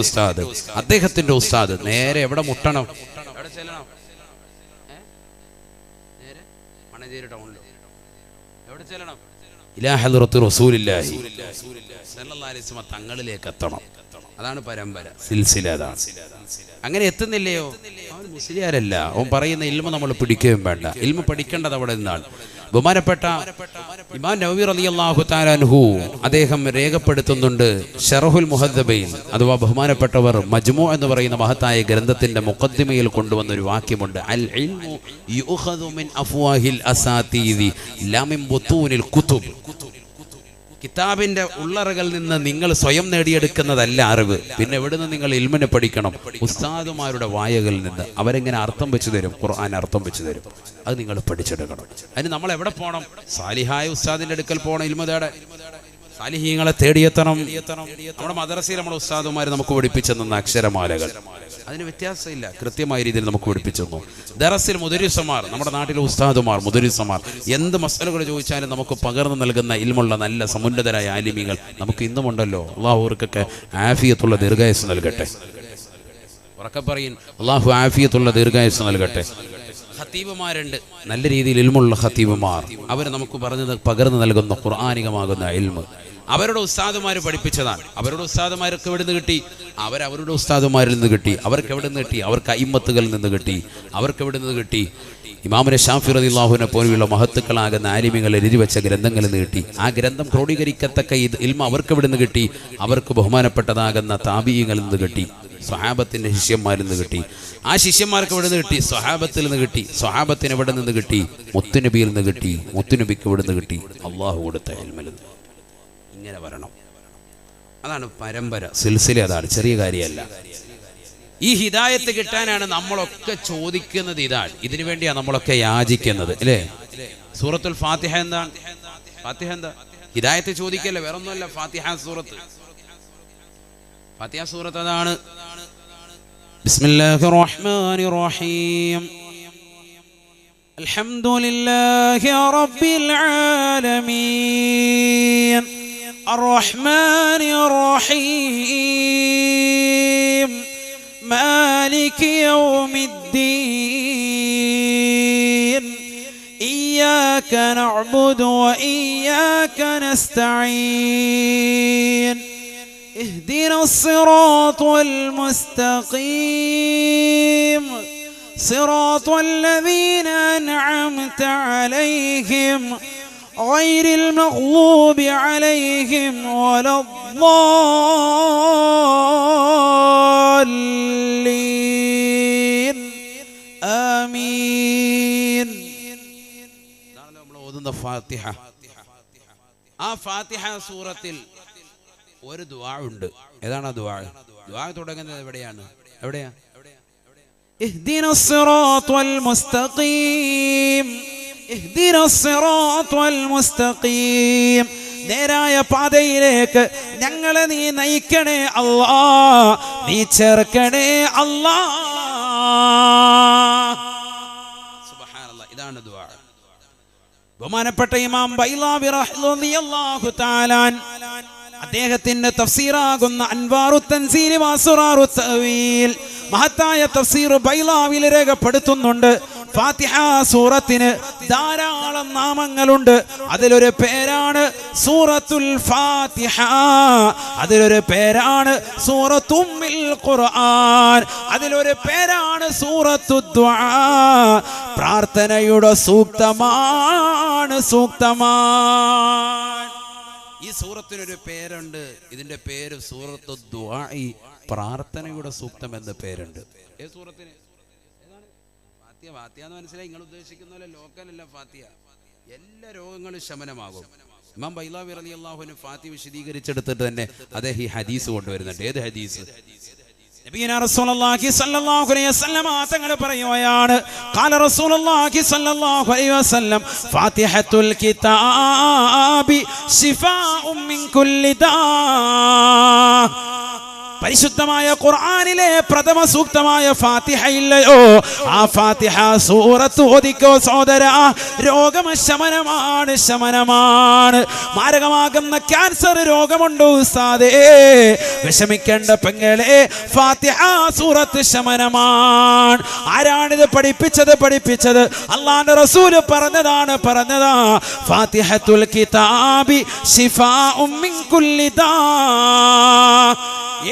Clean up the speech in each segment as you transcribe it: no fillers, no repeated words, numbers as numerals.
ഉസ്താദ്, അദ്ദേഹത്തിന്റെ ഉസ്താദ് നേരെ എവിടെ മുട്ടണം? എവിടെ ചെല്ലണം? നേരെ മണഞ്ചേരി ടൗണിലോ എവിടെ ചെല്ലണം? ഇലാ ഹദ്റത്തി റസൂലില്ലാഹി സല്ലല്ലാഹു അലൈഹി വസല്ലം തങ്ങളിലേക്ക് എത്തണം. അതാണ് പരമ്പര, സിൽസില. അതാണ്. അങ്ങനെ എത്തുന്നില്ലയോ, അവൻ മുസ്ലിയാരല്ല. അവൻ പറയുന്ന ഇൽമ നമ്മൾ പിടിക്കുകയും വേണ്ട. ഇൽമ പഠിക്കേണ്ടത് അവിടെ നിന്നാണ്. ബഹുമാനപ്പെട്ട ഇമാം നവവി റളിയല്ലാഹു തആല അൻഹു അദ്ദേഹം രേഖപ്പെടുത്തുന്നുണ്ട് ശറഹുൽ മുഹദ്ദബയിൽ, അഥവാ ബഹുമാനപ്പെട്ടവർ മജ്മൂ എന്ന് പറയുന്ന മഹത്തായ ഗ്രന്ഥത്തിന്റെ മുഖദ്ദിമയിൽ കൊണ്ടുവന്ന ഒരു വാക്യമുണ്ട്. അൽ ഇൽമു യുഖദു മിൻ അഫ്വാഹിൽ അസാതീദി ലാ മിൻ ബുതൂനിൽ കുതുബ്. കിതാബിന്റെ ഉള്ളറകളിൽ നിന്ന് നിങ്ങൾ സ്വയം നേടിയെടുക്കുന്നതല്ല അറിവ്. പിന്നെ എവിടുന്ന് നിങ്ങൾ ഇൽമിനെ പഠിക്കണം? ഉസ്താദുമാരുടെ വായകളിൽ നിന്ന്. അവരെങ്ങനെ അർത്ഥം വെച്ചു തരും? ഖുർആൻ അർത്ഥം വെച്ചു തരും. അത് നിങ്ങൾ പഠിച്ചെടുക്കണം. അതിന് നമ്മൾ എവിടെ പോകണം? സാലിഹായ ഉസ്താദിന്റെ അടുക്കൽ പോകണം. ഇൽമ തേടാൻ സാലിഹീങ്ങളെ തേടിയെത്തണം. നമ്മുടെ മദ്രസയിൽ നമ്മുടെ ഉസ്താദുമാർ നമുക്ക് പഠിപ്പിച്ചു തന്ന അക്ഷരമാലകൾ, അതിന് വ്യത്യാസമില്ല, കൃത്യമായ രീതിയിൽ നമുക്ക് പഠിപ്പിച്ചു തന്നു. ദറസിൽ മുദരിസമാർ, നമ്മുടെ നാട്ടിലെ ഉസ്താദുമാർ, മുദരിസമാർ എന്ത് മസലകൾ ചോദിച്ചാലും നമുക്ക് പകർന്നു നൽകുന്ന ഇൽമുള്ള നല്ല സമുന്നതരായ ആലിമീങ്ങൾ നമുക്ക് ഇന്നുമുണ്ടല്ലോ. അള്ളാഹു അവർക്കൊക്കെ ആഫിയത്തുള്ള ദീർഘായുസ്സ് നൽകട്ടെ. ഉറക്കെ പറയും, അള്ളാഹു ആഫിയത്തുള്ള ദീർഘായുസ്സ് നൽകട്ടെ. ഖത്തീബുമാരുണ്ട്, നല്ല രീതിയിൽ ഇൽമുള്ള ഖത്തീബുമാർ. അവർ നമുക്ക് പകർന്നു നൽകുന്ന ഖുർആനികമാകുന്ന ഇൽമ് അവരുടെ ഉസ്താദുമാർ പഠിപ്പിച്ചതാണ്. അവരുടെ ഉസ്താദുമാർക്ക് എവിടെ നിന്ന് കിട്ടി? അവരുടെ ഉസ്താദുമാരിൽ നിന്ന് കിട്ടി. അവർക്ക് എവിടെ നിന്ന് കിട്ടി? അവർക്ക് അയിമ്മത്തുകളിൽ നിന്ന് കിട്ടി. അവർക്ക് എവിടെ നിന്ന് കിട്ടി? ഇമാമുന ഷാഫി റളിയല്ലാഹുവിനെ പോലെയുള്ള മഹത്തുക്കളാകുന്ന ആലിമീങ്ങൾ എഴുതി വെച്ച ഗ്രന്ഥങ്ങളിൽ നിന്ന് കിട്ടി. ആ ഗ്രന്ഥം ക്രോഡീകരിക്കത്തക്ക ഇൽമ അവർക്ക് എവിടെ നിന്ന് കിട്ടി? അവർക്ക് ബഹുമാനപ്പെട്ടതാകുന്ന താബിഈങ്ങളിൽ നിന്ന് കിട്ടി. സ്വഹാബത്തിന്റെ ശിഷ്യന്മാരിൽ നിന്ന് കിട്ടി. ആ ശിഷ്യന്മാർക്ക് എവിടെ നിന്ന് കിട്ടി? സ്വഹാബത്തിൽ നിന്ന് കിട്ടി. സ്വഹാബത്തിന് എവിടെ നിന്ന് കിട്ടി? മുത്തുനബിയിൽ നിന്ന് കിട്ടി. മുത്തുനബിക്ക് എവിടെ നിന്ന് കിട്ടി? അള്ളാഹു കൊടുത്ത ഇൽമിൽ നിന്ന്. ഇങ്ങനെ വരണം. അതാണ് പരമ്പര, സിൽസില. അതാണ്, ചെറിയ കാര്യമല്ല. ഈ ഹിദായത്ത് കിട്ടാനാണ് നമ്മളൊക്കെ ചോദിക്കുന്നത്. ഇതാണ്, ഇതിനു വേണ്ടിയാണ് നമ്മളൊക്കെ യാചിക്കുന്നത്, അല്ലേ? സൂറത്തുൽ ഫാത്തിഹ എന്താണ്? ഫാത്തിഹ എന്താ? ഹിദായത്ത് ചോദിക്കല്ലേ, വേറൊന്നുമല്ല. ഫാത്തിഹ സൂറത്ത്, ഫാത്തിഹ സൂറത്ത് അതാണ്. ബിസ്മില്ലാഹിർ റഹ്മാനിർ റഹീം. അൽഹംദുലില്ലാഹി റബ്ബിൽ ആലമീൻ അർറഹ്മാനിർ റഹീം മാലികി യൗമിദ്ദീൻ ഇയ്യാക നഅ്ബുദു വ ഇയ്യാക നസ്തഈൻ اهدنا الصراط المستقيم صراط الذين أنعمت عليهم غير المغضوب عليهم ولا الضالين آمين. فاتحة. فاتحة سورة ഒരു ദുആ ഉണ്ട്. ഏതാണ് ആ ദുആ? ദുആ തുടങ്ങുന്നത് എവിടെയാണ്? എവിടെയാ? ഇഹ്ദിനസ് സിറാത്തൽ മുസ്തഖീം ഇഹ്ദിനസ് സിറാത്തൽ മുസ്തഖീം. നേരായ പാതയിലേക്ക് ഞങ്ങളെ നീ നയിക്കണേ അല്ലാഹ്, നീ ചേർക്കണേ അല്ലാഹ്. സുബ്ഹാനല്ലാഹ്. ഇതാണ് ദുആ. ബഹുമാനപ്പെട്ട ഇമാം ബൈളാവി റളിയല്ലാഹു തആല അദ്ദേഹത്തിന്റെ തഫ്സീറാകുന്ന അൻവാറുത് തൻസീൽ വഅസ്റാറുത് തഅവീൽ മഹത്തായ തഫ്സീർ ബൈളാവിൽ രേഖപ്പെടുത്തുന്നുണ്ട്. ഫാത്തിഹ സൂറത്തിന് ധാരാളം നാമങ്ങളുണ്ട്. അതിലൊരു പേരാണ് സൂറത്തുൽ ഫാത്തിഹ. അതിലൊരു പേരാണ് സൂറത്തുൽ ഖുർആൻ. അതിലൊരു പേരാണ് സൂറത്തുദ് ദുആ. പ്രാർത്ഥനയുടെ സൂക്തമാണ്, സൂക്തമാണ്. ഈ സൂറത്തിനൊരു പേരുണ്ട്. ഇതിന്റെ പേര് സൂറത്തുദ് ദുആ, പ്രാർത്ഥനയുടെ സൂക്തം എന്ന പേരുണ്ട്. ഏത് സൂറത്തിന്? ഫാത്തിഹ. ഫാത്തിഹ എന്ന് മനസ്സിലായി? നിങ്ങൾ ഉദ്ദേശിക്കുന്ന പോലെ ലോക്കലല്ല ഫാത്തിഹ. എല്ലാ രോഗങ്ങളും ശമനമാകും. ഇമാം ബൈളാവി റളിയല്ലാഹു അൻഹു ഫാത്തിഹ വിശദീകരിച്ചെടുത്തിട്ട് തന്നെ അദ്ദേഹം ഈ ഹദീസ് കൊണ്ടുവരുന്നുണ്ട്. ഏത് ഹദീസ്? നബിയനാ റസൂലുള്ളാഹി സ്വല്ലല്ലാഹു അലൈഹി വസല്ലം തങ്ങൾ പറയുകയാണ്, ഖാല റസൂലുള്ളാഹി സ്വല്ലല്ലാഹു അലൈഹി വസല്ലം ഫാത്തിഹത്തുൽ കിതാബി ശിഫാഉം മിൻ കുല്ലി ദാ. പരിശുദ്ധമായ ഖുർആനിലെ പ്രഥമ സൂക്തമായ ഫാത്തിഹ ഇല്ലയോ, ആ ഫാത്തിഹ സൂറത്ത് ഓതിക്കോ സഹോദരാ. രോഗം ശമനമാണ്, ശമനമാണ്. മാരകമാകുന്ന ക്യാൻസർ രോഗമുണ്ടോ ഉസ്താദേ, വിഷമിക്കേണ്ട പെങ്ങളെ, ഫാത്തിഹ സൂറത്ത് ശമനമാണ്. ആരാണിത് പഠിപ്പിച്ചത്? അല്ലാഹുവിന്റെ റസൂൽ പറഞ്ഞതാ. ഫാത്തിഹത്തുൽ കിതാബി ശിഫാഉം മിൻ കുല്ലി ദാ.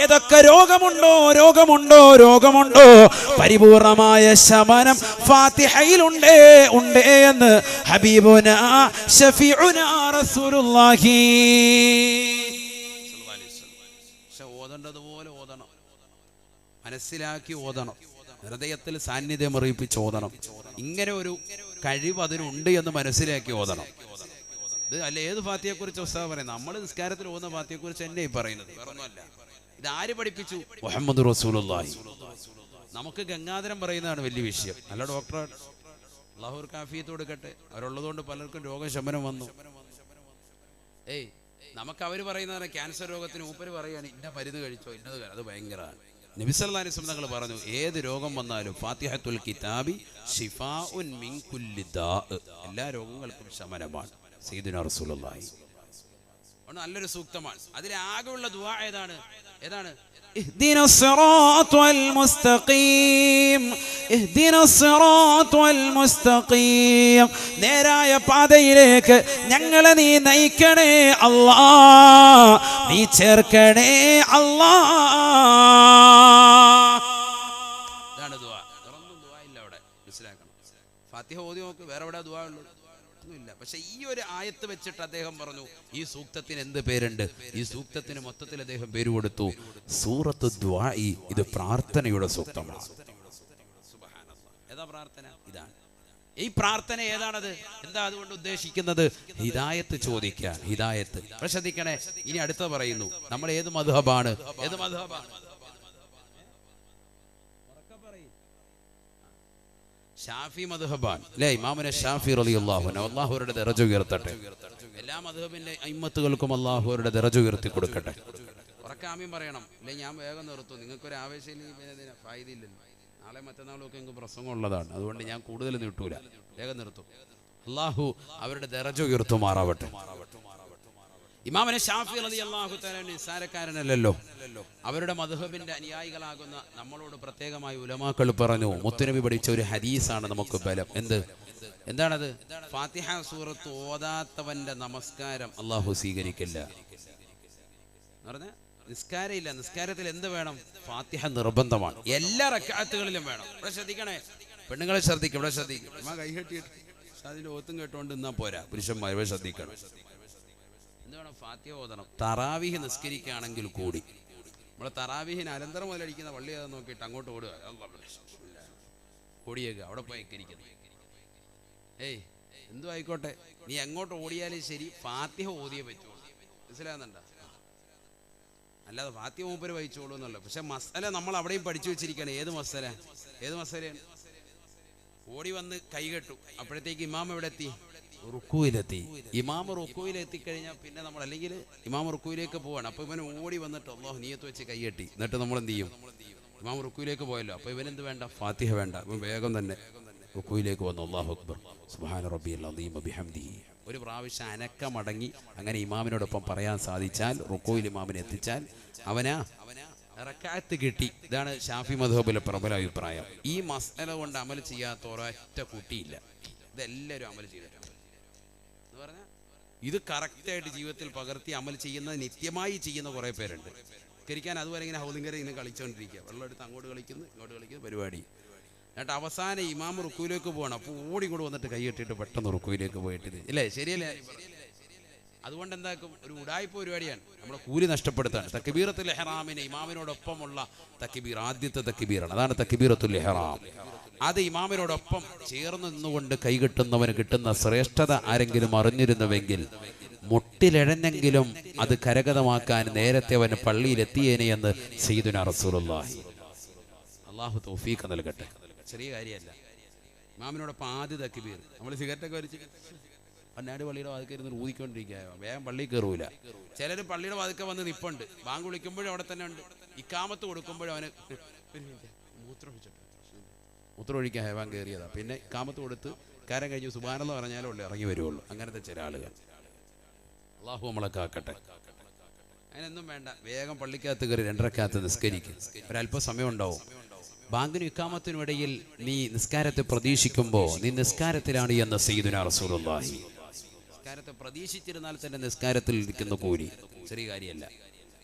ഏതൊക്കെ രോഗമുണ്ടോ പരിപൂർണമായ ശമനം ഫാത്തിഹയിലുണ്ട് എന്ന് ഹബീബുനാ ശഫീഉനാ റസൂലുള്ളാഹി. ഓതേണ്ടതുപോലെ ഓതണം, മനസ്സിലാക്കി ഓതണം, ഹൃദയത്തിൽ സാന്നിധ്യം അറിയിപ്പിച്ച് ഓതണം. ഇങ്ങനെ ഒരു കഴിവ് അതിനുണ്ട് എന്ന് മനസ്സിലാക്കി ഓതണം. ഇത് അല്ല ഏത് ഫാത്തിഹയെ കുറിച്ച് ഉസ്താദ് പറയുന്നത്, നമ്മൾ നിസ്കാരത്തിൽ ഓതുന്ന ഫാത്തിഹയെ കുറിച്ച് എന്നെ ഈ പറയുന്നത്, വേറൊന്നുമല്ല. ഇത് ആര് പഠിപ്പിച്ചു? മുഹമ്മദ് റസൂലുള്ളാഹി. നമുക്ക് ഗംഗാധരം പറയുന്നതാണ് വലിയ വിഷയം. നല്ല ഡോക്ടറാണ്, അല്ലാഹു കാഫിയത്ത് കൊടുക്കട്ടെ. അവരുള്ളതുകൊണ്ട് പലർക്കും രോഗശമനം വന്നു. നമുക്ക് അവർ പറയുന്നതാണ് ക്യാൻസർ രോഗത്തിന് മൂപ്പര് പറയാണ് ഇന്ന മരുന്ന് കഴിച്ചോ, ഇന്നത്. അത് ഭയങ്കരമാണ്. നബി സല്ലല്ലാഹു അലൈഹി വസല്ലം തങ്ങൾ പറഞ്ഞു, ഏത് രോഗം വന്നാലും ഫാത്തിഹത്തുൽ കിതാബി ശിഫാഉൻ മിൻ കുല്ലി ദാ, എല്ലാ രോഗങ്ങൾക്കും ശമനമാണ്. സയ്യിദുനാ റസൂലുള്ളാഹി നല്ലൊരു സൂക്തമാണ്. അതിലാകെയുള്ള ദുആ ഏതാണ്? ഇഹ്ദിനസ് സിറാത്തൽ മുസ്തഖീം, ഇഹ്ദിനസ് സിറാത്തൽ മുസ്തഖീം. നേരായ പാതയിലേക്ക് ഞങ്ങളെ നീ നയിക്കണേ അല്ലാഹ്, നീ ചേർക്കണേ അല്ലാഹ്. ഇതാണ് ദുആ. വേറൊന്നും ദുആ ഇല്ല അവിടെ, മനസ്സിലാക്കണം. ഫാത്തിഹ ഓതി നോക്ക്, വേറെ എവിടെ ദുആ ഉള്ളൂ? ഒന്നുമില്ല. പക്ഷെ ഈ ഒരു ആയത്ത് വെച്ചിട്ട് അദ്ദേഹം പറഞ്ഞു, ഈ സൂക്തത്തിന് എന്ത് പേരുണ്ട്? ഈ സൂക്തത്തിന് മൊത്തത്തിൽ അദ്ദേഹം പേര് കൊടുത്തു സൂറത്ത് ദുആഇ. ഇത് പ്രാർത്ഥനയുടെ സൂക്തമാണ്. ഏതാ പ്രാർത്ഥന? ഇതാണ്. ഈ പ്രാർത്ഥന ഏതാണത്? എന്താ അതുകൊണ്ട് ഉദ്ദേശിക്കുന്നത്? ഹിദായത്ത് ചോദിക്കാൻ, ഹിദായത്ത്. ശ്രദ്ധിക്കണേ, ഇനി അടുത്ത പറയുന്നു, നമ്മൾ ഏത് മദ്ഹബാണ്? ഷാഫി മദ്ഹബാൻ അല്ലേ? ഇമാമുന ഷാഫി റളിയല്ലാഹു അൻഹു, അല്ലാഹുവിന്റെ ദറജ ഉയർത്തട്ടെ. എല്ലാ മദ്ഹബിന്റെ അയിമ്മത്തുകൾക്കും അല്ലാഹുവിന്റെ ദറജ ഉയർത്തി കൊടുക്കട്ടെ. ഉറക്കാമ്യം പറയണം, അല്ലെ ഞാൻ വേഗം നിർത്തും. നിങ്ങൾക്കൊരു ആവേശം ഫായിദില്ലല്ലോ. നാളെ മറ്റന്നാളൊക്കെ എനിക്ക് പ്രസംഗം ഉള്ളതാണ്, അതുകൊണ്ട് ഞാൻ കൂടുതൽ നീട്ടൂല, വേഗം നിർത്തും. അല്ലാഹു അവരുടെ ദറജ ഉയർത്തുമാറാവട്ടെ. ഇമാമുന ഷാഫി റളിയല്ലാഹു തആല നിസ്സാരക്കാരനല്ലല്ലോ. അവരുടെ മദ്ഹബിന്റെ അനുയായികളാകുന്ന നമ്മളോട് പ്രത്യേകമായി ഉലമാക്കൾ പറഞ്ഞു, മുത്തുനബി പഠിച്ച ഒരു ഹദീസാണ് നമുക്ക് ബലം. എന്താണത്? ഫാത്തിഹ സൂറത്ത് ഓതാത്തവന്റെ നമസ്കാരം അല്ലാഹു സ്വീകരിക്കില്ല. നിസ്കാരമില്ല. നിസ്കാരത്തിൽ എന്ത് വേണം? ഫാത്തിഹ നിർബന്ധമാണ്, എല്ലാ റക്അത്തുകളിലും വേണം. ഇവിടെ ശ്രദ്ധിക്കണേ, പെണ്ണുങ്ങളെ ശ്രദ്ധിക്കും, ഇവിടെ ശ്രദ്ധിക്കും. കൈ കെട്ടിയിട്ട് അതിന്റെ ഓത്തും കേട്ടോണ്ട് നിന്നാ പോരാ. പുരുഷന്മാരെ ശ്രദ്ധിക്കണം, എന്ത് വേണം? ഫാത്തിഹ ഓതണം. തറാവീഹ് നിസ്കരിക്കുകയാണെങ്കിൽ കൂടി, നമ്മളെ തറാവീഹിന് അനന്തരം മുതലടിക്കുന്ന പള്ളി അത് നോക്കിയിട്ട് അങ്ങോട്ട് ഓടുക, ഓടിയേക്കുക, അവിടെ പോയി ഇരിക്കുന്നത്. എന്തു ആയിക്കോട്ടെ, നീ എങ്ങോട്ട് ഓടിയാലും ശരി ഫാത്തിഹ ഓതിയേ പറ്റുള്ളൂ. മനസ്സിലാകുന്നുണ്ടോ? അല്ലാതെ ഫാത്തിഹ മൂപ്പര് വഹിച്ചോളൂ എന്നല്ല. പക്ഷെ മസല നമ്മൾ അവിടെയും പഠിച്ചു വെച്ചിരിക്കുകയാണ്. ഏത് മസലയാണ്? ഓടി വന്ന് കൈകെട്ടു, അപ്പോഴത്തേക്ക് ഇമാം എവിടെ എത്തി? റുക്കൂയിലെത്തി. ഇമാം റുക്കൂയിലെത്തിക്കഴിഞ്ഞാൽ പിന്നെ നമ്മൾ, അല്ലെങ്കിൽ ഇമാം റുക്കൂയിലേക്ക് പോവാണ്, അപ്പോൾ ഇവൻ ഓടി വന്നിട്ട് അല്ലാഹു നിയ്യത്ത് വെച്ച് കൈകെട്ടി. എന്നിട്ട് നമ്മൾ എന്ത് ചെയ്യും? ഇമാം റുക്കൂയിലേക്ക് പോയല്ലോ, അപ്പോൾ ഇവനെന്ത് വേണ്ട? ഫാത്തിഹ വേണ്ട. ഇവൻ വേഗം തന്നെ റുക്കൂയിലേക്ക് വന്നു. അല്ലാഹു അക്ബർ, സുബ്ഹാന റബ്ബിയൽ അദീം ബിഹംദിഹി. ഒരു പ്രാവശ്യം അനക്കമടങ്ങി അങ്ങനെ ഇമാമിനോടൊപ്പം പറയാൻ സാധിച്ചാൽ, റുക്കൂയിൽ ഇമാമിനെ എത്തിച്ചാൽ അവനാ റക്അത്ത് കിട്ടി. ഇതാണ് ഷാഫി മദ്ഹബിലെ പ്രബല അഭിപ്രായം. ഈ മസ്അല കൊണ്ട് അമൽ ചെയ്യാത്ത ഒരൊറ്റ കുട്ടിയില്ല. ഇതെല്ലാവരും അമൽ ചെയ്തിട്ടുണ്ട് എന്ന് പറഞ്ഞാൽ, ഇത് കറക്റ്റായിട്ട് ജീവിതത്തിൽ പകർത്തി അമൽ ചെയ്യുന്നത്, നിത്യമായി ചെയ്യുന്ന കുറേ പേരുണ്ട്. കരിക്കാൻ അതുപോലെ ഇങ്ങനെ ഹൗലിംഗരെ ഇങ്ങനെ കളിച്ചുകൊണ്ടിരിക്കുക, വെള്ളം എടുത്ത് അങ്ങോട്ട് കളിക്കുന്നു ഇങ്ങോട്ട് കളിക്കുന്നു പരിപാടി. എന്നിട്ട് അവസാനം ഇമാം റുക്കൂയിലേക്ക് പോകണം, അപ്പോൾ ഓടിക്കൊണ്ട് വന്നിട്ട് കൈ കെട്ടിയിട്ട് പെട്ടെന്ന് റുക്കൂയിലേക്ക് പോയിട്ട്, ഇല്ലേ? ശരിയല്ലേ? അതുകൊണ്ട് എന്താക്കും? ഒരു ഉടായ്പ പരിപാടിയാണ്, നമ്മുടെ കൂലി നഷ്ടപ്പെടുത്താണ്. തക്ബീറത്തുൽ ഇഹ്റാമിന് ഇമാമിനോടൊപ്പമുള്ള തക്ബീർ ആദ്യത്തെ തക്ബീറാണ്, അതാണ് തക്ബീറത്തുൽ ഇഹ്റാം. അത് ഇമാമിനോടൊപ്പം ചേർന്ന് നിന്നുകൊണ്ട് കൈകെട്ടുന്നവന് കിട്ടുന്ന ശ്രേഷ്ഠത ആരെങ്കിലും അറിഞ്ഞിരുന്നുവെങ്കിൽ മുട്ടിലെഴഞ്ഞെങ്കിലും അത് കരഗതമാക്കാൻ നേരത്തെ അവന് പള്ളിയിലെത്തിയേനെ എന്ന് സയ്യിദുനാ റസൂലുള്ളാഹി. അല്ലാഹു തൗഫീഖ് നൽകട്ടെ. ചെറിയ കാര്യമല്ല. ഇമാമിനോടൊപ്പം ആദ്യ തക്ബീർ. നമ്മൾ സിഗരറ്റൊക്കെ വലിച്ച് പന്നാട് പള്ളിയുടെ വാതിക്കൽ ഇരുന്ന് ഊതിക്കൊണ്ടിരിക്കുക, വേഗം പള്ളിയിൽ കയറൂല. ചിലർ പള്ളിയുടെ വാതിക്കൽ വന്ന് നിപ്പുണ്ട്, ബാങ്ക് വിളിക്കുമ്പോഴും അവിടെ തന്നെ ഉണ്ട്. ഇക്കാമത്ത് കൊടുക്കുമ്പോഴും അവന് മൂത്രമൊഴിക്കാൻ ഹേവാൻ കയറിയതാ. പിന്നെ ഇക്കാമത്ത് കൊടുത്ത് കാരം കഴിഞ്ഞ് സുബ്ഹാനല്ലാഹ് പറഞ്ഞാലേ ഉള്ളൂ ഇറങ്ങി വരുള്ളൂ. അങ്ങനത്തെ ചില ആളുകൾ. അള്ളാഹു നമ്മളെ കാക്കട്ടെ. അതിനൊന്നും വേണ്ട, വേഗം പള്ളിക്കകത്ത് കയറി 2 റക്അത്ത് നിസ്കരിക്കും. ഒരല്പം സമയം ഉണ്ടാവും. ബാങ്കിനും ഇക്കാമത്തിനും ഇടയിൽ നീ നിസ്കാരത്തെ പ്രതീക്ഷിക്കുമ്പോൾ നീ നിസ്കാരത്തിലാണ് എന്ന് സയ്യിദുനാ റസൂലുള്ളാഹി. നിസ്കാരത്തെ പ്രതീക്ഷിച്ചിരുന്നാൽ തന്നെ നിസ്കാരത്തിൽ ഇരിക്കുന്ന കൂലി ചെറിയ കാര്യമല്ല.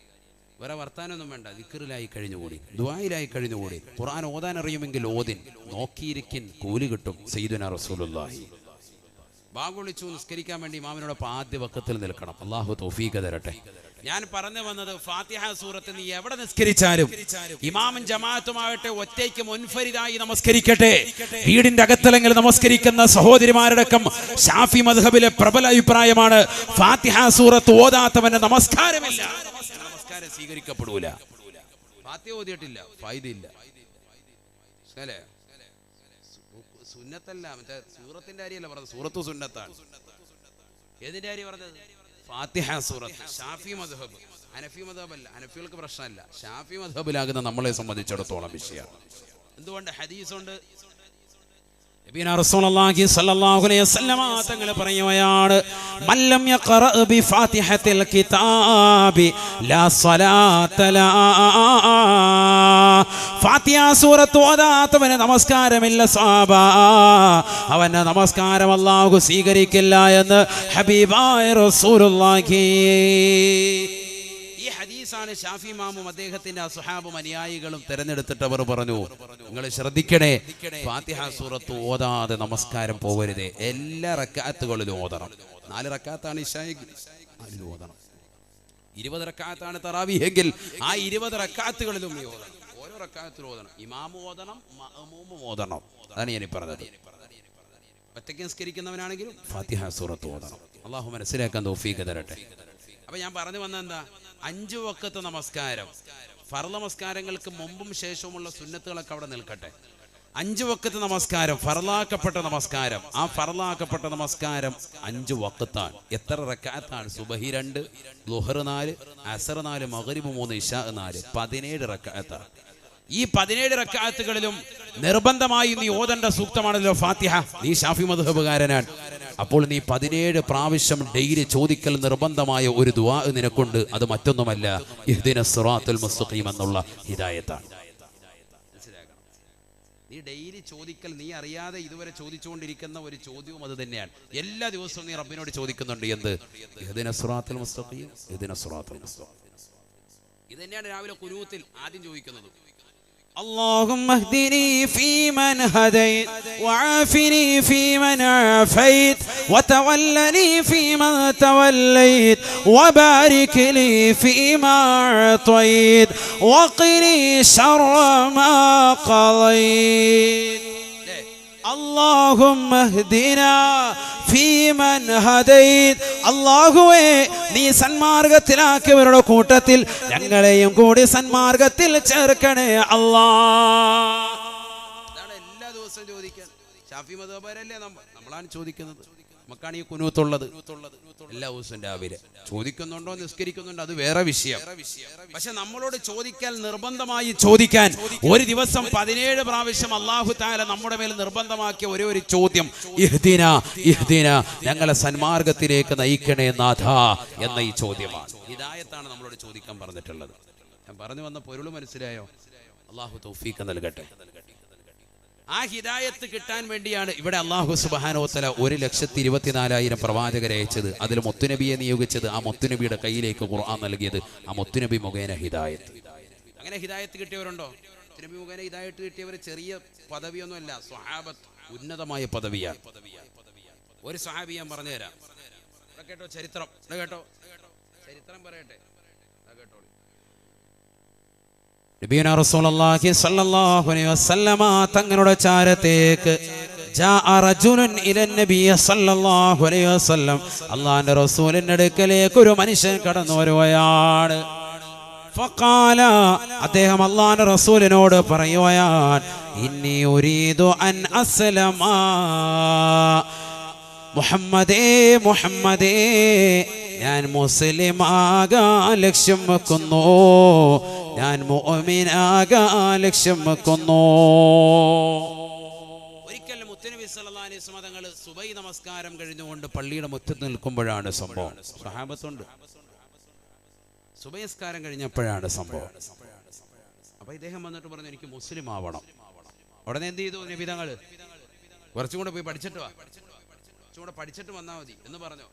വേറെ വർത്താനൊന്നും വേണ്ട, ദിക്റിലായി കഴിഞ്ഞുകൂടി, ദുആയിലായി കഴിഞ്ഞുകൂടി. ഖുർആൻ ഓതാൻ അറിയുമെങ്കിൽ ഓതിൻ, നോക്കിയിരിക്കിൻ, കൂലി കിട്ടും. സയ്യിദുനാ റസൂലുള്ളാഹി. ബാങ്ക് വിളിച്ചു നിസ്കരിക്കാൻ വേണ്ടി ഇമാമിനോടൊപ്പം ആദ്യ വക്കത്തിൽ നിൽക്കണം. അള്ളാഹു തൗഫീഖ് തരട്ടെ. ഞാൻ പറഞ്ഞു വന്നത്, ഫാത്തിഹ സൂറത്ത് നീ എവിടെ നിസ്കരിച്ചാലും ഇമാമും ജമാഅത്തുമാകട്ടെ ഒറ്റയ്ക്ക് മുൻഫരിദായി നമസ്കരിക്കട്ടെ. വീടിന്റെ അകത്തലെങ്കിൽ നമസ്കരിക്കുന്ന സഹോദരിമാരടക്കം ഷാഫി മദ്ഹബിലെ പ്രബല അഭിപ്രായമാണ്, ഫാത്തിഹ സൂറത്ത് ഓതാത്തവന്റെ നമസ്കാരമില്ല, നമസ്കാരം സ്വീകരിക്കപ്പെടൂല. ഫാത്തിഹ ഓതിയിട്ടില്ല, ഫായിദയില്ല. സുന്നത്തല്ല, മറ്റേ സൂറത്തിന്റെ കാര്യമല്ല പറഞ്ഞത്, സൂറത്ത് സുന്നത്താണ്. ഏതിന്റെ കാര്യം പറഞ്ഞത്? ഫാത്തിഹ സൂറത്ത്. ഷാഫി മദ്ഹബ്, ഹനഫി മദ്ഹബല്ല. ഹനഫികൾക്ക് പ്രശ്നമല്ല, ഷാഫി മദ്ഹബിലാകുന്ന നമ്മളെ സംബന്ധിച്ചിടത്തോളം വിഷയമാണ്. എന്തുകൊണ്ട്? ഹദീസുണ്ട്. നബിയുനാ റസൂലുള്ളാഹി സ്വല്ലല്ലാഹു അലൈഹി വസല്ലമ തങ്ങൾ പറയുകയാണ്, മല്ലം യഖറ ബി ഫാത്തിഹത്തിൽ കിതാബി ലാ സ്വലാത്ത ലാ. ഫാത്തിഹ സൂറത്ത് ഓതാത്തവന് നമസ്കാരമില്ല സ്വഹാബ, അവന്റെ നമസ്കാരം അല്ലാഹു സ്വീകരിക്കില്ല എന്ന് ഹബീബായ റസൂലുള്ളാഹി. ഈ ഹദീസാണ് ഷാഫി ഇമാമും അദ്ദേഹത്തിന്റെ സ്വഹാബും അനുയായികളും തെരഞ്ഞെടുത്തിട്ട് അവർ പറഞ്ഞു, നിങ്ങൾ ശ്രദ്ധിക്കണേ, ഫാത്തിഹ സൂറത്ത് ഓതാതെ നമസ്കാരം പോകരുതേ. എല്ലാ റക്അത്തുകളിലും ഓതണം. 4 റക്അത്താണ് ഇശാഇക്ക്, അതിൽ ഓതണം. 20 റക്അത്താണ് തറാവീഹെങ്കിൽ ആ 20 റക്അത്തുകളിലും നീ ഓതണം. ഓരോ റക്അത്തിലും ഓതണം. ഇമാമും ഓതണം, മഅ്മൂമും ഓതണം. അതാണ് ഞാൻ പറഞ്ഞത്. ഒറ്റയ്ക്ക് നിസ്കരിക്കുന്നവനാണെങ്കിലും ഫാത്തിഹ സൂറത്ത് ഓതണം. അല്ലാഹു മനസ്സിലാക്കാൻ തൗഫീഖ് തരട്ടെ. അപ്പൊ ഞാൻ പറഞ്ഞു വന്നത് എന്താ? 5 വഖത്ത് നമസ്കാരം, ഫർള് നമസ്കാരങ്ങൾക്ക് മുമ്പും ശേഷവുമുള്ള സുന്നത്തുകളൊക്കെ അവിടെ നിൽക്കട്ടെ. 5 വഖത്ത് നമസ്കാരം, ഫർളാക്കപ്പെട്ട നമസ്കാരം. ആ ഫർളാക്കപ്പെട്ട നമസ്കാരം 5 വഖത്താണ്. എത്ര റക്അത്താണ്? സുബഹി 2, ളുഹർ 4, അസർ 4, മഗ്രിബ് 3, ഇശാ 4, 17 റക്അത്താണ്. ഈ 17 റക്അത്തുകളിലും നിർബന്ധമായി നീ ഓതേണ്ട സൂക്തമാണല്ലോ ഫാത്തിഹ. നീ ഷാഫി മദ്ഹബുകാരനാണ്, അപ്പോൾ നീ 17 പ്രാവശ്യം ഡെയിലി ചോദിക്കൽ നിർബന്ധമായ ഒരു ദുആ നിനക്കുണ്ട്. അത് മറ്റൊന്നുമല്ല, ഇഹ്ദിനസ് സിറാത്തുൽ മുസ്തഖീം എന്നുള്ള ഹിദായത്താണ്. നീ ഡെയിലി ചോദിക്കൽ, നീ അറിയാതെ ഇതുവരെ ചോദിച്ചുകൊണ്ടിരിക്കുന്ന ഒരു ചോദ്യവും അത് തന്നെയാണ്. എല്ലാ ദിവസവും നീ റബ്ബിനോട് ചോദിക്കുന്നുണ്ട്, എന്ത്? ഇഹ്ദിനസ് സിറാത്തുൽ മുസ്തഖീം, ഇഹ്ദിനസ് സിറാത്തുൽ മുസ്തഖീം. ഇത് തന്നെയാണ് രാവിലെ ഖുനൂത്തിൽ ആദ്യം ചോദിക്കുന്നത്. اللهم اهدني فيمن هديت وعافني فيمن عافيت وتولني فيمن توليت وبارك لي فيما أعطيت وقني شر ما قضيت. اللهم اهدنا فيمن هديت. അല്ലാഹുവേ, നീ സന്മാർഗത്തിലാക്കിയവരുടെ കൂട്ടത്തിൽ ഞങ്ങളെയും കൂടി സന്മാർഗത്തിൽ ചേർക്കണേ അല്ലാഹ്. അതാണ് എല്ലാ ദിവസവും ചോദിക്കാൻ. ഷാഫി മദ്ഹബരല്ലേ നമ്മളാണ് ചോദിക്കുന്നത്. നമുക്കാണ് ഈ കുനൂത്തുള്ളത്. എല്ലാ ദിവസവും രാവിലെ ചോദിക്കുന്നുണ്ടോ, നിസ്കരിക്കുന്നുണ്ടോ, അത് വേറെ വിഷയം. പക്ഷെ നമ്മളോട് ചോദിക്കാൻ, നിർബന്ധമായി ചോദിക്കാൻ, ഒരു ദിവസം 17 പ്രാവശ്യം അല്ലാഹു തആല നമ്മുടെ മേൽ നിർബന്ധമാക്കിയ ഒരു ചോദ്യം, ഇഹ്ദിന ഇഹ്ദിന, ഞങ്ങളെ സന്മാർഗത്തിലേക്ക് നയിക്കണേ നാഥ എന്ന ഈ ചോദ്യമാണ്. ഹിദായത്താണ് നമ്മളോട് ചോദിക്കാൻ പറഞ്ഞിട്ടുള്ളത്. ഞാൻ പറഞ്ഞു വന്ന പൊരുൾ മനസ്സിലായോ? അല്ലാഹു തൗഫീഖ് നൽകട്ടെ. ആ ഹിദായത്ത് കിട്ടാൻ വേണ്ടിയാണ് ഇവിടെ അല്ലാഹു സുബ്ഹാനഹു വ തആല 1,24,000 പ്രവാചകരെ അയച്ചത്. അതിൽ മുത്തുനബിയെ നിയോഗിച്ചത്, ആ മുത്തുനബിയുടെ കയ്യിലേക്ക് ഖുർആൻ നൽകിയത്, ആ മുത്തുനബി മുഖേന ഹിദായത്ത്. അങ്ങനെ ഹിദായത്ത് കിട്ടിയവരുണ്ടോ? മുത്തുനബി മുഖേന ഹിദായത്ത് കിട്ടിയവർ ചെറിയ പദവിയൊന്നുമല്ല, സ്വഹാബത്ത് ഉന്നതമായ പദവിയാണ്. ഒരു സ്വഹാബി ഞാൻ പറഞ്ഞുതരാം. കേട്ടോ ചരിത്രം, കേട്ടോ ചരിത്രം പറയട്ടെ, കേട്ടോ. നബിയുനാ റസൂലുള്ളാഹി സ്വല്ലല്ലാഹു അലൈഹി വസല്ലമ തങ്ങളുടെ ചാരത്തേക്ക് ജാഅ റജുലുൻ ഇലൻ നബി സ്വല്ലല്ലാഹു അലൈഹി വസല്ലം, അല്ലാഹുവിന്റെ റസൂലിന്റെ അടുക്കലേക്ക് ഒരു മനുഷ്യൻ കടന്നു വരുകയാണ്. ഫഖാല, അദ്ദേഹം അല്ലാഹുവിന്റെ റസൂലിനോട് പറയുകയാണ്, ഇന്നി ഉരീദു അൻ അസ്ലമ. മുഹമ്മദേ മുഹമ്മദേ, ഞാൻ മുസ്ലിമാകാൻ ലക്ഷ്യം വെക്കുന്നു, ഞാൻ മുഅ്മിനാകാൻ ലക്ഷ്യം വെക്കുന്നു. ഒരിക്കൽ മുത്തുനബി സല്ലല്ലാഹു അലൈഹി വസല്ലം തങ്ങൾ സുബഹി നമസ്കാരം കഴിഞ്ഞുകൊണ്ട് പള്ളിയുടെ മുറ്റത്ത് നിൽക്കുമ്പോഴാണ് സംഭവം. സ്വഹാബത്തുണ്ട്. സുബഹി നമസ്കാരം കഴിഞ്ഞപ്പോഴാണ് സംഭവം. അപ്പൊ ഇദ്ദേഹം വന്നിട്ട് പറഞ്ഞു, എനിക്ക് മുസ്ലിം ആവണം. ഉടനെ എന്ത് ചെയ്തു നബി തങ്ങൾ? കുറച്ചും കൂടെ പോയി പഠിച്ചിട്ട് വാ, കുറച്ചും കൂടെ പഠിച്ചിട്ട് വന്നാൽ മതി എന്ന് പറഞ്ഞു.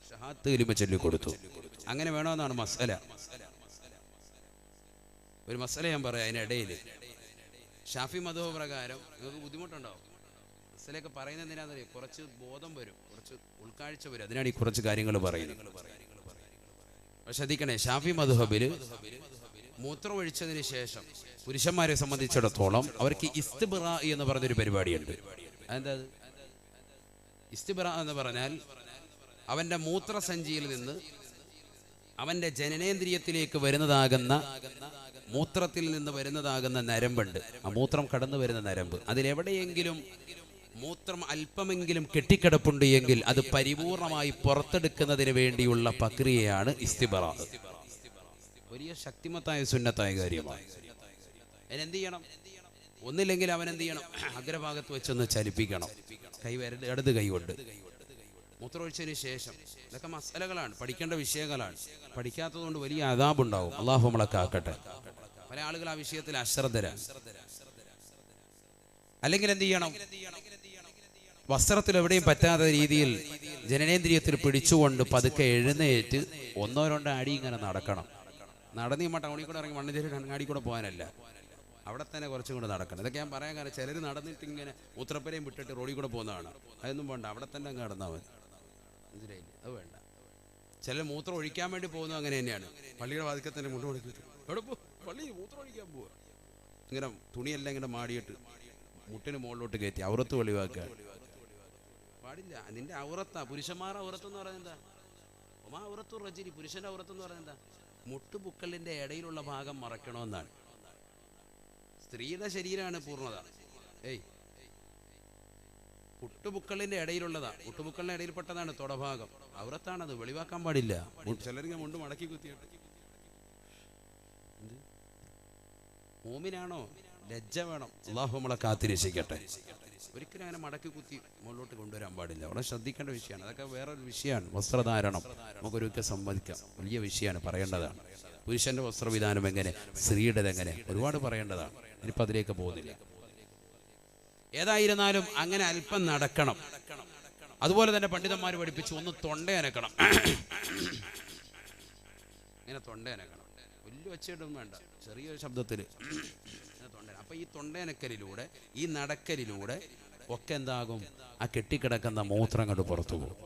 ഷഹാദത്ത് കലിമ ചൊല്ലി കൊടുത്തു. അങ്ങനെ വേണമെന്നാണ് മസല. ഒരു മസല ഞാൻ പറയാം. അതിനിടയിൽ ഷാഫി മദ്ഹബ് പ്രകാരം നിങ്ങൾക്ക് ബുദ്ധിമുട്ടുണ്ടാവും. മസലയൊക്കെ പറയുന്നത് എന്തിനാണെന്നറിയാം? കുറച്ച് ബോധം വരും, കുറച്ച് ഉൾക്കാഴ്ച വരും. അതിനാണ് ഈ കുറച്ച് കാര്യങ്ങൾ പറയുന്നത്. ശ്രദ്ധിക്കണേ, ഷാഫി മദ്ഹബില് മൂത്രം ഒഴിച്ചതിന് ശേഷം പുരുഷന്മാരെ സംബന്ധിച്ചിടത്തോളം അവർക്ക് ഇസ്തിബ്റാ എന്ന് പറഞ്ഞൊരു പരിപാടിയുണ്ട്. അതെന്താ? ഇസ്തിബ്റാ എന്ന് പറഞ്ഞാൽ അവന്റെ മൂത്രസഞ്ചിയിൽ നിന്ന് അവന്റെ ജനനേന്ദ്രിയത്തിലേക്ക് വരുന്നതാകുന്ന, മൂത്രത്തിൽ നിന്ന് വരുന്നതാകുന്ന നരമ്പുണ്ട്. ആ മൂത്രം കടന്നു വരുന്ന നരമ്പ്, അതിലെവിടെയെങ്കിലും മൂത്രം അല്പമെങ്കിലും കെട്ടിക്കിടപ്പുണ്ട് എങ്കിൽ അത് പരിപൂർണമായി പുറത്തെടുക്കുന്നതിന് വേണ്ടിയുള്ള പ്രക്രിയയാണ് ഇസ്തിബ്റാ. വലിയ ശക്തിമത്തായ സുന്നത്തായ കാര്യമാണ്. അതിനെന്ത് ചെയ്യണം? ഒന്നില്ലെങ്കിൽ അവൻ എന്ത് ചെയ്യണം? അഗ്രഭാഗത്ത് വെച്ചൊന്ന് ചലിപ്പിക്കണം, ഇടത് കൈ കൊണ്ട് മൂത്രമൊഴിച്ചതിന് ശേഷം. ഇതൊക്കെ മസലകളാണ്, പഠിക്കേണ്ട വിഷയങ്ങളാണ്. പഠിക്കാത്തത് കൊണ്ട് വലിയ അദാബുണ്ടാവും. അള്ളാഹു നമ്മളെ കാക്കട്ടെ. പല ആളുകൾ ആ വിഷയത്തിൽ അശ്രദ്ധരാണ്. അല്ലെങ്കിൽ എന്ത് ചെയ്യണം? വസ്ത്രത്തിൽ എവിടെയും പറ്റാത്ത രീതിയിൽ ജനനേന്ദ്രിയത്തിൽ പിടിച്ചുകൊണ്ട് പതുക്കെ എഴുന്നേറ്റ് ഒന്നോ രണ്ടോ അടി ഇങ്ങനെ നടക്കണം. നടന്ന് നമ്മൾ ടൗണിൽ കൂടെ ഇറങ്ങി മണ്ണഞ്ചേരി കണ്ണാടി കൂടെ പോകാനല്ല, അവിടെ തന്നെ കുറച്ചും കൂടെ നടക്കണം. ഇതൊക്കെ ഞാൻ പറയാൻ കാരണം ചിലർ നടന്നിട്ട് ഇങ്ങനെ മൂത്രപ്പരയും വിട്ടിട്ട് റോഡിൽ കൂടെ പോകുന്നതാണ്. അതൊന്നും വേണ്ട, അവിടെ തന്നെ അങ്ങ് നടന്നാൽ മതി. മനസ്സിലായില്ലേ? അത് വേണ്ട. ചിലർ മൂത്രം ഒഴിക്കാൻ വേണ്ടി പോകുന്നത് അങ്ങനെ തന്നെയാണ്. പള്ളിയുടെ വാതിക്കൽ തന്നെ മുണ്ട് കൊടുത്തിട്ട് എവിടെ പോ, പള്ളി മൂത്രം ഒഴിക്കാൻ പോവുക. ഇങ്ങനെ തുണിയെല്ലാം ഇങ്ങനെ മാടിയിട്ട് മുട്ടിന് മുകളിലോട്ട് കയറ്റി ഔറത്ത് വെളിവാക്കുക പാടില്ല. നിന്റെ ഔറത്താ. പുരുഷന്മാരുടെ ഔറത്തെന്ന് പറയുന്നത് എന്താ? ഒമാ ഔറത്തു റജുലി, പുരുഷന്റെ ഔറത്തെന്ന് പറയുന്നത് എന്താ? മുട്ടുപുക്കലിന്റെ ഇടയിലുള്ള ഭാഗം മറക്കണമെന്നാണ്. സ്ത്രീയുടെ ശരീരമാണ് പൂർണ്ണത. മുട്ടുപുക്കളിന്റെ ഇടയിലുള്ളതാ. മുട്ടുപുക്കളിന്റെ ഇടയിൽപ്പെട്ടതാണ് തൊടഭാഗം. ഔറത്താണത്, വെളിവാക്കാൻ പാടില്ല. ചിലരിങ്ങനെ മുണ്ട് മടക്കി കുത്തിയിട്ട് മോമിനാണോ? ലജ്ജ വേണം. അള്ളാഹു നമ്മളെ കാത്തിരക്ഷിക്കട്ടെ. ഒരിക്കലും അങ്ങനെ മടക്കി കുത്തി മുകളിലോട്ട് കൊണ്ടുവരാൻ പാടില്ല. അവിടെ ശ്രദ്ധിക്കേണ്ട വിഷയമാണ്. അതൊക്കെ വേറൊരു വിഷയമാണ്. വസ്ത്രധാരണം നമുക്കൊരുക്കെ സമ്മതിക്കാം, വലിയ വിഷയമാണ്, പറയേണ്ടതാണ്. പുരുഷന്റെ വസ്ത്രവിധാനം എങ്ങനെ, സ്ത്രീയുടേത് എങ്ങനെ, ഒരുപാട് പറയേണ്ടതാണ്. ഇനിയിപ്പോൾ അതിലേക്ക് പോകുന്നില്ല. ഏതായിരുന്നാലും അങ്ങനെ അല്പം നടക്കണം. അതുപോലെ തന്നെ പണ്ഡിതന്മാർ പഠിപ്പിച്ചു, ഒന്ന് തൊണ്ടയനക്കണം. ഇങ്ങനെ തൊണ്ടയനക്കണം. വലിയ ഒച്ചയിട്ടൊന്നും വേണ്ട, ചെറിയൊരു ശബ്ദത്തിൽ തൊണ്ടയന. അപ്പൊ ഈ തൊണ്ടയനക്കലിലൂടെ, ഈ നടക്കലിലൂടെ ഒക്കെ എന്താകും? ആ കെട്ടിക്കിടക്കുന്ന മൂത്രം കണ്ട് പുറത്തു പോകും.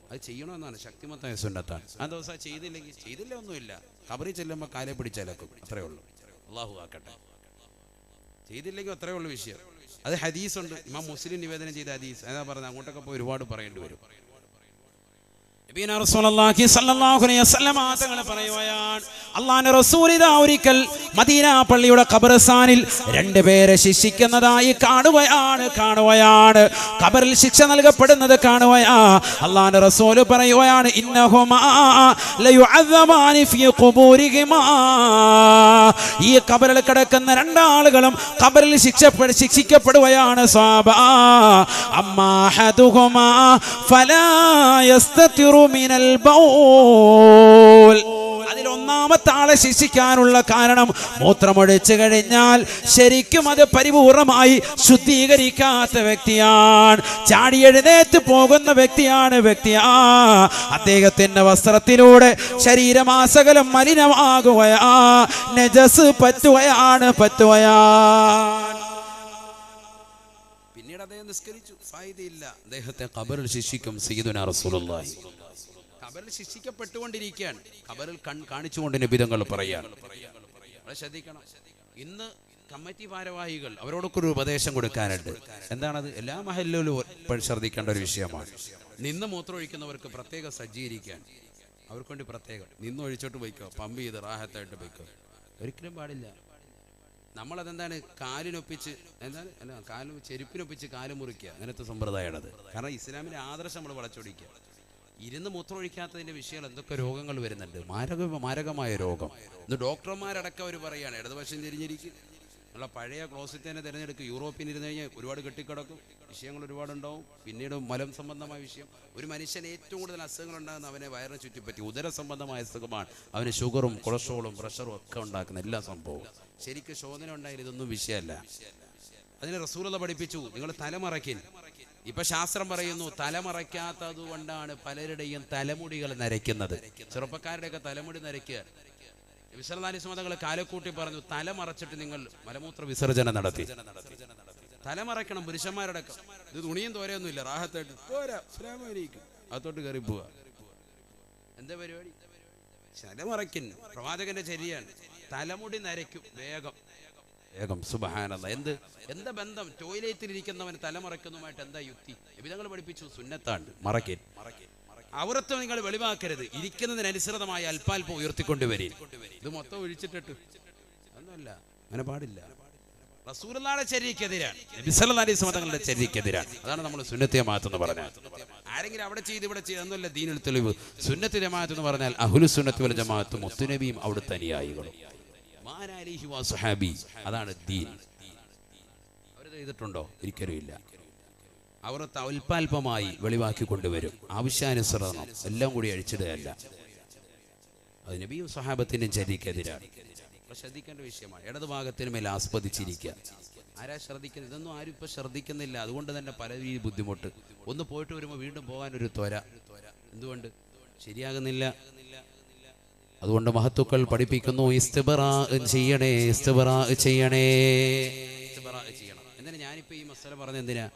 അത് ചെയ്യണമെന്നാണ് ശക്തിമത്തായ സുന്നത്താണ്. ആ ദിവസം ചെയ്തില്ല ഒന്നുമില്ല. ഖബറിൽ ചെല്ലുമ്പോൾ കാലെ പിടിച്ചലക്കും, അത്രയേ ഉള്ളൂ. അള്ളാഹു ആക്കട്ടെ. ചെയ്തില്ലെങ്കിൽ അത്രയേ ഉള്ളൂ വിഷയം. അത് ഹദീസുണ്ട്, ഇമാം മുസ്ലിം നിവേദനം ചെയ്ത ഹദീസ്. അതാ പറഞ്ഞത്, അങ്ങോട്ടൊക്കെ പോയി ഒരുപാട് പറയേണ്ടി വരും. അള്ളാന്റെ റസൂൽ ഇതാ ഒരിക്കൽ മദീന പള്ളിയുടെ ഖബർസ്ഥാനിൽ രണ്ടുപേരെ ശിക്ഷിക്കുന്നതായി കാണുകയാണ്. ഖബറിൽ ശിക്ഷ നൽകപ്പെടുന്നത് കാണുകയാ. അള്ളാന്റെ റസൂൽ പറയുകയാണ്, ഇന്നഹുമാ ലയുഅദ്ദബാനി ഫീ ഖുബൂരിഹിമാ. ഈ ഖബറിൽ കിടക്കുന്ന രണ്ടാളുകളും ഖബറിൽ ശിക്ഷിക്കപ്പെടുകയാണ്. സ്വഹാബ അമ്മാ അഹദുഹുമാ ഫലാ യസ്തതിറു മിനൽ ബൗൽ. അതിലൊന്നാമത്തെ ആളെ ശിക്ഷിക്കാനുള്ള കാരണം, മൂത്രമൊഴിച്ചു കഴിഞ്ഞാൽ ശരിക്കും അത് പരിപൂർണമായി ശുദ്ധീകരിക്കാത്ത വ്യക്തിയാണ്, ചാടി എഴുന്നേറ്റ് പോകുന്ന വ്യക്തിയാണ്. അദ്ദേഹത്തിന്റെ വസ്ത്രത്തിലൂടെ ശരീരമാസകലം മലിനമാകുകയാ, നജസ് പറ്റുകയാണ്. പിന്നീട് അദ്ദേഹം നിസ്കരിച്ചു, ഫായിദയില്ല. അദ്ദേഹത്തെ ഖബറിൽ ശിക്ഷിക്കും സയ്യിദുനാ റസൂലുള്ളാഹി. ഖബറിൽ ശിക്ഷിക്കപ്പെട്ടുകൊണ്ടിരിക്കുകയാണ്. ഖബറിൽ കാണിച്ചുകൊണ്ട് നബി തങ്ങൾ പറയാണ്. വളരെ ശ്രദ്ധിക്കണം. ഇന്ന് കമ്മിറ്റി ഭാരവാഹികൾ, അവരോടൊക്കെ ഒരു ഉപദേശം കൊടുക്കാനുണ്ട്. എന്താണത്? എല്ലാ മഹല്ലിലും ശ്രദ്ധിക്കേണ്ട ഒരു വിഷയമാണ്. നിന്ന് മൂത്രമൊഴിക്കുന്നവർക്ക് പ്രത്യേകം സജ്ജീകരിക്കാൻ, അവർക്ക് വേണ്ടി പ്രത്യേകം നിന്നൊഴിച്ചോട്ട് പോയിക്കോ, പമ്പ് ചെയ്ത് റാഹത്തായിട്ട് പോയിക്കോ. ഒരിക്കലും പാടില്ല. നമ്മളതെന്താണ്? കാലിനൊപ്പിച്ച്, ചെരുപ്പിനൊപ്പിച്ച് കാല് മുറിക്കുക, അങ്ങനത്തെ സമ്പ്രദായമാണത്. കാരണം ഇസ്ലാമിന്റെ ആദർശം നമ്മൾ വളച്ചൊടിക്കുക. ഇരുന്ന് മൂത്രമൊഴിക്കാത്തതിൻ്റെ വിഷയങ്ങൾ എന്തൊക്കെ രോഗങ്ങൾ വരുന്നുണ്ട്, മാരകമായ രോഗം. ഇന്ന് ഡോക്ടർമാരടക്കം അവർ പറയുകയാണ് ഇടതുവശം തിരിഞ്ഞിരിക്കും, ഉള്ള പഴയ ക്ലോസറ്റ് തന്നെ തിരഞ്ഞെടുക്കും. യൂറോപ്പിൽ ഇരുന്ന് കഴിഞ്ഞാൽ ഒരുപാട് കെട്ടിക്കിടക്കും, വിഷയങ്ങൾ ഒരുപാടുണ്ടാവും. പിന്നീട് മലം സംബന്ധമായ വിഷയം. ഒരു മനുഷ്യന് ഏറ്റവും കൂടുതൽ അസുഖങ്ങൾ ഉണ്ടാകുന്ന അവനെ വയറിനെ ചുറ്റിപ്പറ്റി ഉദര സംബന്ധമായ അസുഖമാണ്. അവന് ഷുഗറും കൊളസ്ട്രോളും പ്രഷറും ഒക്കെ ഉണ്ടാക്കുന്ന എല്ലാ സംഭവവും. ശരിക്കും ശോധന ഉണ്ടായാലും ഇതൊന്നും വിഷയമല്ല. അതിന് റസൂലുള്ളാഹി പഠിപ്പിച്ചു, നിങ്ങൾ തലമറയ്ക്കിൻ. ഇപ്പൊ ശാസ്ത്രം പറയുന്നു തലമറയ്ക്കാത്തത് കൊണ്ടാണ് പലരുടെയും തലമുടികൾ നരയ്ക്കുന്നത്. ചെറുപ്പക്കാരുടെയൊക്കെ തലമുടി നരയ്ക്കുക. വിസർജനങ്ങൾ കാലക്കൂട്ടി പറഞ്ഞു, തല മറച്ചിട്ട് നിങ്ങൾ മലമൂത്ര വിസർജനം നടത്തി. തല മറയ്ക്കണം പുരുഷന്മാരടക്കം. ഇത് തുണിയും തോരയൊന്നും ഇല്ല, റാഹത്തായിട്ട് അകത്തോട്ട് കയറി പോവാ. എന്താ പരിപാടി? തലമറയ്ക്കൻ പ്രവാചകന്റെ ചര്യയാണ്. തലമുടി നരയ്ക്കും വേഗം വേഗം. സുബ്ഹാനല്ലാഹ്. എന്താ ബന്ധം? ടോയ്ലറ്റിലിരിക്കുന്നവൻ തലമറയ്ക്കുന്നതുമായിട്ട് എന്താ യുക്തി? നബിതങ്ങൾ പഠിപ്പിച്ചു സുന്നത്താണ് മറയ്ക്കൻ. ഔറത്ത് നിങ്ങൾ വെളിവാക്കരുത്, ഇരിക്കുന്നതിനനുസൃതമായി അല്പാൽപ്പം ഉയർത്തിക്കൊണ്ടുവരും. ഇത് മൊത്തം ഒഴിച്ചിട്ടിട്ട് ഒന്നുമല്ല, അങ്ങനെ പാടില്ല. റസൂലുള്ളാഹിയുടെ ചര്യക്കെതിരാണ്, നബി സല്ലല്ലാഹു അലൈഹി വസല്ലം തങ്ങളുടെ ചര്യക്കെതിരാണ്. അതാണ് നമ്മൾ സുന്നത്ത് ജമാഅത്ത് എന്ന് പറഞ്ഞാൽ. ആരെങ്കിലും അവിടെ ചെയ്ത് ഇവിടെ ചെയ്ത് എന്നല്ല ദീനിൽ തെളിവ്. സുന്നത്ത് ജമാഅത്ത് എന്ന് പറഞ്ഞാൽ അഹ്ലുസ് സുന്നത്ത് വൽ ജമാഅത്ത് മുത്തുനബിയും അവിടുത്തെ അനുയായികളും മാനാലിഹി വസ്ഹാബി, അതാണ് ദീൻ. അവർ ചെയ്തിട്ടുണ്ടോ? ഒരിക്കലും ഇല്ല. അവർ അല്പാൽപമായി വെളിവാക്കി കൊണ്ടുവരും. ആവശ്യാനുസരണം എല്ലാം കൂടി അഴിച്ചിടുകയല്ല. അത് നബിയും സ്വഹാബത്തിൻ്റെയും ചര്യക്കെതിരാണ്. ശ്രദ്ധിക്കേണ്ട വിഷയമാണ്. ഇടതുഭാഗത്തിന് മേൽ ആസ്വദിച്ചിരിക്കുക. ആരാ ശ്രദ്ധിക്കുന്നത്? ഇതൊന്നും ആരും ഇപ്പം ശ്രദ്ധിക്കുന്നില്ല. അതുകൊണ്ട് തന്നെ പല രീതി ബുദ്ധിമുട്ട്. ഒന്ന് പോയിട്ട് വരുമ്പോൾ വീണ്ടും പോകാനൊരു ത്വര. എന്തുകൊണ്ട്? ശരിയാകുന്നില്ല. അതുകൊണ്ട് മഹത്തുക്കൾ പഠിപ്പിക്കുന്നു, ഇസ്തിബ്റാ ചെയ്യണേ, ഇസ്തിബ്റാ ചെയ്യണേ, ഇസ്തിബ്റാ ചെയ്യണം. എന്തിനാ ഞാനിപ്പോൾ ഈ മസല പറഞ്ഞത്? എന്തിനാ?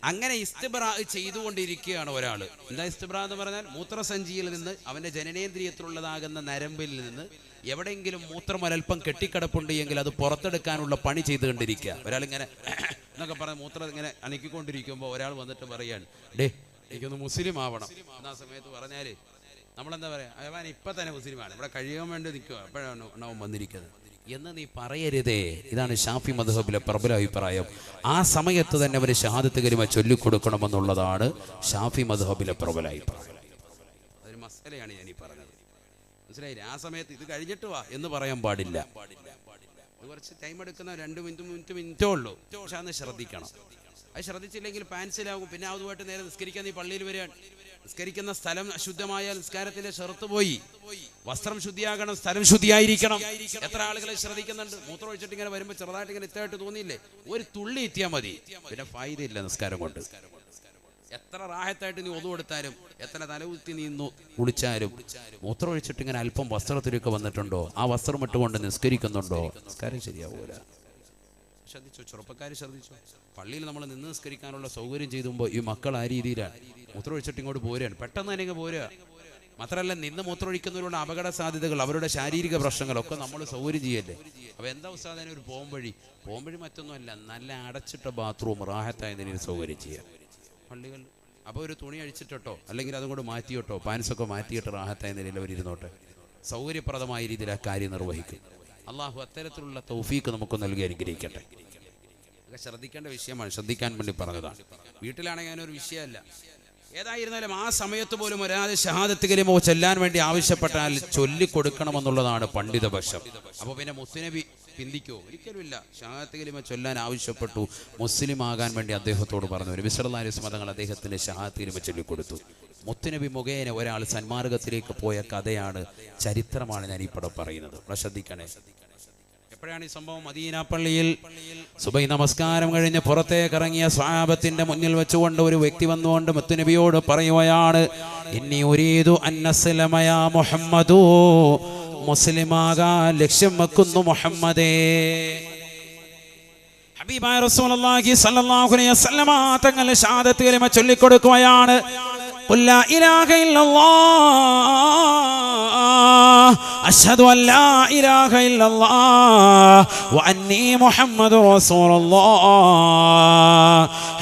അങ്ങനെ ഇസ്തിബ്റാ ചെയ്തുകൊണ്ടിരിക്കുകയാണ് ഒരാൾ. എന്താ ഇസ്തിബ്റാ എന്ന് പറഞ്ഞാൽ? മൂത്രസഞ്ചിയിൽ നിന്ന് അവൻ്റെ ജനനേന്ദ്രിയത്തിലുള്ളതാകുന്ന നരമ്പിൽ നിന്ന് എവിടെയെങ്കിലും മൂത്രമൊരൽപ്പം കെട്ടിക്കിടപ്പുണ്ട് എങ്കിൽ അത് പുറത്തെടുക്കാനുള്ള പണി ചെയ്തുകൊണ്ടിരിക്കുക. ഒരാളിങ്ങനെ എന്നൊക്കെ പറഞ്ഞ് മൂത്രം ഇങ്ങനെ അനക്കിക്കൊണ്ടിരിക്കുമ്പോൾ ഒരാൾ വന്നിട്ട് പറയാണ്, ഡേ എനിക്കൊന്ന് മുസ്ലിം ആവണം. എന്നാ സമയത്ത് പറഞ്ഞാൽ നമ്മളെന്താ പറയുക? അവൻ ഇപ്പം തന്നെ മുസ്ലിമാണ്, ഇവിടെ കഴിയാൻ വേണ്ടി നിൽക്കുക, അപ്പോഴാണ് അവൻ വന്നിരിക്കുന്നത് എന്ന് നീ പറയരുതേ. ഇതാണ് ഷാഫി മദ്ഹബിലെ പ്രബല അഭിപ്രായം. ആ സമയത്ത് തന്നെ അവന് ഷഹാദത്ത് കലിമ ചൊല്ലിക്കൊടുക്കണമെന്നുള്ളതാണ് ഷാഫി മദ്ഹബിലെ പ്രബല അഭിപ്രായം. അതൊരു മസലയാണ് ഞാനീ പറഞ്ഞത്. മനസ്സിലായില്ലേ? ആ സമയത്ത് ഇത് കഴിഞ്ഞിട്ട് വാ എന്ന് പറയാൻ പാടില്ല. ഇത് കുറച്ച് ടൈം എടുക്കുന്ന 2 മിനിറ്റോ ഉള്ളൂ. പക്ഷെ അന്ന് ശ്രദ്ധിക്കണം. അത് ശ്രദ്ധിച്ചില്ലെങ്കിൽ പാൻസിലാകും. പിന്നെ അതുമായിട്ട് നേരെ നിസ്കരിക്കാൻ നീ പള്ളിയിൽ വരികയാണ്. നിസ്കരിക്കുന്ന സ്ഥലം അശുദ്ധമായാൽ നിസ്കാരത്തിന്റെ ഷർത്ത് പോയി. വസ്ത്രം ശുദ്ധിയാകണം, സ്ഥലം ശുദ്ധിയായിരിക്കണം. എത്ര ആളുകളെ ശ്രദ്ധിക്കുന്നുണ്ട്? മൂത്രം ഒഴിച്ചിട്ട് ഇങ്ങനെ വരുമ്പോൾ ചെറുതായിട്ട് ഇങ്ങനെ ഇത്തായിട്ട് തോന്നിയില്ലേ? ഒരു തുള്ളി എത്തിയാൽ മതി, പിന്നെ ഫായിദയില്ല നിസ്കാരം കൊണ്ട്. എത്ര റാഹത്തായിട്ട് നീ ഒതു കൊടുത്താലും എത്ര തലകുത്തി നീ കുളിച്ചാലും മൂത്രം ഒഴിച്ചിട്ട് ഇങ്ങനെ അല്പം വസ്ത്രത്തിലൊക്കെ വന്നിട്ടുണ്ടോ, ആ വസ്ത്രം ഇട്ടുകൊണ്ട് നിസ്കരിക്കുന്നുണ്ടോ, നിസ്കാരം ശരിയാവൂല. ശ്രദ്ധിച്ചോ? ചെറുപ്പക്കാർ ശ്രദ്ധിച്ചോ? പള്ളിയിൽ നമ്മൾ നിന്ന് നിസ്കരിക്കാനുള്ള സൗകര്യം ചെയ്തുമ്പോൾ ഈ മക്കൾ ആ രീതിയിലാണ്. മൂത്രം ഒഴിച്ചിട്ട് ഇങ്ങോട്ട് പോരുകയാണ്, പെട്ടെന്ന് തന്നെ പോരുക. മാത്രമല്ല നിന്ന് മൂത്രമൊഴിക്കുന്നവരുടെ അപകട സാധ്യതകൾ, അവരുടെ ശാരീരിക പ്രശ്നങ്ങളൊക്കെ നമ്മൾ സൗകര്യം ചെയ്യല്ലേ. അപ്പോൾ എന്താ ഉസ്താദിനെ ഒരു പോംവഴി മറ്റൊന്നുമല്ല, നല്ല അടച്ചിട്ട ബാത്റൂം റാഹത്തായ നിലയിൽ സൗകര്യം ചെയ്യുക പള്ളികളിൽ. അപ്പോൾ ഒരു തുണി അഴിച്ചിട്ടോ അല്ലെങ്കിൽ അതും കൂടെ മാറ്റിയിട്ടോ പാൻസൊക്കെ മാറ്റിയിട്ട് റാഹത്തായ നിലയിൽ അവരിരുന്നോട്ടെ. സൗകര്യപ്രദമായ രീതിയിൽ ആ കാര്യം നിർവഹിക്കും. അള്ളാഹു അത്തരത്തിലുള്ള തൗഫീക്ക് നമുക്ക് നൽകി അനുഗ്രഹിക്കട്ടെ. അതൊക്കെ ശ്രദ്ധിക്കേണ്ട വിഷയമാണ്, ശ്രദ്ധിക്കാൻ വേണ്ടി പറഞ്ഞതാണ്. വീട്ടിലാണെങ്കിൽ അങ്ങനെ ഒരു വിഷയമല്ല. ഏതായിരുന്നാലും ആ സമയത്ത് പോലും ഒരാൾ ഷഹാദത്ത് കലിമ ചൊല്ലാൻ വേണ്ടി ആവശ്യപ്പെട്ടാൽ ചൊല്ലിക്കൊടുക്കണമെന്നുള്ളതാണ് പണ്ഡിതപക്ഷം. അപ്പോൾ പിന്നെ മുസ്ലിനബി പിന്തിക്കോ? ഒരിക്കലുമില്ല. ഷഹാദത്ത് കലിമ ചൊല്ലാൻ ആവശ്യപ്പെട്ടു, മുസ്ലിം ആകാൻ വേണ്ടി അദ്ദേഹത്തോട് പറഞ്ഞു. നബി സല്ലല്ലാഹു അലൈഹി വസല്ലം തങ്ങൾ അദ്ദേഹത്തിന് ഷഹാദത്ത് കലിമ ചൊല്ലിക്കൊടുത്തു. മുത്തുനബി മുഖേന ഒരാൾ സന്മാർഗത്തിലേക്ക് പോയ കഥയാണ്, ചരിത്രമാണ് ഞാൻ ഇവിടെ പറയുന്നത്. ശ്രദ്ധിക്കണേ. എപ്പോഴാണ് ഈ സംഭവം? മദീന പള്ളിയിൽ സുബഹി നമസ്കാരം കഴിഞ്ഞ് പുറത്തേക്ക് ഇറങ്ങിയ സ്വഹാബത്തിന്റെ മുന്നിൽ വെച്ചുകൊണ്ട് ഒരു വ്യക്തി വന്നുകൊണ്ട് മുത്തുനബിയോട് പറയുകയാണ്, ഇന്നി ഉരീദു അൻ അസ്ലമ യാ മുഹമ്മദു, മുസ്ലിമാകാൻ ലക്ഷ്യം വെക്കുന്നു മുഹമ്മദേ. ഹബീബായ റസൂലുള്ളാഹി സ്വല്ലല്ലാഹു അലൈഹി വസല്ലം തങ്ങൾ ഷഹാദത്ത് കലിമ ചൊല്ലിക്കൊടുക്കുകയാണ്. ഖുൽ ലാ ഇലാഹ ഇല്ലല്ലാഹ് അശ്ഹദു അൻ ലാ ഇലാഹ ഇല്ലല്ലാഹ് വ അന്നി മുഹമ്മദുർ റസൂലുള്ളാഹ്.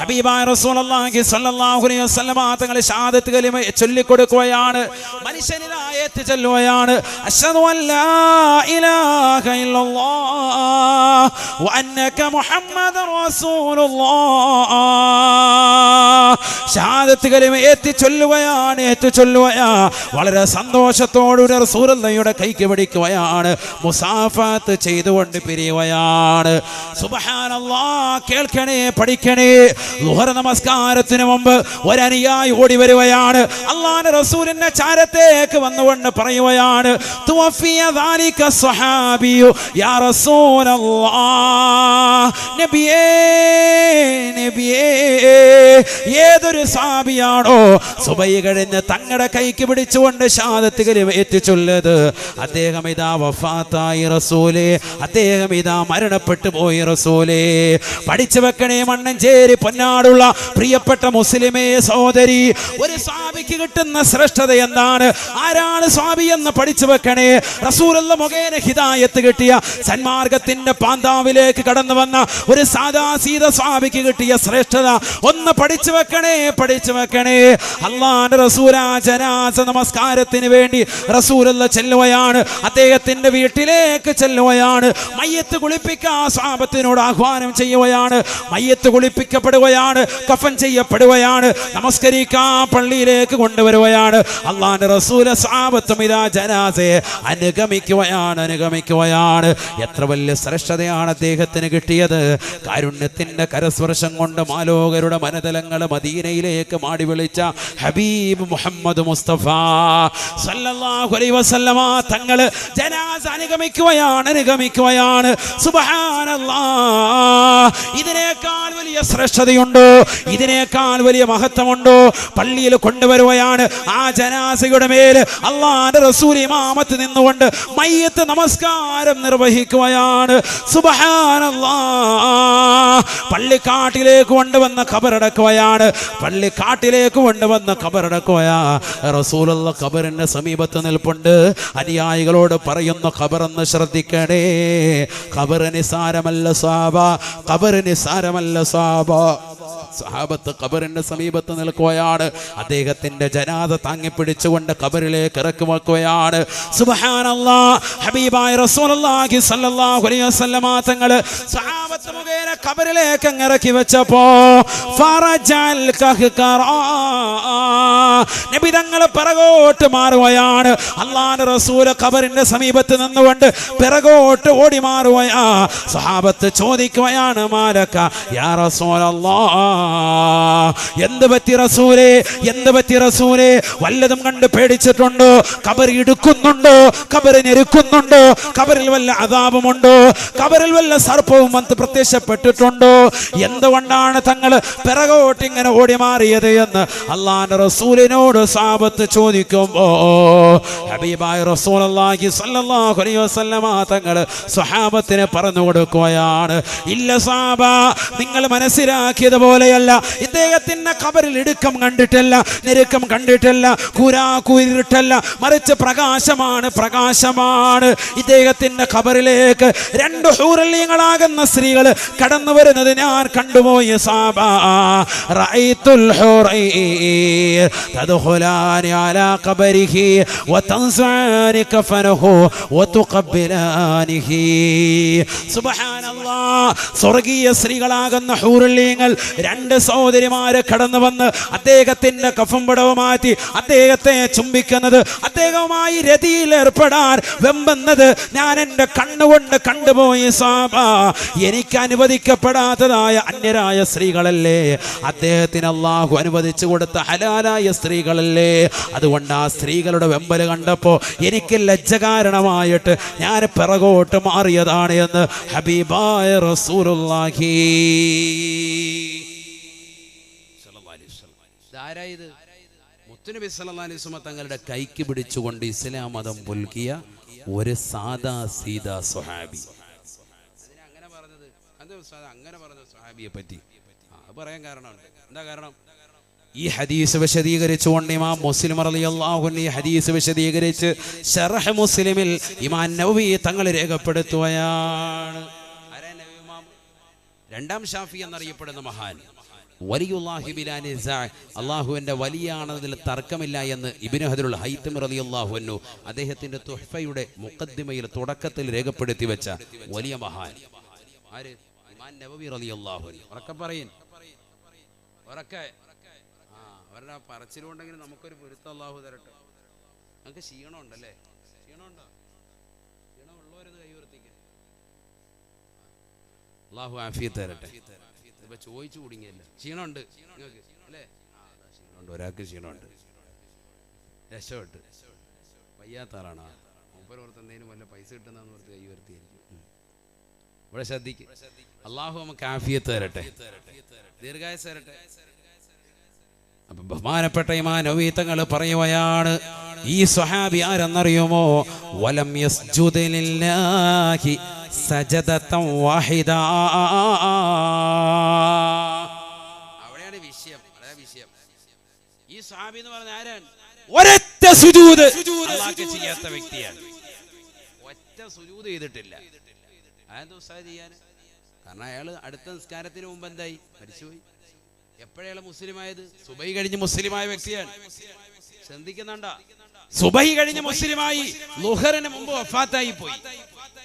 ഹബീബായ റസൂലുള്ളാഹി സ്വല്ലല്ലാഹു അലൈഹി വസല്ലം തങ്ങൾ ഷഹാദത്ത് കലിമ ചൊല്ലിക്കൊടുക്കുകയാണ്. മനുഷ്യനായത്ത് ചൊല്ലുകയാണ്, അശ്ഹദു അൻ ലാ ഇലാഹ ഇല്ലല്ലാഹ് വഅന്നക മുഹമ്മദർ റസൂലുള്ളാഹ്. ഷഹാദത്ത് കലിമ ഏറ്റി ചൊല്ലുകയാണ്, വളരെ സന്തോഷത്തോടുകൂടി റസൂലുള്ളാഹിയുടെ കൈക്ക് പിടിക്കുകയാണ്, മുസാഫത്ത് ചെയ്തുകൊണ്ട് പിരിയുകയാണ്. സുബ്ഹാനല്ലാഹ്. കേൾക്കണേ, പഠിക്കണേ. ളുഹർ നമസ്കാരത്തിന് മുമ്പ് ഒരനുയായി ഓടി വരികയാണ്. അല്ലാഹുവിന്റെ റസൂലിന്റെ ചാരത്തേക്ക് വന്നുകൊണ്ട് പറയുകയാണ്, തുവഫിയ ദാലിക സ്വഹാബിയു യാ റസൂലല്ലാഹ്. നബിയേ, ഏതൊരു സ്വഹാബിയാണോ സുബൈ കഴിഞ്ഞ് തങ്ങളുടെ കൈക്ക് പിടിച്ചുകൊണ്ട് ഷഹാദത്ത് കലിമ ഏറ്റി ചൊല്ലത്, അദ്ദേഹം ഇതാ വഫാത്തായി റസൂലേ, അദ്ദേഹം ഇതാ മരണപ്പെട്ടു പോയി റസൂലേ. പഠിച്ചു വെക്കണേ മണ്ണഞ്ചേരി പൊന്നാടുള്ള പ്രിയപ്പെട്ട മുസ്ലിമേ സഹോദരി, ഒരു സ്വഹാബിക്ക് കിട്ടുന്ന ശ്രേഷ്ഠത എന്താണ്? ആരാണ് സ്വഹാബി എന്ന് പഠിച്ചു വെക്കണേ. റസൂലുള്ള മുഖേന ഹിദായത്ത് കിട്ടിയ, സന്മാർഗത്തിന്റെ പാന്താവിലേക്ക് കടന്നു വന്ന ഒരു സാദാ സീത സ്വഹാബിക്ക് കിട്ടിയ ശ്രേഷ്ഠത ഒന്ന് പഠിച്ചു വെക്കണേ, പഠിച്ചു വെക്കണേ. അല്ലാഹുവിന്റെ റസൂൽ ജനാസ നമസ്കാരത്തിന് വേണ്ടി റസൂലുള്ള ചെല്ലുകയാണ്, അദ്ദേഹത്തിന്റെ വീട്ടിലേക്ക് ചെല്ലുകയാണ്. മയ്യത്ത് കുളിപ്പിക്കാൻ സ്വഹാബത്തിനോട് ആഹ്വാനം ചെയ്യുകയാണ്. മയ്യത്ത് കുളിപ്പിക്കപ്പെടുകയാണ്, കഫൻ ചെയ്യപ്പെടുകയാണ്, നമസ്കരിക്കാൻ പള്ളിയിലേക്ക് കൊണ്ടുവരുകയാണ്. അല്ലാഹുവിന്റെ റസൂൽ സ്വഹാബത്തും ഇതാ ജനാസയെ അനുഗമിക്കുകയാണ്. എത്ര വലിയ ശ്രേഷ്ഠതയാണ് അദ്ദേഹത്തിന് കിട്ടിയത്. കാരുണ്യത്തിന്റെ കരസ്പർശം കൊണ്ട് മാലോകരുടെ മനതലങ്ങൾ മദീനയിലേക്ക് മാടി വിളിച്ച ഹബീബ് മുഹമ്മദ് മുസ്തഫ സല്ലല്ലാഹു അലൈഹി വസല്ലമ തങ്ങൾ ജനാസ അനുഗമിക്കുകയാണ്. സുബ്ഹാനല്ലാഹ്. ഇതിനേക്കാൾ വലിയ ശ്രേഷ്ഠതയുണ്ടോ? ഇതിനേക്കാൾ വലിയ മഹത്വമുണ്ടോ? പള്ളിയിൽ കൊണ്ടുവരുകയാണ്. ആ ജനാസയുടെ മേൽ അല്ലാഹുവിന്റെ റസൂൽ ഇമാമത്ത് നിന്നുകൊണ്ട് മയ്യത്ത് നമസ്കാരം നിർവഹിക്കുകയാണ്. സുബ്ഹാനല്ലാഹ്. പള്ളിക്കാട്ടിലേക്ക് കൊണ്ടുവന്ന ഖബറടക്കുകയാണ്. റസൂലുള്ള ഖബറിന്റെ സമീപത്ത് നിൽപ്പുണ്ട്. അനുയായികളോട് പറയുന്ന ഖബറെന്ന് ശ്രദ്ധിക്കണേ. ഖബർ നിസാരമല്ല സ്വഹാബ. സഹാബത്ത് ഖബറിന്റെ സമീപത്ത് നിൽക്കുകയാണ്. അദ്ദേഹത്തിന്റെ ജനാദ താങ്ങിപ്പിടിച്ചുകൊണ്ട് ഖബറിലേക്ക് ഇറക്കി വെക്കുകയാണ്. സുബ്ഹാനല്ലാഹ്. ഹബീബായ റസൂലുള്ളാഹി സ്വല്ലല്ലാഹു അലൈഹി വസല്ലമ തങ്ങൾ സഹാബത്ത് മുഖേന ഖബറിലേക്ക് ഇറക്കി വെച്ചപ്പോ ഫറജൽ കഹ്കറാ, നബി തങ്ങൾ പിറകോട്ട് മാറുകയാണ്. അല്ലാഹുവിന്റെ റസൂൽ ഖബറിന്റെ സമീപത്ത് നിന്നുകൊണ്ട് പിറകോട്ട് ഓടി മാറുകയാ. സഹാബത്ത് ചോദിക്കുകയാണ്, മാലക യാ റസൂലല്ലാഹ്, എന്ത് പറ്റി റസൂലേ? വല്ലതും കണ്ട് പേടിച്ചിട്ടുണ്ടോ? ഖബർ ഇടുക്കുന്നുണ്ടോ? ഖബർ ഞെരുക്കുന്നുണ്ടോ? ഖബറിൽ വല്ല അദാബുമുണ്ടോ? ഖബറിൽ വല്ല സർപ്പവും വന്ന് പ്രത്യക്ഷപ്പെട്ടിട്ടുണ്ടോ? എന്തുകൊണ്ടാണ് തങ്ങൾ പിറകോട്ട് ഇങ്ങനെ ഓടി മാറിയത് എന്ന് അല്ലാഹുവിന്റെ റസൂലിനോട് സഹാബത്ത് ചോദിക്കുമ്പോ ഹബീബായ റസൂലുള്ളാഹി സ്വല്ലല്ലാഹു അലൈഹി വസല്ലമ തങ്ങൾ സ്വഹാബത്തിനെ പറഞ്ഞു കൊടുക്കുകയാണ്, ഇല്ല സഹാബ, നിങ്ങൾ മനസ്സിലാക്കിയതുപോലെയല്ല. ഇദ്ദേഹത്തിന്റെ ഖബറിൽ ഇടുക്കം കണ്ടിട്ടില്ല, ഞെരുക്കം കണ്ടിട്ടില്ല, കൂരിട്ടല്ല, മറിച്ച് പ്രകാശമാണ്. ഇദ്ദേഹത്തിന്റെ ഖബറിലേക്ക് 2 ഹൂറലികളാകുന്ന സ്ത്രീകൾ കടന്നു വരുന്നത് ഞാൻ കണ്ടുപോയി സഹാബ. റഅയ്തുൽ ഹൂറൈൻ തദ്ഖുലാനി അലാ ഖബരിഹി വതൻസാനി കഫനഹു വതുഖബ്ബിലാനിഹി. സുബ്ഹാനല്ലാഹ്. സ്വർഗീയ സ്ത്രീകളാകുന്ന ഹൂറലികൾ 2 സഹോദരിമാരെ കടന്നു വന്ന് അദ്ദേഹത്തിന്റെ കഫൻ പടവ് മാറ്റി അദ്ദേഹത്തെ ചുംബിക്കുന്നത്, അദ്ദേഹവുമായി രതിയിൽ ഏർപ്പെടാൻ വെമ്പുന്നത് ഞാൻ എൻ്റെ കണ്ണുകൊണ്ട് കണ്ടുപോയി സഹാബ. എനിക്ക് അനുവദിക്കപ്പെടാത്തതായ അന്യരായ സ്ത്രീകളല്ലേ, അദ്ദേഹത്തിന് അല്ലാഹു അനുവദിച്ചു കൊടുത്ത ഹലാലായ സ്ത്രീകളല്ലേ. അതുകൊണ്ട് ആ സ്ത്രീകളുടെ വെമ്പൽ കണ്ടപ്പോൾ എനിക്ക് ലജ്ജ കാരണമായിട്ട് ഞാൻ പിറകോട്ട് മാറിയതാണ് എന്ന് ഹബീബായ റസൂലുള്ളാഹി. മുത്തുനബി സല്ലല്ലാഹു അലൈഹി വസല്ലം തങ്ങളുടെ കൈക്ക് പിടിച്ചുകൊണ്ട് ഇസ്ലാം മതം പുൽകിയ ഒരു സാദാ സീദാ സ്വഹാബി. അങ്ങനെ പറഞ്ഞ സ്വഹാബിയെ പറ്റി പറയാൻ കാരണമുണ്ട്. എന്താ കാരണം? ഈ ഹദീസ് വിശദീകരിച്ചുകൊണ്ട് ഇമാം മുസ്ലിം റളിയല്ലാഹു അൻഹു ഈ ഹദീസ് വിശദീകരിച്ച് ശറഹ് മുസ്ലിമിൽ ഇമാം നവവി തങ്ങൾ രേഖപ്പെടുത്തുകയാണ്. രണ്ടാം ഷാഫി എന്നറിയപ്പെടുന്ന മഹാൻ, വലിയുല്ലാഹി ബിലാ നിസാ, അള്ളാഹുവിൻ്റെ വലിയാണെന്നതിൽ തർക്കമില്ല എന്ന് ഇബ്നു ഹജറുൽ ഹൈതമി റളിയല്ലാഹു അൻഹു അദ്ദേഹത്തിൻ്റെ തുഹ്ഫയുടെ മുഖദ്ദിമയിൽ തുടക്കത്തിൽ രേഖപ്പെടുത്തി വെച്ച വലിയ മഹാൻ. ആര്? ഇമാം നബവി റളിയല്ലാഹു അൻഹു. ഉറക്കെ പറയിൻ, ഉറക്കെ. അവരുടെ ആ പറച്ചിലുണ്ടെങ്കിൽ നമുക്കൊരു പൊരുത്തം അല്ലാഹു തരട്ടെ. നമുക്ക് ക്ഷീണമുണ്ടല്ലേ? ക്ഷീണമുണ്ടോ? ക്ഷീണമുള്ളവരത് കൈവർത്തിക്കുക. അല്ലാഹു ആഫിയത്ത് തരട്ടെ. ഇപ്പൊ ചോദിച്ചു കുടുങ്ങിയല്ല. ക്ഷീണമുണ്ട് നിങ്ങൾക്ക് അല്ലേ? ക്ഷീണമുണ്ട്, ഒരാൾക്ക് ക്ഷീണമുണ്ട്. രക്ഷപ്പെട്ട് വയ്യാത്ത ആളാണ്. മൂപ്പരോർത്ത് എന്തെങ്കിലും വല്ല പൈസ കിട്ടുന്നതെന്ന് ഓർത്ത് കൈ ഉയർത്തിയായിരിക്കും. ഇവിടെ ശ്രദ്ധിക്കും. അള്ളാഹു നമുക്ക് ആഫിയത്ത് തരട്ടെ, ദീർഘായുസ്സ് തരട്ടെ. അപ്പൊ ബഹുമാനപ്പെട്ട ഇമാം നബവി തങ്ങൾ പറയുകയാണ്, ഈ സ്വഹാബി ആരെന്നറിയുമോ? വലം യസ്ജുദ് ലില്ലാഹി സജദതൻ വാഹിദ. അവിടെയാണ് വിഷയം. വിഷയം ഈ സ്വഹാബി എന്ന് പറഞ്ഞ ആരാണ്? ഒരൊറ്റ സുജൂദ് അല്ലാഹുക്ക് ചെയ്യാത്ത വ്യക്തിയാണ്. ഒറ്റ സുജൂദ് ചെയ്തിട്ടില്ല. അതെന്താ ഉസ്താദ് ചെയ്യാൻ? കാരണം അയാൾ അടുത്ത നിസ്കാരത്തിന് മുമ്പ് എന്തായി? മരിച്ചുപോയി. എപ്പോഴയാൾ മുസ്ലിമായത്? സുബഹി കഴിഞ്ഞ് മുസ്ലിമായ വ്യക്തിയാണ്. ശ്രദ്ധിക്കുന്നുണ്ടോ? സുബഹി കഴിഞ്ഞ് മുസ്ലിമായി, ളുഹറിന് മുമ്പ് വഫാത്തായി പോയി.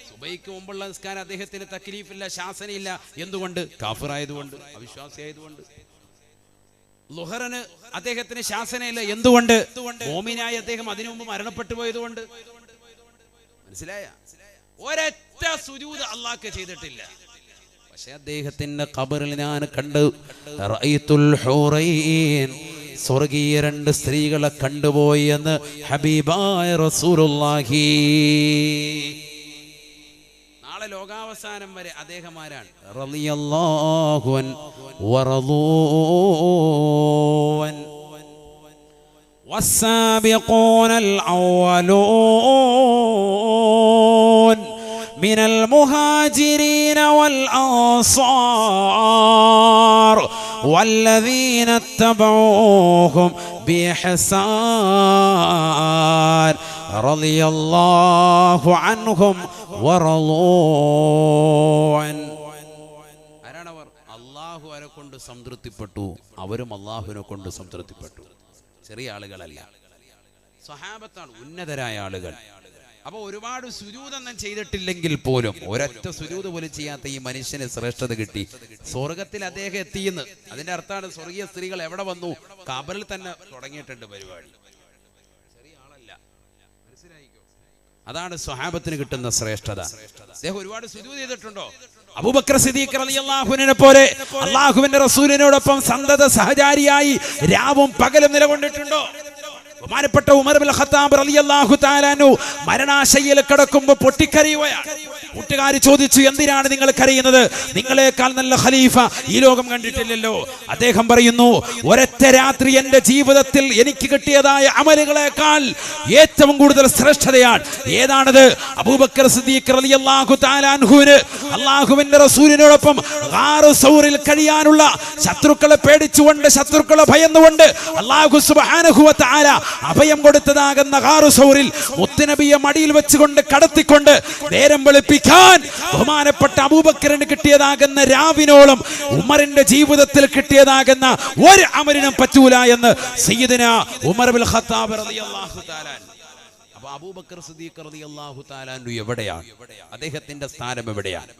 സുബഹിക്ക് മുമ്പുള്ള നിസ്കാരം അദ്ദേഹത്തിന് തക്ലീഫില്ല, ശാസനയില്ല. എന്തുകൊണ്ട്? കാഫിറായതുകൊണ്ട്, അവിശ്വാസിയായതുകൊണ്ട്. ളുഹറിന് അദ്ദേഹത്തിന് ശാസനയില്ല. എന്തുകൊണ്ട്? മോമിനായി അദ്ദേഹം അതിനു മുമ്പ് മരണപ്പെട്ടു പോയതുകൊണ്ട്. മനസ്സിലായ? ഒരൊറ്റ സുജൂദ് അല്ലാഹുക്ക് ചെയ്തിട്ടില്ല. പക്ഷെ അദ്ദേഹത്തിന്റെ ഖബറിൽ ഞാൻ കണ്ടു, റഅയ്തുൽ ഹൂറൈൻ, സ്വർഗീയ രണ്ട് സ്ത്രീകളെ കണ്ടുപോയി എന്ന് ഹബീബായ റസൂലുള്ളാഹി. നാളെ ലോകാവസാനം വരെ അദ്ദേഹം ആരാണ്? റളിയല്ലാഹു അൻഹു വറളൂൻ. والسابقون الأولون من المهاجرين والأنصار والذين اتبعوهم بإحسان رضي الله عنهم ورضوا عنه. അല്ലാഹു അവരെ കൊണ്ട് സംതൃപ്തിപ്പെട്ടു, അവരും അല്ലാഹുവിനെ കൊണ്ട് സംതൃപ്തിപ്പെട്ടു. ചെറിയ ആളുകളല്ല, സ്വഹാബത്താണ്, ഉന്നതരായ ആളുകൾ. അപ്പൊ ഒരുപാട് സുജൂദൊന്നും ചെയ്തിട്ടില്ലെങ്കിൽ പോലും, ഒരൊറ്റ സുജൂദ് പോലും ചെയ്യാത്ത ഈ മനുഷ്യന് ശ്രേഷ്ഠത കിട്ടി. സ്വർഗത്തിൽ അദ്ദേഹം എത്തിയെന്ന്. അതിന്റെ അർത്ഥമാണ് സ്വർഗീയ സ്ത്രീകൾ എവിടെ വന്നു? ഖബറിൽ തന്നെ തുടങ്ങിയിട്ടുണ്ട് പരിപാടി. ചെറിയ ആളല്ല, മനസ്സിലായിക്കോ? അതാണ് സ്വഹാബത്തിന് കിട്ടുന്ന ശ്രേഷ്ഠത. അദ്ദേഹം ഒരുപാട് സുജൂദ് ചെയ്തിട്ടുണ്ടോ? അബൂബക്കർ സിദ്ദീഖ് റളിയല്ലാഹു അൻഹുവിനെ പോലെ അല്ലാഹുവിന്റെ റസൂലിനോടൊപ്പം സന്തത സഹചാരിയായി രാവും പകലും നിലകൊണ്ടിട്ടുണ്ടോ? ബഹുമാനപ്പെട്ട ഉമർ ഇബ്നുൽ ഖത്താബ് റളിയല്ലാഹു തആല അൻഹു മരണാശയ്യയിൽ കിടക്കുമ്പോൾ പൊട്ടിക്കരയുകയാണ്. കൂട്ടുകാർ ചോദിച്ചു, എന്തിനാണ് നിങ്ങൾ കരയുന്നത്? നിങ്ങളെക്കാൾ നല്ല ഖലീഫ ഈ ലോകം കണ്ടിട്ടില്ലല്ലോ. അദ്ദേഹം പറയുന്നു, ഒരൊറ്റ രാത്രി എന്റെ ജീവിതത്തിൽ എനിക്ക് കിട്ടിയതായ അമലുകളെക്കാൾ ഏറ്റവും കൂടുതൽ ശ്രേഷ്ഠതയാണ്. ഏതാണത്? അബൂബക്കർ സിദ്ദീഖ് റളിയല്ലാഹു തആല അൻഹുവിന് അല്ലാഹുവിന്റെ റസൂലിനോടൊപ്പം ഗാർ സൗറിൽ കഴിയാനുള്ള, ശത്രുക്കളെ പേടിച്ചുകൊണ്ട്, ശത്രുക്കളെ ഭയന്നുകൊണ്ട് അല്ലാഹു സുബ്ഹാനഹു വ തആല അഭയം കൊടുത്തതാകുന്ന ഗാർ സൗറിൽ മുത്തുനബിയെ മടിയിൽ വെച്ചുകൊണ്ട് കടത്തിക്കൊണ്ട് നേരം വെളുപ്പിക്കാൻ ബഹുമാനപ്പെട്ട അബൂബക്കറിന് കിട്ടിയതാകുന്ന രാവിനോളം ഉമറിന്റെ ജീവിതത്തിൽ കിട്ടിയതാകുന്ന ഒരു അമലിനും പറ്റൂല എന്ന് സയ്യിദുനാ ഉമർ ഇബ്നുൽ ഖത്താബ് റളിയല്ലാഹു തആല. അപ്പോൾ അബൂബക്കർ സിദ്ദീഖ് റളിയല്ലാഹു തആല എവിടെയാണ്? അദ്ദേഹത്തിന്റെ സ്ഥാനം എവിടെയാണ്?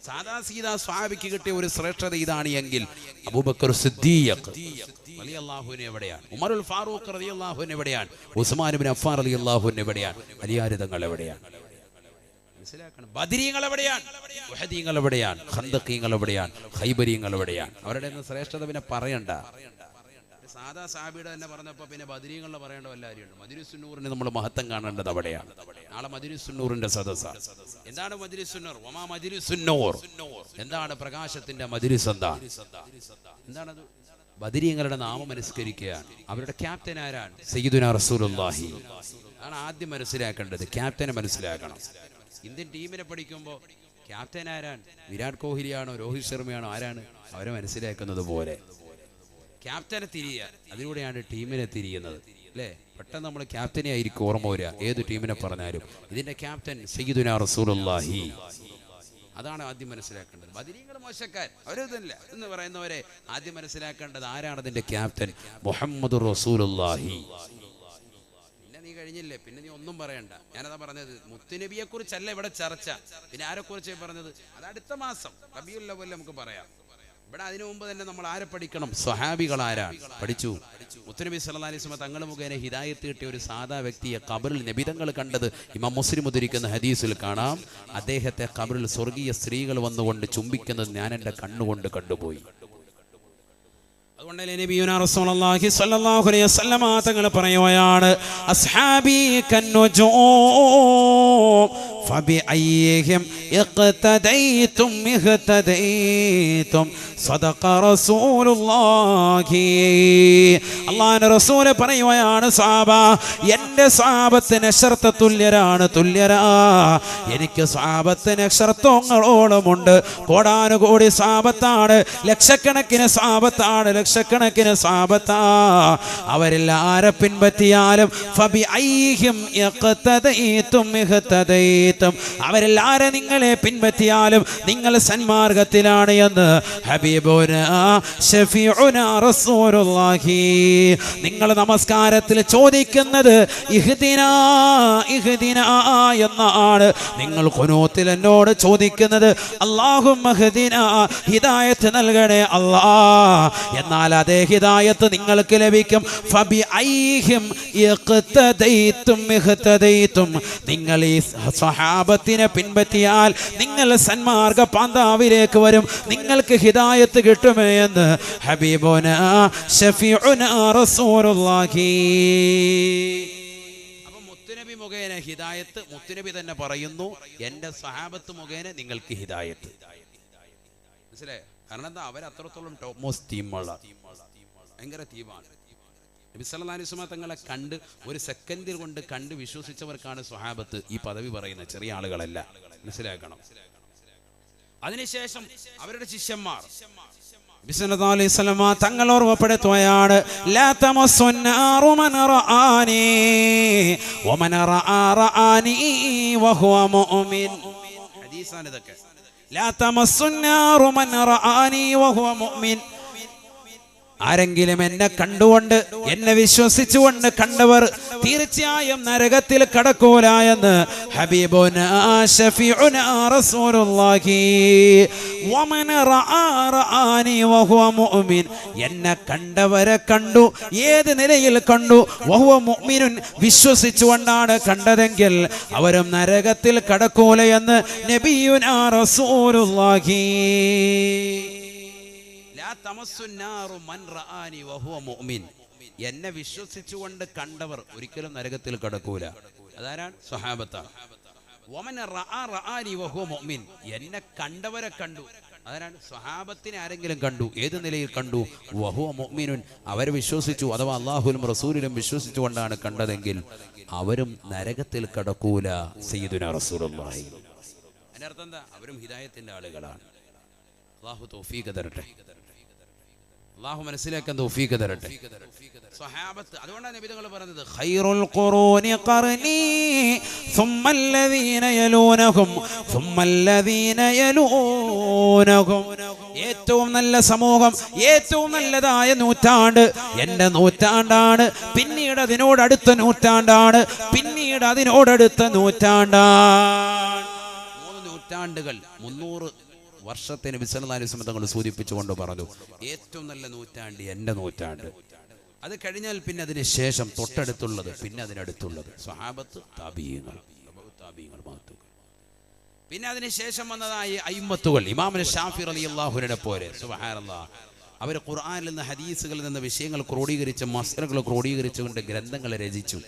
സാദാ സീദാ സ്വഹാബിക്ക് കിട്ടിയ ഒരു ശ്രേഷ്ഠത ഇതാണ് എങ്കിൽ അബൂബക്കർ സിദ്ദീഖ് റളിയല്ലാഹു എവിടെയാണ്? ഉമറുൽ ഫാറൂഖ് റളിയല്ലാഹു എവിടെയാണ്? ഉസ്മാൻ ഇബ്നു അഫ്ഫാൻ റളിയല്ലാഹു എവിടെയാണ്? അലിയാർ തങ്ങൾ എവിടെയാണ്? മനസ്സിലാക്കണം. ബദരീങ്ങൾ എവിടെയാണ്? ഉഹദീങ്ങൾ എവിടെയാണ്? ഖന്ദഖീങ്ങൾ എവിടെയാണ്? ഖൈബരീങ്ങൾ എവിടെയാണ്? അവരുടെ ശ്രേഷ്ഠത പിന്നെ പറയണ്ട. സാദാ സഹാബിയുടെ തന്നെ പറഞ്ഞപ്പോൾ പിന്നെ ബദരീങ്ങളുടെ പറയേണ്ട വല്ല കാര്യമുണ്ട്? മജ്ലിസുന്നൂറിന് നമ്മൾ മഹത്വം കാണേണ്ടത് അവിടെയാണ്. നാളെ മജ്ലിസുന്നൂറിന്റെ സദസ്സാണ്. എന്താണ് മജ്ലിസുന്നൂർ? വമാ മജ്ലിസുന്നൂർ, എന്താണ് പ്രകാശത്തിന്റെ മജ്ലിസ്? എന്താണത്? ബദരീങ്ങളുടെ നാമം മനസ്കരിക്കുകയാണ്. അവരുടെ ക്യാപ്റ്റൻ ആരാണ്? സയ്യിദുനാ റസൂലുള്ളാഹി. അതാണ് ആദ്യം മനസ്സിലാക്കേണ്ടത്. ക്യാപ്റ്റനെ മനസ്സിലാക്കണം. ഇന്ത്യൻ ടീമിനെ പഠിക്കുമ്പോൾ ക്യാപ്റ്റൻ ആരാണ്? വിരാട് കോഹ്ലിയാണോ രോഹിത് ശർമ്മയാണോ ആരാണ്? അവരെ മനസ്സിലാക്കുന്നത് പോലെ ക്യാപ്റ്റനെ തിരിയുക. അതിലൂടെയാണ് ടീമിനെ തിരിയുന്നത്, അല്ലേ? പെട്ടെന്ന് നമ്മൾ ക്യാപ്റ്റനെ ആയിരിക്കും ഓർമ്മ വരിക ഏത് ടീമിനെ പറഞ്ഞാലും. ഇതിന്റെ ക്യാപ്റ്റൻ സയ്യിദുനാ റസൂലുള്ളാഹി. അതാണ് ആദ്യം മനസ്സിലാക്കേണ്ടത്. ബദരീങ്ങൾ മോശക്കാർ, അവരിതല്ല എന്ന് പറയുന്നവരെ ആദ്യം മനസ്സിലാക്കേണ്ടത് ആരാണ്? അതിന്റെ ക്യാപ്റ്റൻ മുഹമ്മദുർ റസൂലുള്ളാഹി. പിന്നെ നീ കഴിഞ്ഞില്ലേ, പിന്നെ നീ ഒന്നും പറയണ്ട. ഞാനതാ പറഞ്ഞത്, മുത്തുനബിയെ കുറിച്ചല്ല ഇവിടെ ചർച്ച. പിന്നെ ആരെക്കുറിച്ചാണ് പറഞ്ഞത്? അത് അടുത്ത മാസം റബീഉൽ അവ്വൽ നമുക്ക് പറയാം. ഇവിടെ അതിനു മുമ്പ് തന്നെ നമ്മൾ ആരെ പഠിക്കണം? സ്വഹാബികൾ ആരാണ് പഠിച്ചു. മുത്തുനബി സല്ലല്ലാഹു അലൈഹി വസല്ലം തങ്ങൾ മുഖേന ഹിദായത്ത് കിട്ടിയ ഒരു സാധാ വ്യക്തിയെ ഖബറിൽ നബി തങ്ങൾ കണ്ടത് ഇമാം മുസ്ലിം ഉദ്ധരിക്കുന്ന ഹദീസിൽ കാണാം. അദ്ദേഹത്തെ ഖബറിൽ സ്വർഗീയ സ്ത്രീകൾ വന്നുകൊണ്ട് ചുംബിക്കുന്നത് ഞാൻ എൻ്റെ കണ്ണുകൊണ്ട് കണ്ടുപോയി. അതുകൊണ്ടല്ലേ നബിയുനാ റസൂലുള്ളാഹി സ്വല്ലല്ലാഹു അലൈഹി വസല്ലം തങ്ങൾ പറയുകയാണ്, അസ്ഹാബി കന്നുജൂം ഫബിഅയ്യിഹിം ഇഖ്തദൈതും ഇഹ്തദൈതും സദഖ റസൂലുള്ളാഹി. അല്ലാഹുവിന്റെ റസൂൽ പറയുകയാണ്, സഹാബ എൻ്റെ സഹാബത്ത് നശർത്ത് തുല്യരാ. എനിക്ക് സഹാബത്ത് നക്ഷത്രങ്ങളോളമുണ്ട്. കോടാനുകോടി സഹാബത്താണ്, ലക്ഷക്കണക്കിന് സഹാബത്താ. അവരിൽ ആരെ പിൻപറ്റിയാലും ഫബിഅയ്യിഹിം ഇഖ്തദൈതും ഇഹ്തദൈതും, അവരിൽ ആരെ നിങ്ങളെ പിൻപറ്റിയാലും നിങ്ങൾ സന്മാർഗത്തിലാണ് എന്ന് ഹബീബുനാ ശഫീഉനാ റസൂലുള്ളാഹി. നിങ്ങൾ നമസ്കാരത്തിൽ ചോദിക്കുന്നത് ഇഹ്ദിനാ എന്നാണ്. നിങ്ങൾ ഖുനൂത്തിൽ എന്നോട് ചോദിക്കുന്നത് അല്ലാഹുമ്മ ഇഹ്ദിനാ, ഹിദായത്ത് നൽകണേ അല്ലാ. എന്നാൽ അതേ ഹിദായത്ത് നിങ്ങൾക്ക് ലഭിക്കും. ഫബിഅയ്യിഹിം ഇഖ്തദൈതും ഇഹ്തദൈതും, നിങ്ങൾ ഈ സ്വഹാബത്തിനെ പിൻപറ്റിയാൽ നിങ്ങൾ സന്മാർഗ പാന്താവിലേക്ക് വരും, നിങ്ങൾക്ക് ഹിദായത്ത് കിട്ടുമേ എന്ന് ഹബീബുനാ ശഫീഉനാ റസൂലുള്ളാഹി. അപ്പോൾ മുത്തുനബി മുഖേന ഹിദായത്ത് മുത്തുനബി തന്നെ പറയുന്നു, എൻ്റെ സ്വഹാബത്ത് മുഖേന നിങ്ങൾക്ക് ഹിദായത്ത്. മനസ്സിലായോ? കാരണം എന്താ, അവർ അത്രത്തോളം ടോപ്പ് മോസ്റ്റ് ടീമുള്ള ഭയങ്കര ടീമാണ്. നബി സല്ലല്ലാഹു അലൈഹി വസല്ലം തങ്ങളെ കണ്ട് ഒരു സെക്കൻഡിൽ കൊണ്ട് കണ്ട് വിശ്വസിച്ചവർക്കാണ് സ്വഹാബത്ത്. ഈ പദവി പറയുന്ന ചെറിയ ആളുകളല്ല, മനസ്സിലാക്കണം. അതിനുശേഷം അവരുടെ ശിഷ്യന്മാർ നബി സല്ലല്ലാഹു അലൈഹി വസല്ലം തങ്ങൾ ഓർമ്മപ്പെടുത്തുകയാണ്, ലാ തമസ്സുന്നാറു മൻ റആനി വമൻ റആനി വഹുവ മുഅ്മിൻ. ഹദീസാണ് ഇതൊക്കെ. ലാ തമസ്സുന്നാറു മൻ റആനി വഹുവ മുഅ്മിൻ. ആരെങ്കിലും എന്നെ കണ്ടുകൊണ്ട് എന്നെ വിശ്വസിച്ചുകൊണ്ട് കണ്ടവർ തീർച്ചയായും നരകത്തിൽ കടക്കൂല എന്ന് ഹബീബുനാ ശഫീഉനാ റസൂലുള്ളാഹി. വമൻ റആനി വഹുവ മുഅ്മിൻ, എന്നെ കണ്ടവരെ കണ്ടു, ഏത് നിലയിൽ കണ്ടു? വഹുവ മുഅ്മിനുൻ, വിശ്വസിച്ചുകൊണ്ടാണ് കണ്ടതെങ്കിൽ അവരും നരകത്തിൽ കടക്കൂല എന്ന് നബിയുനാ റസൂലുള്ളാഹി. എന്നെ വിശ്വസിച്ചുകൊണ്ട് കണ്ടവർ ഒരിക്കലും നരകത്തിൽ കടക്കൂല. അതാരാണ്? സ്വഹാബത്താണ്. എന്നെ കണ്ടവരെ കണ്ടു, അതാരാണ്? സ്വഹാബത്തിനെ ആരെങ്കിലും കണ്ടു, ഏത് നിലയിൽ കണ്ടു? വഹുവ മുഅ്മിനുൻ, അവരെ വിശ്വസിച്ചു, അഥവാ അല്ലാഹുവിലും റസൂലിലും വിശ്വസിച്ചുകൊണ്ടാണ് കണ്ടതെങ്കിൽ അവരും നരകത്തിൽ കടക്കൂല. സയ്യിദുനാ റസൂലുള്ളാഹി. അതിനർത്ഥം എന്താ? അവരും ഹിദായത്തിന്റെ ആളുകളാണ്. അല്ലാഹു തൗഫീഖ് തരട്ടെ, അല്ലാഹു മനസ്സിലാക്കാൻ തൗഫീഖ് തരട്ടെ. സ്വഹാബത്ത്, അതുകൊണ്ടാണ് നബി തങ്ങൾ പറഞ്ഞത്, ഖൈറുൽ ഖുറൂനി ഖർനി സുമ്മല്ലദീന യലൂനഹും സുമ്മല്ലദീന യലൂനഹും. ഏറ്റവും നല്ല സമൂഹം, ഏറ്റവും നല്ലതായ നൂറ്റാണ്ട് എൻ്റെ നൂറ്റാണ്ടാണ്. പിന്നീട് അതിനോടടുത്ത നൂറ്റാണ്ടാണ്. പിന്നീട് അതിനോടടുത്ത നൂറ്റാണ്ടാണ്. 3 നൂറ്റാണ്ടുകൾ, 300 വർഷത്തെ നബി സല്ലല്ലാഹു അലൈഹി വസല്ലം തങ്ങൾ സൂചിപ്പിച്ചുകൊണ്ട് പറഞ്ഞു, ഏറ്റവും നല്ല നൂറ്റാണ്ട് എൻ്റെ നൂറ്റാണ്ട്. അത് കഴിഞ്ഞാൽ പിന്നെ അതിന് ശേഷം തൊട്ടടുത്തുള്ളത്, പിന്നെ അതിനടുത്തുള്ളത് സ്വഹാബത്ത്, താബിഈങ്ങൾ, മഹത്തുക്കൾ. പിന്നെ അതിന് ശേഷം വന്നതായി അയിമ്മത്തുകൾ. ഇമാം ശാഫി റളിയല്ലാഹു അൻഹുവിനെ പോലെ സുബ്ഹാനല്ലാഹ്, അവർ ഖുർആനിൽ നിന്ന് ഹദീസുകളിൽ നിന്ന് വിഷയങ്ങൾ ക്രോഡീകരിച്ച് മസ്അലകൾ ക്രോഡീകരിച്ചുകൊണ്ട് ഗ്രന്ഥങ്ങൾ രചിച്ചു.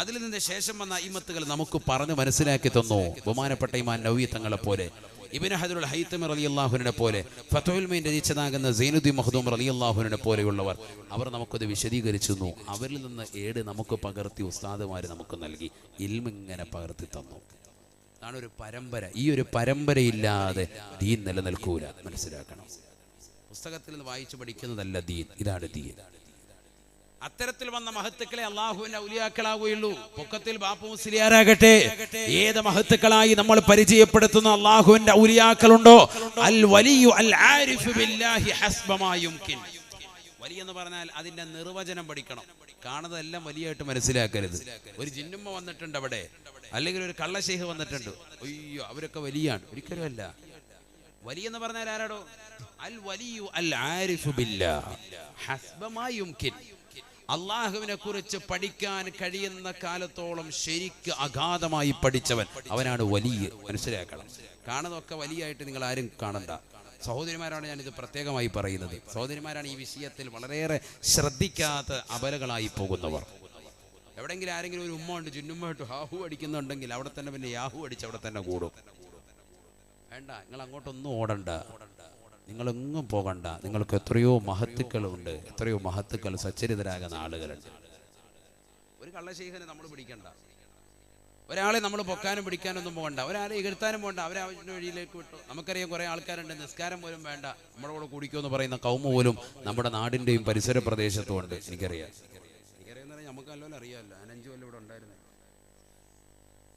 അതിൽ നിന്ന് ശേഷം വന്ന അയിമ്മത്തുകൾ നമുക്ക് പറഞ്ഞു മനസ്സിലാക്കി തന്നു. ബഹുമാനപ്പെട്ട ഇമാം നവവി തങ്ങളെ പോലെ, ഇബ്നു ഹജറുൽ ഹൈതമി റളിയല്ലാഹു അൻഹുവിനെ പോലെ, ഫത്ഹുൽ മീൻ രചിച്ചതാകുന്ന സൈനുദ്ദീൻ മഖ്ദൂം റളിയല്ലാഹു അൻഹുവിനെ പോലെയുള്ളവർ, അവർ നമുക്കത് വിശദീകരിച്ചു തന്നു. അവരിൽ നിന്ന് ഏട് നമുക്ക് പകർത്തി ഉസ്താദുമാർ നമുക്ക് നൽകി, ഇൽമ ഇങ്ങനെ പകർത്തി തന്നു. അതാണ് ഒരു പരമ്പര. ഈ ഒരു പരമ്പരയില്ലാതെ ദീൻ നിലനിൽക്കൂല, മനസ്സിലാക്കണം. പുസ്തകത്തിൽ നിന്ന് വായിച്ചു പഠിക്കുന്നതല്ല ദീൻ, ഇതാണ് ദീൻ. അത്തരത്തിൽ വന്ന മഹത്തുക്കളെ അള്ളാഹുവിന്റെ ഔലിയാക്കളാവുകയുള്ളൂ. പൊക്കത്തിൽ ബാപ്പു മുസ്ലിയാരാകട്ടെ, ഏത് മഹത്തുക്കളായി നമ്മൾ പരിചയപ്പെടുത്തുന്ന അള്ളാഹുവിന്റെ ഔലിയാക്കളുണ്ടോ? അൽ വലിയു അൽ ആരിഫു ബില്ലാഹി ഹസ്ബ മാ യുംകിൻ. വലി എന്ന് പറഞ്ഞാൽ അതിന്റെ നിർവചനം പഠിക്കണം. കാണുന്നതെല്ലാം വലിയായിട്ട് മനസ്സിലാക്കരുത്. ഒരു ജിന്നുമ്മ വന്നിട്ടുണ്ട് അവിടെ, അല്ലെങ്കിൽ ഒരു കള്ളശേഖ് വന്നിട്ടുണ്ട്, അയ്യോ അവരൊക്കെ വലിയാണ്. ഒരിക്കലും അല്ല. വലി എന്ന് പറഞ്ഞാൽ ആരാടോ? അൽ വലിയു അൽ ആരിഫു ബില്ലാഹ് ഹസ്ബ മാ യുംകിൻ. അള്ളാഹുവിനെ കുറിച്ച് പഠിക്കാൻ കഴിയുന്ന കാലത്തോളം ശരിക്ക് അഗാധമായി പഠിച്ചവൻ, അവനാണ് വലിയ. മനസ്സിലാക്കണം. കാണുന്നതൊക്കെ വലിയായിട്ട് നിങ്ങൾ ആരും കാണണ്ട. സഹോദരിമാരാണ് ഞാനിത് പ്രത്യേകമായി പറയുന്നത്. സഹോദരിമാരാണ് ഈ വിഷയത്തിൽ വളരെയേറെ ശ്രദ്ധിക്കാത്ത അബലകളായി പോകുന്നവർ. എവിടെയെങ്കിലും ആരെങ്കിലും ഒരു ഉമ്മ ഉണ്ട് ചുന്നുമ്മ ഹാഹു അടിക്കുന്നുണ്ടെങ്കിൽ അവിടെ തന്നെ പിന്നെ യാഹു അടിച്ച് അവിടെ തന്നെ കൂടും. വേണ്ട, നിങ്ങൾ അങ്ങോട്ടൊന്നും ഓടണ്ട, നിങ്ങളെങ്ങും പോകണ്ട. നിങ്ങൾക്ക് എത്രയോ മഹത്തുക്കളുണ്ട്, എത്രയോ മഹത്തുക്കൾ സച്ചരിതരാകുന്ന ആളുകളുണ്ട്. ഒരു കള്ളശേഖരനെ നമ്മൾ പിടിക്കണ്ട, ഒരാളെ നമ്മൾ പൊക്കാനും പിടിക്കാനൊന്നും പോകണ്ട, ഒരാളെ ഇകഴ്ത്താനും പോകണ്ട. അവരെ അവരുടെ വഴിയിലേക്ക് വിട്ടു. നമുക്കറിയാം കുറേ ആൾക്കാരുണ്ട് നിസ്കാരം പോലും വേണ്ട, നമ്മുടെ കൂടെ കുടിക്കുമെന്ന് പറയുന്ന കൗമ പോലും നമ്മുടെ നാടിൻ്റെയും പരിസര പ്രദേശത്തും ഉണ്ട്. എനിക്കറിയാം നമുക്ക് നല്ലോണം അറിയാമല്ലോ. ഞാൻ 5 കൊല്ലം ഇവിടെ ഉണ്ടായിരുന്നു.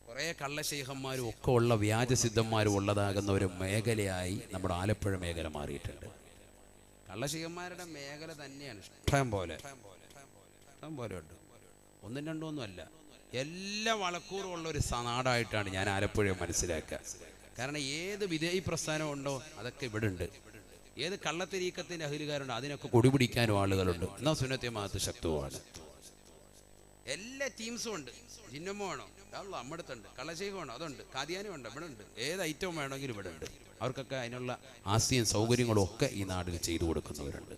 കുറേ കള്ളശൈഖന്മാരും ഒക്കെ ഉള്ള വ്യാജസിദ്ധന്മാരും ഉള്ളതാകുന്ന ഒരു മേഖലയായി നമ്മുടെ ആലപ്പുഴ മേഖല മാറിയിട്ടുണ്ട്. കള്ളശൈഖന്മാരുടെ മേഖല തന്നെയാണ്. ഇഷ്ടം പോലെ ഉണ്ട്. 1 2 ഒന്നും അല്ല, എല്ലാ വളക്കൂറും ഉള്ള ഒരു നാടായിട്ടാണ് ഞാൻ ആലപ്പുഴ മനസ്സിലാക്കുക. കാരണം ഏത് വിധേയി പ്രസ്ഥാനം ഉണ്ടോ അതൊക്കെ ഇവിടെ ഉണ്ട്. ഏത് കള്ളത്തിരീക്കത്തിൻ്റെ അഹിലുകാരുണ്ടോ അതിനൊക്കെ കൊടിപിടിക്കാനും ആളുകളുണ്ട്. എന്നാൽ സുന്നത്തെ മഹത്ത് ശക്തവുമാണ്. എല്ലാ ടീംസും ഉണ്ട്. ജിന്നമ്മ വേണോ അല്ല നമ്മടുത്തുണ്ട്, കള്ളശൈഖ് വേണോ അതുണ്ട്, കാദിയാനി ഉണ്ട്, ഇവിടെ ഉണ്ട്. ഏത് ഐറ്റവും വേണമെങ്കിലും ഇവിടെ ഉണ്ട്. അവർക്കൊക്കെ അതിനുള്ള ആസ്തിയും സൗകര്യങ്ങളും ഒക്കെ ഈ നാട്ടിൽ ചെയ്തു കൊടുക്കുന്നവരുണ്ട്.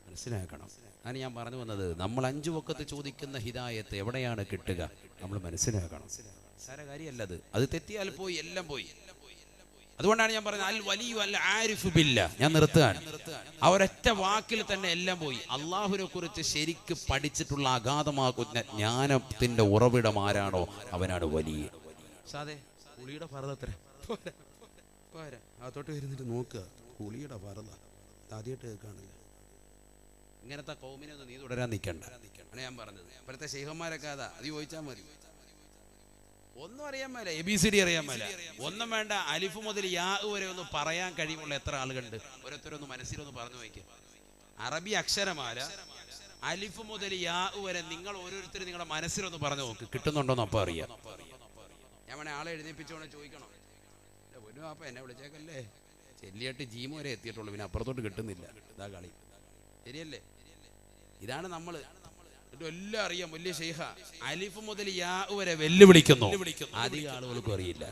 മനസ്സിലാക്കണം. അങ്ങനെ ഞാൻ പറഞ്ഞു വന്നത്, നമ്മൾ 5 വക്കത്ത് ചോദിക്കുന്ന ഹിദായത്ത് എവിടെയാണ് കിട്ടുക നമ്മൾ മനസ്സിലാക്കണം. സാര കാര്യമല്ലത്. അത് തെറ്റിയാൽ പോയി, എല്ലാം പോയി. അതുകൊണ്ടാണ് ഞാൻ പറയുന്നത് അൽ വലിയു അൽ ആരിഫു ബില്ലാഹ്. ഞാൻ നിർത്തുകയാണ്. ആ ഒരൊറ്റ വാക്കിൽ തന്നെ എല്ലാം പോയി. അള്ളാഹുവിനെ കുറിച്ച് ശരിക്ക് പഠിച്ചിട്ടുള്ള അഗാധമാകുന്ന ജ്ഞാനത്തിന്റെ ഉറവിടം ആരാണോ അവനാണ് വലിയ. സാധേ കുളിയുടെ ഫർദത്ര പോരാ, അകത്തോട്ട് വരുന്നിട്ട് നോക്കുക. കുളിയുടെ ഫർദ ആദ്യമായിട്ട് കേൾക്കുകയാണല്ലോ. ഇങ്ങനത്തെ കൗമിനെ ഒന്നും നീ തുടരാൻ നിൽക്കണ്ട ആണ് ഞാൻ പറഞ്ഞത്. ഇപ്പോഴത്തെ ശൈഖന്മാരൊക്കെ അത് ചോദിച്ചാൽ മതി. ഒന്നും അറിയാൻ മേല, ABCD അറിയാൻ മേല, ഒന്നും വേണ്ട. അലിഫ് മുതൽ യാ വരെ ഒന്ന് പറയാൻ കഴിയുമുള്ള എത്ര ആളുകളുണ്ട്? ഓരോരുത്തരൊന്ന് മനസ്സിലൊന്ന് പറഞ്ഞു നോക്കിയ. അറബി അക്ഷരമാല അലിഫ് മുതൽ യാ വരെ നിങ്ങൾ ഓരോരുത്തരും നിങ്ങളുടെ മനസ്സിലൊന്ന് പറഞ്ഞു നോക്ക്, കിട്ടുന്നുണ്ടോന്ന് അപ്പം അറിയാം. ഞാൻ വേണേ ആളെ എഴുന്നേപ്പിച്ചോണ്ട് ചോദിക്കണം. പൊന്നു അപ്പം എന്നെ വിളിച്ചേക്കല്ലേ, ചെല്ലിയായിട്ട് ജീമ വരെ എത്തിയിട്ടുള്ളൂ, പിന്നെ അപ്പുറത്തോട്ട് കിട്ടുന്നില്ല. ഇതാ കളി. ശരിയല്ലേ? ഇതാണ് നമ്മള്. എല്ലാം അറിയാം. വലിയ ശൈഖ അലിഫ് മുതൽ യാ വരെ വെല്ലുവിളിക്കുന്നു. അധികം ആളുകൾക്കും അറിയില്ല.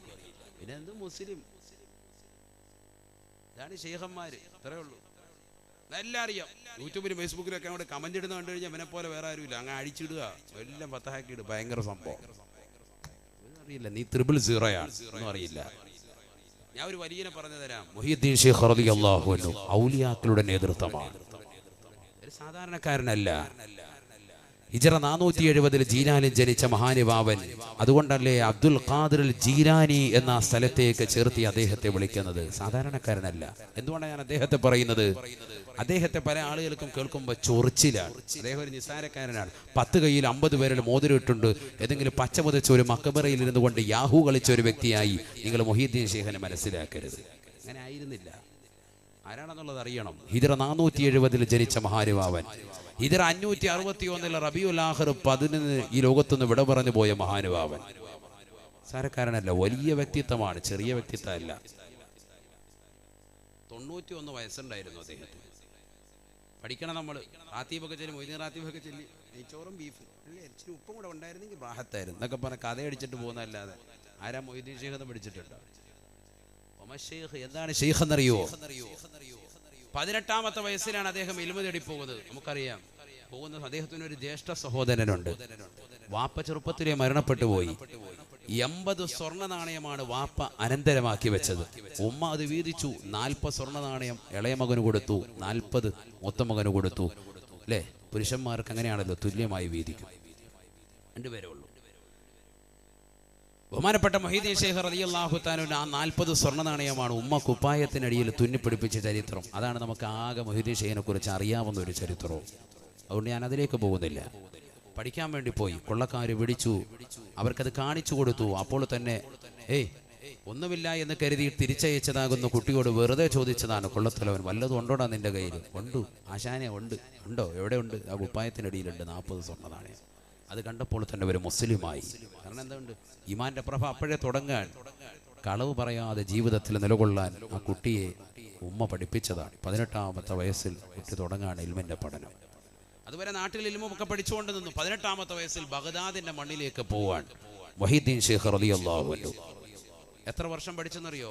പിന്നെ എന്ത് മുസ്ലിം, ഇതാണ് ശൈഖന്മാര്. ഇത്രേ ഉള്ളൂ. എല്ലാം അറിയാം. യൂട്യൂബിലും ഫേസ്ബുക്കിലൊക്കെ അങ്ങോട്ട് കമന്റ് ഇടുന്ന കണ്ടു കഴിഞ്ഞാൽ അവനെ പോലെ വേറെ ആരുമില്ല. അങ്ങ് അടിച്ചിടുക, എല്ലാം പത്താക്കി ഇടുക. ഭയങ്കര സംഭവം. അറിയില്ല, നീ 000 ഒന്നും അറിയില്ല. ഞാൻ ഒരു വലിയനെ പറഞ്ഞു തരാം. മുഹീദ്ദീൻ ശൈഖ് റളിയല്ലാഹു അൻഹു ഔലിയാക്കളുടെ നേതൃത്വമാണ്, ഒരു സാധാരണക്കാരനല്ല. ഹിജറ 470 ജീലാനിൽ ജനിച്ച മഹാനുഭാവൻ. അതുകൊണ്ടല്ലേ അബ്ദുൽ ഖാദിർ ജീലാനി എന്ന സ്ഥലത്തേക്ക് ചേർത്തി അദ്ദേഹത്തെ വിളിക്കുന്നത്. സാധാരണക്കാരനല്ല. എന്തുകൊണ്ടാണ് ഞാൻ അദ്ദേഹത്തെ പറയുന്നത്? അദ്ദേഹത്തെ പല ആളുകൾക്കും കേൾക്കുമ്പോൾ ചൊറിച്ചിലാണ്. അദ്ദേഹം ഒരു നിസ്സാരക്കാരനാണ്. 10 കയ്യിൽ 50 പേരിൽ മോതിരിട്ടുണ്ട്. ഏതെങ്കിലും പച്ച മുതച്ച ഒരു മക്കബറയിൽ ഇരുന്നു കൊണ്ട് യാഹു കളിച്ച ഒരു വ്യക്തിയായി നിങ്ങൾ മുഹീദ്ദീൻ ശൈഖിനെ മനസ്സിലാക്കരുത്. അങ്ങനെ ആയിരുന്നില്ല. ആരാണെന്നുള്ളത് അറിയണം. ഹിജറ 470 ജനിച്ച മഹാനുഭാവൻ. ഹിജറ 561 റബീഉൽ ആഖിർ 11 ഈ ലോകത്തുനിന്ന് വിട പറഞ്ഞു പോയ മഹാനുഭാവൻ. സാരക്കാരനല്ല, വലിയ വ്യക്തിത്വമാണ്, ചെറിയ വ്യക്തിത്വമല്ല. 91 വയസ്സുണ്ടായിരുന്നു അദ്ദേഹത്തിന്. പഠിക്കണം നമ്മൾ. റാത്തീബൊക്കെ ചൊല്ലി, മൊയ്തീൻ റാത്തീബൊക്കെ ചൊല്ലി, നെയ്ച്ചോറും ബീഫും അല്ലേ, ഇച്ചിരി ഉപ്പും കൂടെ ഉണ്ടായിരുന്നെങ്കിൽ റാഹത്തായിരുന്നു എന്നൊക്കെ പറഞ്ഞ കഥയടിച്ചിട്ട് പോകുന്നതല്ലാതെ ആരാ മൊയ്തീൻ ശൈഖ് എന്ന് പഠിച്ചിട്ടുണ്ടോ? എന്താണ് ശൈഖ് എന്നറിയോ? 18ാമത്തെ വയസ്സിലാണ് അദ്ദേഹം ഇൽമു തേടി പോകുന്നത്. നമുക്കറിയാം. പോകുന്നത് അദ്ദേഹത്തിന് ഒരു ജ്യേഷ്ഠ സഹോദരനുണ്ട്. വാപ്പ ചെറുപ്പത്തിലെ മരണപ്പെട്ടു പോയി. 80 സ്വർണ്ണ നാണയമാണ് വാപ്പ അനന്തരമാക്കി വെച്ചത്. ഉമ്മ അത് വീതിച്ചു. 40 സ്വർണ്ണ നാണയം ഇളയ മകന് കൊടുത്തു, 40 മൂത്ത മകന് കൊടുത്തു. അല്ലേ? പുരുഷന്മാർക്ക് അങ്ങനെയാണല്ലോ, തുല്യമായി വീതിക്കും. 2 പേരേ ഉള്ളൂ. ബഹുമാനപ്പെട്ട മുഹീദ്ദീൻ ശൈഖ് റളിയല്ലാഹു തആല ആ 40 സ്വർണ്ണ നാണയമാണ് ഉമ്മ കുപ്പായത്തിനടിയിൽ തുന്നിപ്പിടിപ്പിച്ച ചരിത്രം. അതാണ് നമുക്ക് ആകെ മുഹീദ്ദീൻ ശൈഖിനെ കുറിച്ച് അറിയാവുന്ന ഒരു ചരിത്രവും. അതുകൊണ്ട് ഞാൻ അതിലേക്ക് പോകുന്നില്ല. പഠിക്കാൻ വേണ്ടി പോയി. കൊള്ളക്കാര് പിടിച്ചു, അവർക്കത് കാണിച്ചു കൊടുത്തു. അപ്പോൾ തന്നെ ഒന്നുമില്ല എന്ന് കരുതി തിരിച്ചയച്ചതാകുന്ന കുട്ടിയോട് വെറുതെ ചോദിച്ചതാണ്, കൊള്ളത്തലവൻ വല്ലതും ഉണ്ടോടാ നിന്റെ കയ്യിൽ? ഉണ്ട് ആശാനെ, ഉണ്ട്. ഉണ്ടോ? എവിടെ ഉണ്ട്? ആ കുപ്പായത്തിനടിയിലുണ്ട് 40 സ്വർണ്ണ നാണയം. അത് കണ്ടപ്പോൾ തന്നെ ഒരു മുസ്ലിമായി. കാരണം എന്തുകൊണ്ട്? ഈമാന്റെ പ്രഭ അപ്പോഴേ തുടങ്ങാൻ. കളവ് പറയാതെ ജീവിതത്തിൽ നിലകൊള്ളാൻ ആ കുട്ടിയെ ഉമ്മ പഠിപ്പിച്ചതാണ്. 18ാമത്തെ വയസ്സിൽ കുട്ടി തുടങ്ങാണ് ഇൽമിന്റെ പഠനം. അതുവരെ നാട്ടിൽ ഇൽമൊക്കെ പഠിച്ചുകൊണ്ട് നിന്നു. 18ാമത്തെ വയസ്സിൽ ബഗ്ദാദിന്റെ മണ്ണിലേക്ക് പോവാൻ മുഹീദ്ദീൻ ശൈഖ് റളിയല്ലാഹു അൻഹു. എത്ര വർഷം പഠിച്ചെന്നറിയോ?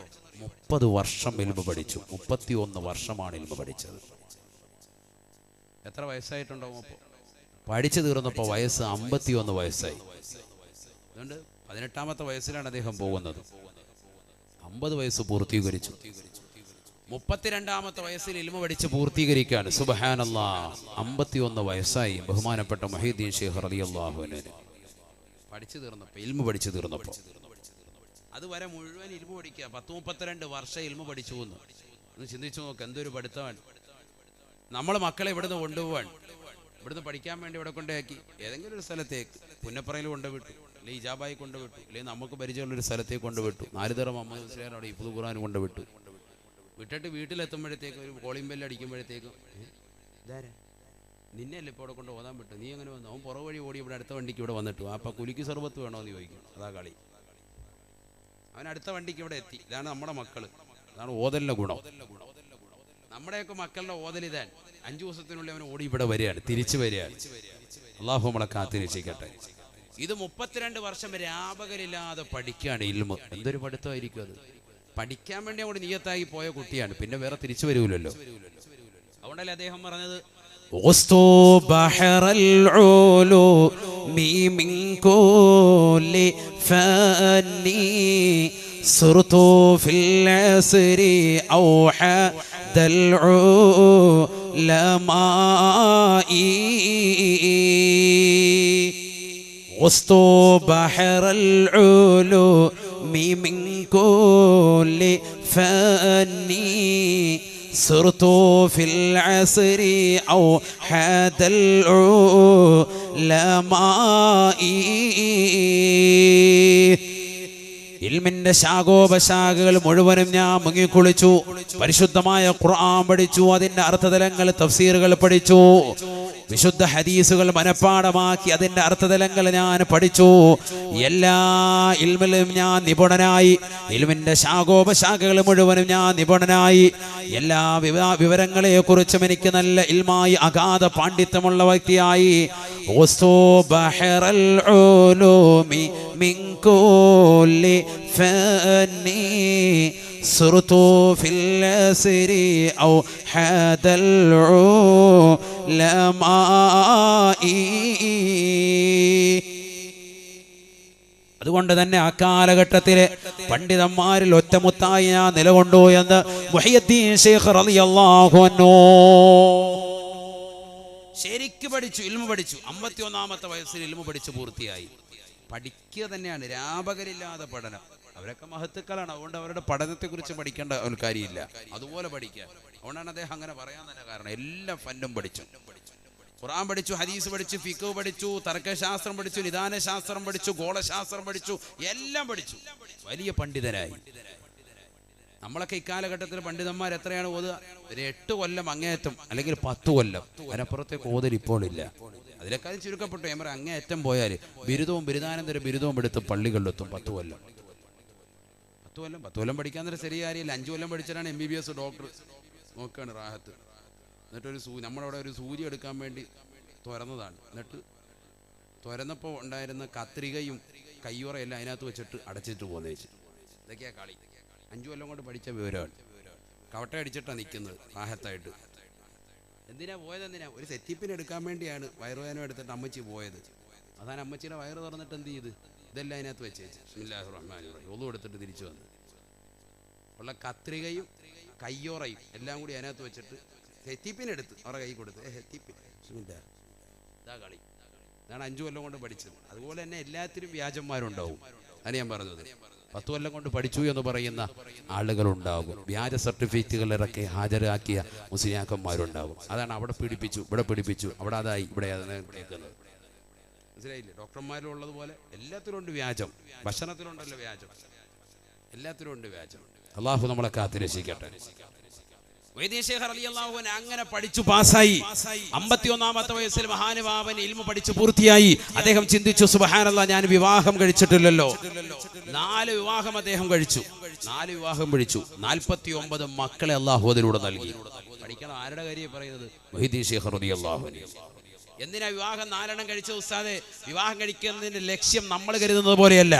30 വർഷം ഇൽമു പഠിച്ചു. 31 വർഷമാണ് ഇൽമു പഠിച്ചത്. എത്ര വയസ്സായിട്ടുണ്ടാവും അപ്പോൾ? പഠിച്ചു തീർന്നപ്പോൾ വയസ്സ് 51 വയസ്സായി. അതുകൊണ്ട് 18ാമത്തെ വയസ്സിലാണ് അദ്ദേഹം പോകുന്നത്. 50 വയസ്സ് പൂർത്തീകരിച്ചു. 32ാമത്തെ വയസ്സിൽ ഇൽമു പഠിച്ച് പൂർത്തീകരിക്കുകയാണ്. സുബ്ഹാനല്ലാഹ്, 51 വയസ്സായി ബഹുമാനപ്പെട്ട മുഹീദ്ദീൻ ശൈഖ് റളിയല്ലാഹു അൻഹു പഠിച്ചു തീർന്നപ്പോൾ, ഇൽമു പഠിച്ചു തീർന്നപ്പോൾ. അതുവരെ മുഴുവൻ ഇൽമു പഠിക്കുക. 32 വർഷം ഇൽമു പഠിച്ചു എന്ന് ഒന്ന് ചിന്തിച്ചു നോക്ക്. എന്തൊരു പഠിത്തമാണ്. നമ്മൾ മക്കളെ ഇവിടുന്ന് കൊണ്ടുപോകാൻ, ഇവിടുന്ന് പഠിക്കാൻ വേണ്ടി ഇവിടെ കൊണ്ടുപോയി ഏതെങ്കിലും ഒരു സ്ഥലത്തേക്ക്, പുന്നപ്പറയിൽ കൊണ്ടുവിട്ടു, അല്ലെങ്കിൽ ഇജാബായി കൊണ്ടുവിട്ടു, അല്ലെങ്കിൽ നമുക്ക് പരിചയമുള്ളൊരു സ്ഥലത്തേക്ക് കൊണ്ടുവിട്ടു. 4 തരം മുഹമ്മദ് മുസ്ലിയാർ അവിടെ ഇഫ്ദുൽ ഖുർആൻ കൊണ്ടുവിട്ടു. വിട്ടിട്ട് വീട്ടിലെത്തുമ്പോഴത്തേക്കും ഒരു കോളിംഗ് ബെല്ല് അടിക്കുമ്പോഴത്തേക്കും, ഇതാരാ? നിന്നെ അല്ലേ ഇപ്പോൾ ഇവിടെ കൊണ്ട് ഓതാൻ വിട്ടു, നീ അങ്ങനെ വന്നു? അവൻ പുറം വഴി ഓടി ഇവിടെ അടുത്ത വണ്ടിക്ക് ഇവിടെ വന്നിട്ടു. അപ്പം കുലുക്കി സർബത്ത് വേണോ എന്ന് ചോദിക്കും. അതാ കളി. അവൻ അടുത്ത വണ്ടിക്ക് ഇവിടെ എത്തി. ഇതാണ് നമ്മുടെ മക്കൾ. അതാണ് ഓതലിൻ്റെ ഗുണം. നമ്മുടെയൊക്കെ മക്കളുടെ ഓതൽ ഇതാണ്. 5 ദിവസത്തിനുള്ളിൽ അവൻ ഓടി ഇവിടെ വരികയാണ്, തിരിച്ചു വരികയാണ്. അള്ളാഹു നമ്മളെ കാത്തിരക്ഷിക്കട്ടെ. ഇത് 32 വർഷം രാപകലില്ലാതെ പഠിക്കുകയാണ് ഇൽമു. എന്തൊരു പഠിത്തമായിരിക്കും അത്. പഠിക്കാൻ വേണ്ടി അവിടെ നിയത്തായി പോയ കുട്ടിയാണ്. പിന്നെ വേറെ തിരിച്ചു വരൂലല്ലോ. അതുകൊണ്ടല്ലേ അദ്ദേഹം പറഞ്ഞത്, صرت في العصر أوحد العلماء غصت بحر العلوم من كل فن صرت في العصر أوحد العلماء. ഇൽമിന്റെ ശാഖോപശാഖകൾ മുഴുവനും ഞാൻ മുങ്ങിക്കുളിച്ചു. പരിശുദ്ധമായ ഖുർആൻ പഠിച്ചു. അതിന്റെ അർത്ഥതലങ്ങൾ, തഫ്സീറുകൾ പഠിച്ചു. വിശുദ്ധ ഹദീസുകൾ മനഃപ്പാഠമാക്കി അതിന്റെ അർത്ഥതലങ്ങൾ ഞാൻ പഠിച്ചു. എല്ലാ ഇൽമിലും ഞാൻ നിപുണനായി. ഇൽമിന്റെ ശാഖോപശാഖകൾ മുഴുവനും ഞാൻ നിപുണനായി. എല്ലാ വിവരങ്ങളെ കുറിച്ചും എനിക്ക് നല്ല ഇൽമായി അഗാധ പാണ്ഡിത്യമുള്ള വ്യക്തിയായി. صرت في العصر أوحد العلماء. അതുകൊണ്ട് തന്നെ ആ കാലഘട്ടത്തിലെ പണ്ഡിതന്മാരിൽ ഒറ്റമുത്തായി ഞാൻ നിലകൊണ്ടു എന്ന് മുഹയ്യിദ്ദീൻ ശൈഖ് റളിയല്ലാഹു അൻഹു. ശരിക്ക് പഠിച്ചു, ഇൽമു പഠിച്ചു. 51ാമത്തെ വയസ്സിൽ ഇൽമു പഠിച്ച് പൂർത്തിയായി. പഠിക്കുക തന്നെയാണ്, രാപകലില്ലാതെ പഠനം. അവരൊക്കെ മഹത്തുക്കളാണ്. അതുകൊണ്ട് അവരുടെ പഠനത്തെക്കുറിച്ച് പഠിക്കേണ്ട ഒരു കാര്യമില്ല. അതുപോലെ പഠിക്കുക. അതുകൊണ്ടാണ് അദ്ദേഹം അങ്ങനെ പറയാൻ തന്നെ കാരണം. എല്ലാ ഫന്നും പഠിച്ചു. ഖുർആൻ പഠിച്ചു, ഹദീസ് പഠിച്ചു, ഫിഖ് പഠിച്ചു, തർക്കശാസ്ത്രം പഠിച്ചു, നിദാനശാസ്ത്രം പഠിച്ചു, ഗോളശാസ്ത്രം പഠിച്ചു, എല്ലാം പഠിച്ചു. വലിയ പണ്ഡിതനായി. നമ്മളൊക്കെ ഇക്കാലഘട്ടത്തിൽ പണ്ഡിതന്മാർ എത്രയാണ് ഓതുക? ഒരു 8 കൊല്ലം അങ്ങേയറ്റം, അല്ലെങ്കിൽ 10 കൊല്ലം. അതിനപ്പുറത്തേക്ക് ഓതൽ ഇപ്പോൾ ഇല്ല. അതിലേക്കാൾ ചുരുക്കപ്പെട്ടു. ഞാൻ പറയാം, അങ്ങേയറ്റം പോയാൽ ബിരുദവും ബിരുദാനന്തര ബിരുദവും എടുത്ത് പള്ളികളിലെത്തും. 10 കൊല്ലം പഠിക്കാൻ നേരം ശരിയ കാര്യമില്ല. 5 കൊല്ലം പഠിച്ചിട്ടാണ് MBBS ഡോക്ടർ. നോക്കുകയാണ് റാഹത്ത്. എന്നിട്ടൊരു നമ്മളവിടെ ഒരു സൂചി എടുക്കാൻ വേണ്ടി തുറന്നതാണ്. എന്നിട്ട് തുറന്നപ്പോൾ ഉണ്ടായിരുന്ന കത്രികയും കയ്യുറയെല്ലാം അതിനകത്ത് വെച്ചിട്ട് അടച്ചിട്ട് പോന്നേച്ച്. ഇതൊക്കെയാണ് കളി. 5 കൊല്ലം കൊണ്ട് പഠിച്ച വിവരമാണ്. കവട്ട അടിച്ചിട്ടാണ് നിൽക്കുന്നത് റാഹത്തായിട്ട്. എന്തിനാ പോയത്? എന്തിനാ? ഒരു സെറ്റിപ്പിന് എടുക്കാൻ വേണ്ടിയാണ് വയറുവേദന എടുത്തിട്ട് അമ്മച്ചി പോയത്. അതാണ് അമ്മച്ചിയുടെ വയറ് തുറന്നിട്ട് എന്ത് ചെയ്ത് ഇതെല്ലാം അതിനകത്ത് വെച്ചേച്ച് ബിസ്മില്ലാഹിർ റഹ്മാനിർ റഹീം ഒളു എടുത്തിട്ട് തിരിച്ചു വന്നു. ഉള്ള കത്രികയും കയ്യോറയും എല്ലാം കൂടി അതിനകത്ത് വെച്ചിട്ട് സെറ്റിപ്പിനെടുത്ത് അവരുടെ കൈ കൊടുത്ത് സെറ്റിപ്പിൻ ഇതാ കളി. ഇതാണ് 5 കൊല്ലം കൊണ്ട് പഠിച്ചത്. അതുപോലെ തന്നെ എല്ലാത്തിനും വ്യാജന്മാരുണ്ടാവും. അതാണ് ഞാൻ പറഞ്ഞത്. 10 കൊല്ലം കൊണ്ട് പഠിച്ചു എന്ന് പറയുന്ന ആളുകളുണ്ടാകും. വ്യാജ സർട്ടിഫിക്കറ്റുകൾ ഇറക്കി ഹാജരാക്കിയ മുസ്ലിയാക്കന്മാരുണ്ടാകും. അതാണ് അവിടെ പീഡിപ്പിച്ചു, ഇവിടെ പീഡിപ്പിച്ചു, അവിടെ അതായി, ഇവിടെ കേൾക്കുന്നത്. മനസ്സിലായില്ലേ? ഡോക്ടർമാരിലുള്ളതുപോലെ എല്ലാത്തിലും ഉണ്ട് വ്യാജം. ഭക്ഷണത്തിലുണ്ടല്ലോ വ്യാജം. എല്ലാത്തിനും ഉണ്ട് വ്യാജം. അള്ളാഹു നമ്മളെ കാത്തിരക്ഷിക്കട്ടെ. അങ്ങനെ പഠിച്ചു പാസ്സായി. 51-ാമത്തെ വയസ്സിൽ മഹാനുഭാവൻ ഇൽമു പഠിച്ചു പൂർത്തിയായി. അദ്ദേഹം ചിന്തിച്ചു, സുബ്ഹാനല്ലാഹ്, ഞാൻ വിവാഹം കഴിച്ചിട്ടില്ലല്ലോ. 4 വിവാഹം അദ്ദേഹം കഴിച്ചു. 4 വിവാഹം കഴിച്ചു. 49 മക്കളെ അള്ളാഹു അതിലൂടെ നൽകി. പഠിക്കണം. ആരുടെ കാര്യം പറയുന്നത്? മുഹീദ്ദീൻ ശൈഖ് റളിയല്ലാഹു അൻഹു. എന്തിനാ വിവാഹം 4 കഴിച്ച ഉസ്താദെ? വിവാഹം കഴിക്കുന്നതിന്റെ ലക്ഷ്യം നമ്മൾ കരുതുന്നത് പോലെയല്ല.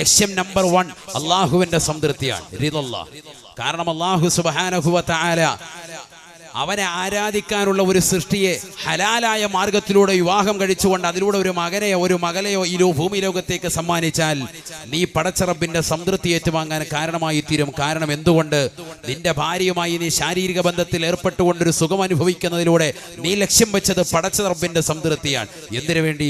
ലക്ഷ്യം നമ്പർ 1 അള്ളാഹുവിന്റെ സംതൃപ്തിയാണ്, റിദല്ലാഹ്. കാരണം അള്ളാഹു സുബ്ഹാനഹു വ തആല അവനെ ആരാധിക്കാനുള്ള ഒരു സൃഷ്ടിയെ ഹലാലായ മാർഗത്തിലൂടെ വിവാഹം കഴിച്ചുകൊണ്ട് അതിലൂടെ ഒരു മകനെയോ ഒരു മകളെയോ ഈ ഭൂമി ലോകത്തേക്ക് സമ്മാനിച്ചാൽ നീ പടച്ച റബ്ബിന്റെ സംതൃപ്തി ഏറ്റുവാങ്ങാൻ കാരണമായി തീരും. കാരണം എന്തുകൊണ്ട്? നിന്റെ ഭാര്യയുമായി നീ ശാരീരിക ബന്ധത്തിൽ ഏർപ്പെട്ടുകൊണ്ടൊരു സുഖം അനുഭവിക്കുന്നതിലൂടെ നീ ലക്ഷ്യം വെച്ചത് പടച്ച റബ്ബിന്റെ സംതൃപ്തിയാണ്. എന്തിനു വേണ്ടി?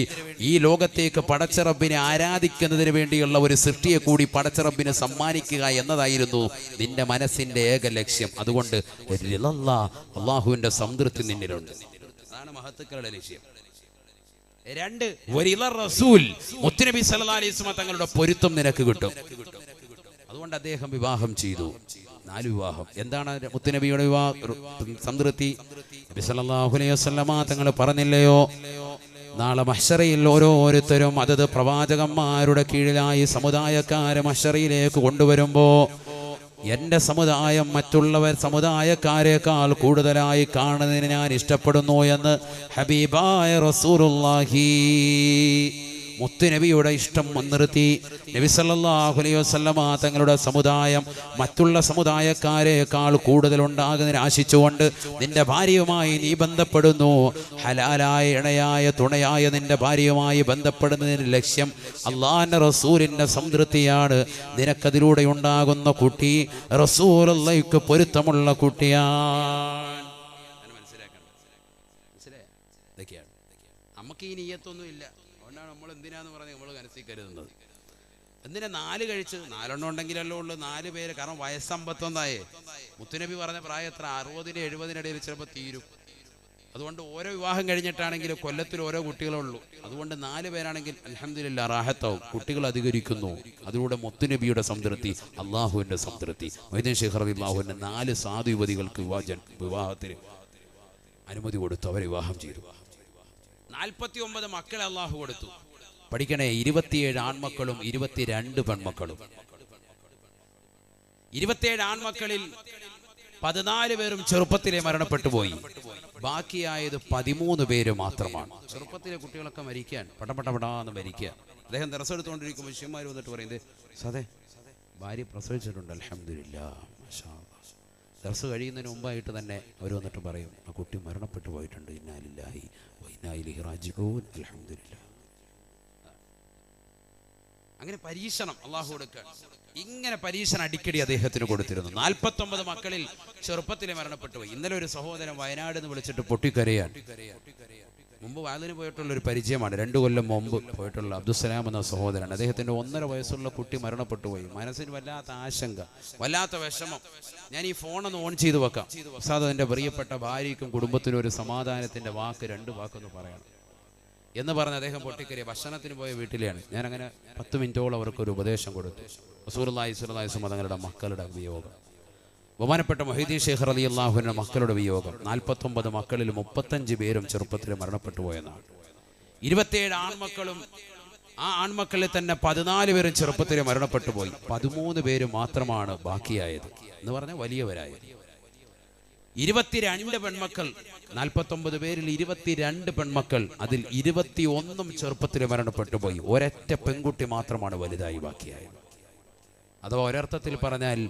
ഈ ലോകത്തേക്ക് പടച്ച റബ്ബിനെ ആരാധിക്കുന്നതിന് വേണ്ടിയുള്ള ഒരു സൃഷ്ടിയെ കൂടി പടച്ച റബ്ബിനെ സമ്മാനിക്കുക എന്നതായിരുന്നു നിന്റെ മനസ്സിന്റെ ഏക ലക്ഷ്യം. അതുകൊണ്ട് അള്ളാഹുവിന്റെ സംതൃപ്തി നിന്നിലുണ്ട്. അതാണ് മഹത്തുക്കളുടെ ലക്ഷ്യം. 2 റസൂൽ, മുത്തുനബി സല്ലല്ലാഹു അലൈഹി വസല്ലം തങ്ങളുടെ പൊരുത്തം നിനക്ക് കിട്ടും. അതുകൊണ്ട് അദ്ദേഹം വിവാഹം ചെയ്തു. 4 വിവാഹം. എന്താണ് മുത്തുനബിയുടെ സംതൃപ്തി? നബി സല്ലല്ലാഹു അലൈഹി വസല്ലം തങ്ങൾ പറഞ്ഞില്ലയോ, നാളെ മഹ്ശറയിൽ ഓരോരുത്തരും അതത് പ്രവാചകന്മാരുടെ കീഴിലായി സമുദായക്കാരെ മഹ്ശറയിലേക്ക് കൊണ്ടുവരുമ്പോ എന്റെ സമുദായം മറ്റുള്ളവർ സമുദായക്കാരെക്കാൾ കൂടുതലായി കാണുന്നതിന് ഞാൻ ഇഷ്ടപ്പെടുന്നു എന്ന് ഹബീബായ റസൂലുള്ളാഹി. മുത്തുനബിയുടെ ഇഷ്ടം മുൻനിർത്തി നബി സല്ലല്ലാഹു അലൈഹി വസല്ലമ തങ്ങളുടെ സമുദായം മറ്റുള്ള സമുദായക്കാരെക്കാൾ കൂടുതൽ ഉണ്ടാകുന്നതിന് ആശിച്ചുകൊണ്ട് നിന്റെ ഭാര്യയുമായി നീ ബന്ധപ്പെടുന്നു. ഹലാലായ ഇണയായ തുണയായ നിന്റെ ഭാര്യയുമായി ബന്ധപ്പെടുന്നതിന് ലക്ഷ്യം അല്ലാഹുവിന്റെ റസൂലിന്റെ സംതൃപ്തിയാണ്. നിനക്കതിലൂടെ ഉണ്ടാകുന്ന കുട്ടി റസൂലുള്ളാഹിക്ക് പൊരുത്തമുള്ള കുട്ടിയാണ്. നമുക്ക് ഈ നിയ്യത്തൊന്നും ഇല്ല. നമ്മൾ എന്തിനാന്ന് പറഞ്ഞ് നമ്മൾ മനസ്സിൽ കരുതുന്നത്. എന്തിനാ 4 കഴിച്ച്? 4 ഉണ്ടെങ്കിലല്ലോ ഉള്ളു 4 പേര്. കാരണം വയസ്സ് 51 മുത്തുനബി പറഞ്ഞ പ്രായം എത്ര? 60-70 ചിലപ്പോൾ തീരും. അതുകൊണ്ട് ഓരോ വിവാഹം കഴിഞ്ഞിട്ടാണെങ്കിലും കൊല്ലത്തിൽ ഓരോ കുട്ടികളുള്ളൂ. അതുകൊണ്ട് 4 പേരാണെങ്കിൽ അൽഹംദുലില്ലാ റാഹത്താവും. കുട്ടികൾ അധികരിക്കുന്നു. അതിലൂടെ മുത്തുനബിയുടെ സംതൃപ്തി, അള്ളാഹുവിന്റെ സംതൃപ്തി. മുഹീദ്ദീൻ ശൈഖ് റളിയല്ലാഹു അൻഹു 4 സാധു യുവതികൾക്ക് വിവാഹത്തിന് അനുമതി കൊടുത്തു. അവരെ വിവാഹം ചെയ്തു. 49 മക്കളെ അള്ളാഹു കൊടുത്തു. പഠിക്കണേ, 27 ആൺമക്കളും 22 പെൺമക്കളും. 27 ആൺമക്കളിൽ 14 പേരും ചെറുപ്പത്തിലെ മരണപ്പെട്ടു പോയി. ബാക്കിയായത് 13 പേര് മാത്രമാണ്. ചെറുപ്പത്തിലെ കുട്ടികളൊക്കെ മരിക്കാൻ പടപടപടാന്ന് മരിക്കുക. അദ്ദേഹം ദർസ് എടുത്തുകൊണ്ടിരിക്കുമ്പോൾ ശിഷ്യന്മാർ വന്നിട്ട് പറയുന്നത്, സതെ ഭാര്യ പ്രസവിച്ചിട്ടുണ്ട്, അൽഹംദുലില്ലാ, മാഷാ അല്ലാഹ്. ദർസ് കഴിയുന്നതിന് മുമ്പായിട്ട് തന്നെ അവർ വന്നിട്ട് പറയും, ആ കുട്ടി മരണപ്പെട്ടു പോയിട്ടുണ്ട്, ഇന്നാ ലില്ലാഹി വ ഇന്നാ ഇലൈഹി റാജിഊൻ, അൽഹംദുലില്ലാ. അങ്ങനെ പരീക്ഷണം അള്ളാഹു കൊടുക്കുക. ഇങ്ങനെ പരീക്ഷണം അടിക്കടി അദ്ദേഹത്തിന് കൊടുത്തിരുന്നു. 49 മക്കളിൽ ചെറുപ്പത്തിലെ മരണപ്പെട്ടു പോയി. ഇന്നലെ ഒരു സഹോദരൻ വയനാട് നിന്ന് വിളിച്ചിട്ട് പൊട്ടിക്കരയാൻ. മുമ്പ് വാതിന് പോയിട്ടുള്ള ഒരു പരിചയമാണ്. 2 കൊല്ലം മുമ്പ് പോയിട്ടുള്ള അബ്ദുസ്സലാം എന്ന സഹോദരൻ. അദ്ദേഹത്തിന്റെ 1.5 വയസ്സുള്ള കുട്ടി മരണപ്പെട്ടു പോയി. മനസ്സിന് വല്ലാത്ത ആശങ്ക, വല്ലാത്ത വിഷമം. ഞാൻ ഈ ഫോണൊന്ന് ഓൺ ചെയ്ത് വെക്കാം. ഉസ്താദ് എൻ്റെ പ്രിയപ്പെട്ട ഭാര്യയ്ക്കും കുടുംബത്തിനും ഒരു സമാധാനത്തിന്റെ വാക്ക്, 2 വാക്കൊന്ന് പറയണം എന്ന് പറഞ്ഞ് അദ്ദേഹം പൊട്ടിക്കരയ. ഭക്ഷണത്തിന് പോയ വീട്ടിലെയാണ്. ഞാൻ അങ്ങനെ 10 മിനിറ്റോളം അവർക്കൊരു ഉപദേശം കൊടുത്തു. റസൂലുള്ളാഹി സ്വല്ലല്ലാഹു അലൈഹി വസല്ലം തങ്ങളുടെ മക്കളുടെ വിയോഗം, ബഹുമാനപ്പെട്ട മുഹീദ്ദീൻ ശൈഖ് റളിയല്ലാഹു അൻഹു മക്കളുടെ വിയോഗം. 49 മക്കളിൽ 35 പേരും ചെറുപ്പത്തിൽ മരണപ്പെട്ടു പോയെന്നാണ്. 27 ആൺമക്കളും ആ ആൺമക്കളിൽ തന്നെ 14 പേരും ചെറുപ്പത്തിൽ മരണപ്പെട്ടു പോയി. 13 പേര് മാത്രമാണ് ബാക്കിയായത് എന്ന് പറഞ്ഞാൽ വലിയവരായത്. 22 പെൺമക്കൾ. 49 പേരിൽ 22 പെൺമക്കൾ. അതിൽ 21 ചെറുപ്പത്തിൽ മരണപ്പെട്ടു പോയി. ഒരൊറ്റ പെൺകുട്ടി മാത്രമാണ് വലുതായി ബാക്കിയായത്. അഥവാ ഒരർത്ഥത്തിൽ പറഞ്ഞാൽ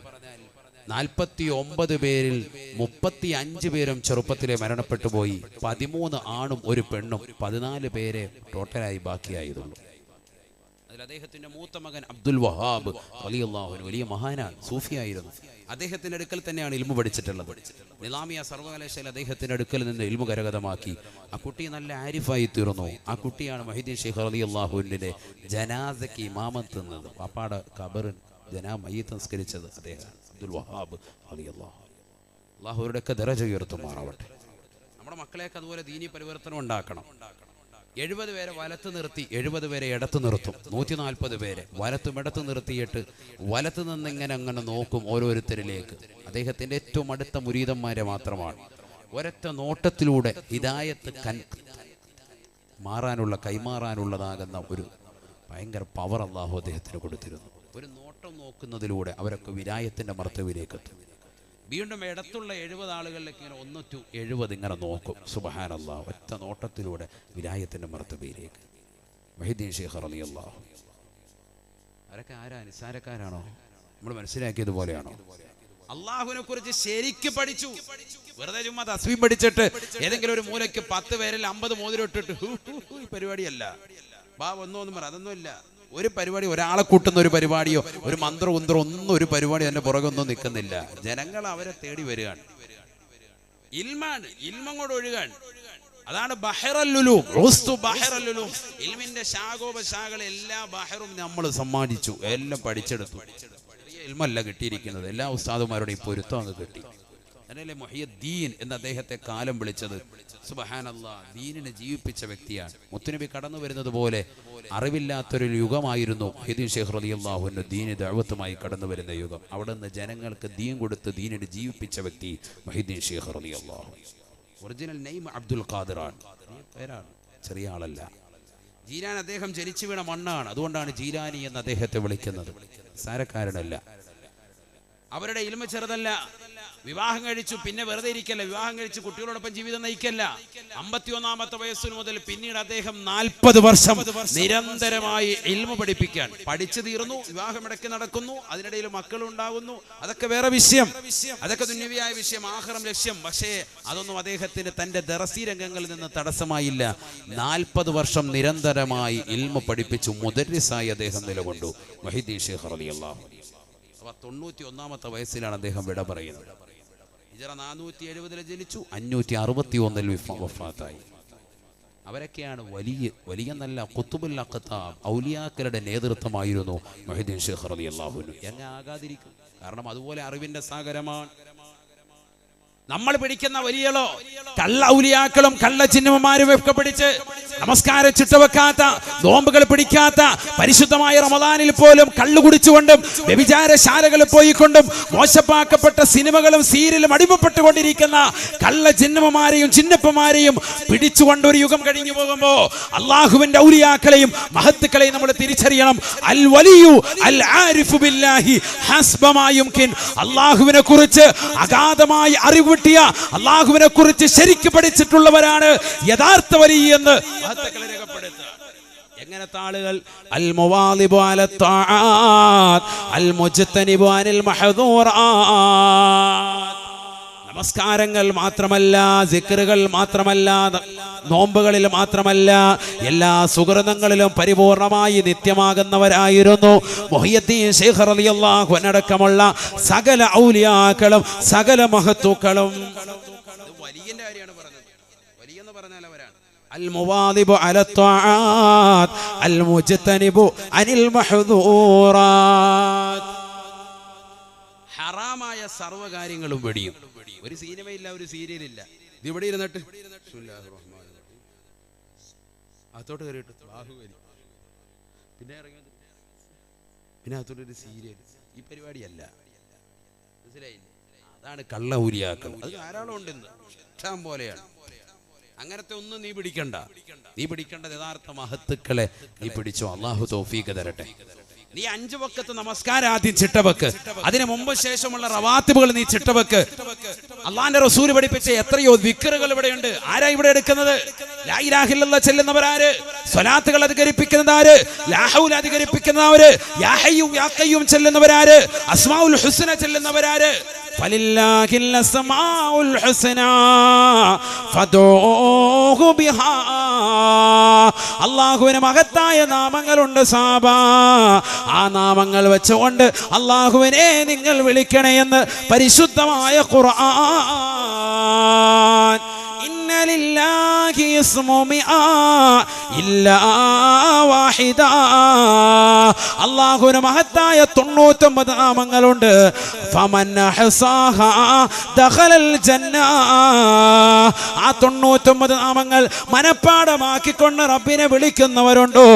49 പേരിൽ 35 പേരും ചെറുപ്പത്തിലെ മരണപ്പെട്ടു പോയി. 13 ആണും ഒരു പെണ്ണും, 14 പേരെ ടോട്ടലായി ബാക്കിയായതുള്ളൂ. അതിൽ അദ്ദേഹത്തിന്റെ മൂത്ത മകൻ അബ്ദുൽ വഹാബ് റളിയല്ലാഹു അൻഹു വലിയ മഹാനാണ്, സൂഫിയായിരുന്നു. അദ്ദേഹത്തിന്റെ അടുക്കൽ തന്നെയാണ് ഇൽമു പഠിച്ചിട്ടുള്ളത്. നിലാമിയ സർവകലാശാല അദ്ദേഹത്തിന്റെ അടുക്കൽ നിന്ന് ഇൽമു കരഗതമാക്കി. ആ കുട്ടി നല്ല ആരിഫായി തീർന്നു. ആ കുട്ടിയാണ് മുഹീദ്ദീൻ ശൈഖ് റളിയല്ലാഹു അൻഹുവിന്റെ ജനാസയ്ക്ക് ഇമാമത്ത് നിന്നത്. പാപ്പാടെ ഖബറിൻ മയ്യിത്ത് സംസ്കരിച്ചത് അദ്ദേഹമാണ്, അബ്ദുൽ വഹാബ് റളിയല്ലാഹു അൻഹു. അല്ലാഹു അവരുടെയൊക്കെ ദറജ ഉയർത്തുമാറാവട്ടെ. നമ്മുടെ മക്കളെയൊക്കെ അതുപോലെ ദീനി പരിവർത്തനം ഉണ്ടാക്കണം. 70 പേരെ വലത്ത് നിർത്തി 70 പേരെ ഇടത്ത് നിർത്തും. 140 പേരെ വലത്തും ഇടത്ത് നിർത്തിയിട്ട് വലത്ത് നിന്ന് ഇങ്ങനെ അങ്ങനെ നോക്കും ഓരോരുത്തരിലേക്ക്. അദ്ദേഹത്തിൻ്റെ ഏറ്റവും അടുത്ത മുരീദന്മാരെ മാത്രമാണ്. ഒരൊറ്റ നോട്ടത്തിലൂടെ ഹിദായത്ത് കൈമാറാനുള്ളതാകുന്ന ഒരു ഭയങ്കര പവർ അല്ലാഹു അദ്ദേഹത്തിന് കൊടുത്തിരുന്നു. ഒരു നോട്ടം നോക്കുന്നതിലൂടെ അവരൊക്കെ വിലായത്തിൻ്റെ മർത്തബയിലേക്ക് എത്തും. വീണ്ടും ഇടത്തുള്ള 70 ആളുകളിലേക്ക് ഇങ്ങനെ 1 to 70 ഇങ്ങനെ നോക്കും. സുബ്ഹാനല്ലാഹ്, ഒറ്റ നോട്ടത്തിലൂടെ വിലായത്തിൻ്റെ മർത്തബയിലേക്ക്. വഹീദ്ദീൻ ശൈഖ് റളിയല്ലാഹു അവരൊക്കെ ആരാ? നിസ്സാരക്കാരാണോ? നമ്മൾ മനസ്സിലാക്കിയതുപോലെയാണോ? അള്ളാഹുവിനെ കുറിച്ച് ശരിക്ക് പഠിച്ചു. വെറുതെ ചുമ്മാ തസ്ബീഹ് പഠിച്ചിട്ട് ഏതെങ്കിലും ഒരു മൂലയ്ക്ക് 10 പേരിൽ 50 മോതിരം ഇട്ടിട്ട് ഈ പരിപാടിയല്ല. ഒന്നും പറ, അതൊന്നുമില്ല. ഒരു പരിപാടി, ഒരാളെ കൂട്ടുന്ന ഒരു പരിപാടിയോ ഒരു മന്ത്രകുന്ത്രോ ഒന്നും ഒരു പരിപാടി അതിന്റെ പുറകൊന്നും നിൽക്കുന്നില്ല. ജനങ്ങൾ അവരെ തേടി വരികയാണ്. ഇൽമാണ്, ഇൽമങ്ങോട് ഒഴുകാണ്. അതാണ് ഇൽമിന്റെ ശാഖോപശാഖകൾ എല്ലാ ബഹറും നമ്മൾ സമ്മാനിച്ചു, എല്ലാം പഠിച്ചെടുത്തു. ഇൽമല്ല കിട്ടിയിരിക്കുന്നത്, എല്ലാ ഉസ്താദുമാരോടും ഈ പൊരുത്തം അങ്ങ് കിട്ടി. അതല്ലേ മുഹിയുദ്ദീൻ എന്ന് അദ്ദേഹത്തെ കാലം വിളിച്ചത്. സുബ്ഹാനല്ലാഹ്, ദീനിനെ ജീവിപ്പിച്ച വ്യക്തിയാണ്. മുത്തുനബി കടന്നു വരുന്നത് പോലെ അറിവില്ലാത്തൊരു യുഗമായിരുന്നു മുഹീദ്ദീൻ ശൈഖ് റളിയല്ലാഹു അൻഹു ദീനി ദഅവത്തുമായി കടന്നു വരുന്ന യുഗം. അവിടെ നിന്ന് ജനങ്ങൾക്ക് ദീൻ കൊടുത്ത് ദീനിനെ ജീവിപ്പിച്ച വ്യക്തി മുഹീദ്ദീൻ ശൈഖ് റളിയല്ലാഹു. ഒറിജിനൽ നെയിം അബ്ദുൽ ഖാദിർ ആണ്, പേരാണ്, ചെറിയ ആളല്ല. ജീലാൻ അദ്ദേഹം ജനിച്ചു വീണ മണ്ണാണ്, അതുകൊണ്ടാണ് ജീലാനി എന്ന് അദ്ദേഹത്തെ വിളിക്കുന്നത്. സാരക്കാരനല്ല. അവരുടെ ഇൽമ ചെറുതല്ല. വിവാഹം കഴിച്ചു, പിന്നെ വെറുതെ ഇരിക്കല്ല. വിവാഹം കഴിച്ച് കുട്ടികളോടൊപ്പം ജീവിതം നയിക്കല്ല. 51-ാമത്തെ വയസ്സിൽ മുതൽ പിന്നീട് അദ്ദേഹം 40 വർഷം നിരന്തരമായി ഇൽമ പഠിപ്പിക്കാൻ പഠിച്ചു തീർന്നു. വിവാഹം ഇടയ്ക്ക് നടക്കുന്നു, അതിനിടയിൽ മക്കളുണ്ടാകുന്നു. അതൊക്കെ വേറെ വിഷയം, അതൊക്കെ ദുന്യവിയായ വിഷയം, ആഖിറം ലക്ഷ്യം. പക്ഷേ അതൊന്നും അദ്ദേഹത്തിന് തന്റെ ദർസി രംഗങ്ങളിൽ നിന്ന് തടസ്സമായില്ല. 40 വർഷം നിരന്തരമായി ഇൽമ പഠിപ്പിച്ചു മുദർരിസായി അദ്ദേഹം നിലകൊണ്ടു. മുഹീദ്ദീൻ ശൈഖ് റളിയല്ലാഹു. 91-ാമത്തെ വയസ്സിലാണ് അദ്ദേഹം വിട പറയുന്നത്. ഹിജ്റ 470 ജനിച്ചു, 561 വഫാത്തായി. അവരൊക്കെയാണ് വലിയ നല്ല ഖുതുബുൽ അഖ്താബ് ഔലിയാക്കളുടെ നേതൃത്വമായിരുന്നു മുഹീദ്ദീൻ ശൈഖ് റളിയല്ലാഹു അൻഹു. എങ്ങനെ ആകാതിരിക്കും? കാരണം അതുപോലെ അറിവിന്റെ സാഗരമാണ്. നമ്മൾ പിടിക്കുന്ന വലിയളോ കള്ള ഔലിയാക്കളും കള്ള ചിഹ്നന്മാരും ഒക്കെ പിടിച്ച് നമസ്കാര ചിട്ടവെക്കാത്ത, നോമ്പുകൾ പിടിക്കാത്ത, പരിശുദ്ധമായ റമദാനിൽ പോലും കള്ളു കുടിച്ചുകൊണ്ടും വ്യഭിചാരശാലകളിൽ പോയിക്കൊണ്ടും മോശപ്പാക്കപ്പെട്ട സിനിമകളും സീരിയലും അടിമപ്പെട്ടുകൊണ്ടിരിക്കുന്ന കള്ള ചിഹ്നന്മാരെയും ചിന്നപ്പന്മാരെയും പിടിച്ചുകൊണ്ടൊരു യുഗം കഴിഞ്ഞു പോകുമ്പോ അള്ളാഹുവിന്റെ ഔലിയാക്കളെയും മഹത്തുക്കളെയും നമ്മൾ തിരിച്ചറിയണം. അൽ വലിയു അൽ ആരിഫു ബില്ലാഹി ഹസ്ബമാ യുംകിൻ. അള്ളാഹുവിനെ കുറിച്ച് അഗാധമായി അറിവ് കിട്ടിയ, അള്ളാഹുവിനെ കുറിച്ച് ശരിക്ക് പഠിച്ചിട്ടുള്ളവരാണ് യഥാർത്ഥ വലി എന്ന് മഹത്തുക്കളെ രേഖപ്പെടുത്തുക. എങ്ങനത്തെ ആളുകൾ? അൽ മുവാലിബു അല ത്വാആത്ത് അൽ മുജ്തനിബു അനിൽ മഹ്ദൂറാത്ത്. നമസ്കാരങ്ങൾ മാത്രമല്ല, സിക്റുകൾ മാത്രമല്ല, നോമ്പുകളിൽ മാത്രമല്ല, എല്ലാ സുഹൃതങ്ങളിലും പരിപൂർണമായി നിത്യമാകുന്നവരായിരുന്നു മുഹയ്യിദ്ദീൻ ശൈഖ് റളിയല്ലാഹു അൻഹു അടക്കമുള്ള സകല ഔലിയാക്കളും സകല മഹത്തുക്കളും. വലിയന്റെ കാര്യമാണ് പറഞ്ഞത്. വലിയെന്ന് പറഞ്ഞാൽ അവരാണ് അൽ മുവാദിബു അല ത്വാആത്ത് അൽ മുജ്തനിബു അനിൽ മഹ്ദൂറാത്ത്. ഹറാമായ സർവ്വകാര്യങ്ങളും വെടിയും. ഒരു സിനിമയില്ല, ഒരു സീരിയലില്ല. ഇത് ഇവിടെ ഇരുന്നിട്ട് അകത്തോട്ട് കയറിയിട്ട് ബാഹുബലി, പിന്നെ ഇറങ്ങിയത്, പിന്നെ അകത്തോട്ടൊരു സീരിയൽ. ഈ പരിപാടിയല്ല, മനസ്സിലായില്ലേ? അതാണ് കള്ള ഊരിയാക്കൾ. അത് ധാരാളം ഉണ്ടെന്ന്, ഇഷ്ടം പോലെയാണ്. അങ്ങനത്തെ ഒന്നും നീ പിടിക്കണ്ട. നീ പിടിക്കേണ്ടത് യഥാർത്ഥ മഹത്തുക്കളെ നീ പിടിച്ചോ. അള്ളാഹു തൗഫീഖ് തരട്ടെ. നീ 5 വഖത്ത് നമസ്കാരം ആദ്യം ചിട്ടവെക്ക്. അതിന് മുമ്പ് ശേഷമുള്ള റവാത്തിബുകൾ നീ ചിട്ടവെക്ക്. അള്ളാന്റെ റസൂൽ പഠിപ്പിച്ച എത്രയോ ദിക്റുകൾ ഇവിടെയുണ്ട്. ആരാ ഇവിടെ എടുക്കുന്നത്? ലാ ഇലാഹ ഇല്ലല്ലാഹ് ചെല്ലുന്നവരാര്? സ്വലാത്തുകൾ അധികരിപ്പിക്കുന്നത് ആര്? ലാ ഹൗല അധികരിപ്പിക്കുന്നത് ആര്? യാ ഹയ്യു യാ ഖയ്യൂം ചെല്ലുന്നവരാര്? അസ്മാഉൽ ഹുസ്ന ചെല്ലുന്നവരാര്? ഫലില്ലാഹിൽ അസ്മാഉൽ ഹുസ്നാ ഫദൂഹു ബിഹാ. അല്ലാഹുവിന് മഹത്തായ നാമങ്ങളുണ്ട് സാബ. ആ നാമങ്ങൾ വെച്ചുകൊണ്ട് അല്ലാഹുവിനെ നിങ്ങൾ വിളിക്കണേ എന്ന് പരിശുദ്ധമായ ഖുർആൻ. ഇന്ന ലില്ലാഹി الاسم 100 إلا واحدا. അല്ലാഹുവിന് മഹത്തായ 99 നാമങ്ങളുണ്ട്. ഫമൻ അഹ്സാഹ ദഖലൽ ജന്ന. ആ 99 നാമങ്ങൾ മനപ്പാഠമാക്കിക്കൊണ്ട് റബ്ബിനെ വിളിക്കുന്നവരുണ്ടോ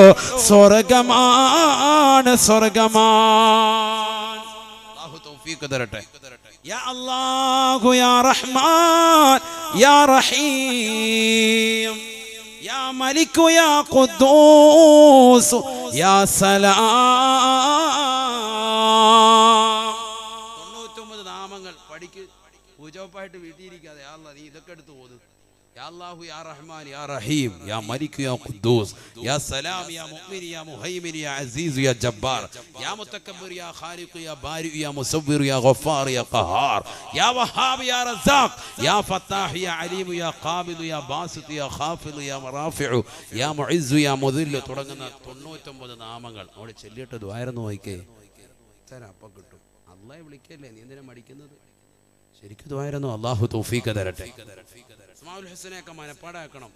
സ്വർഗമാണ്, സ്വർഗമാണ്. അല്ലാഹു തൗഫീഖ് തരട്ടെ. യാ അല്ലാഹു യാ റഹ്മാൻ യാ റഹീം യാ മലിക് യാ ഖുദ്ദൂസ് യാ സലാം. 99 നാമങ്ങൾ പഠിക്ക്. പൂജോപ്പായിട്ട് വീട്ടിയിരിക്കാതെ യാ അല്ലാഹ് നീ ഇതൊക്കെ എടുത്ത് ഓതു. യാ അല്ലാഹു യാ റഹ്മാൻ യാ റഹീം യാ മലിക് യാ ഖുദ്ദൂസ് യാ സലാം യാ മുഅ്മിൻ യാ മുഹൈമിൻ യാ അസീസ് യാ ജബ്ബാർ യാ മുതകബ്ബിർ യാ ഖാലിഖ് യാ ബാരി യാ മുസവ്വിർ യാ ഗഫാർ യാ ഖഹാർ യാ വഹാബ് യാ റസാഖ് യാ ഫത്താഹ് യാ അലീം യാ ഖാബിദ് യാ ബാസിത് യാ ഖാഫിദ് യാ മറാഫിഉ യാ മുഇസ് യാ മുദിൽ തുടങ്ങുന്ന 99 നാമങ്ങൾ അവിടെ ചൊല്ലിയിട്ട് ദുആയിരുന്നു നോക്കിക്കേ. അപ്പം കിട്ടും. അല്ലാഹ് വിളിക്കല്ലേ, നീ എന്തിനാ മടിക്കുന്നത്? ശരിക്കും ദുആയിരുന്നു. അല്ലാഹു തൗഫീഖ് തരട്ടെ. അസ്മാഉൽ ഹുസ്നയൊക്കെ മനപ്പാടാക്കണം.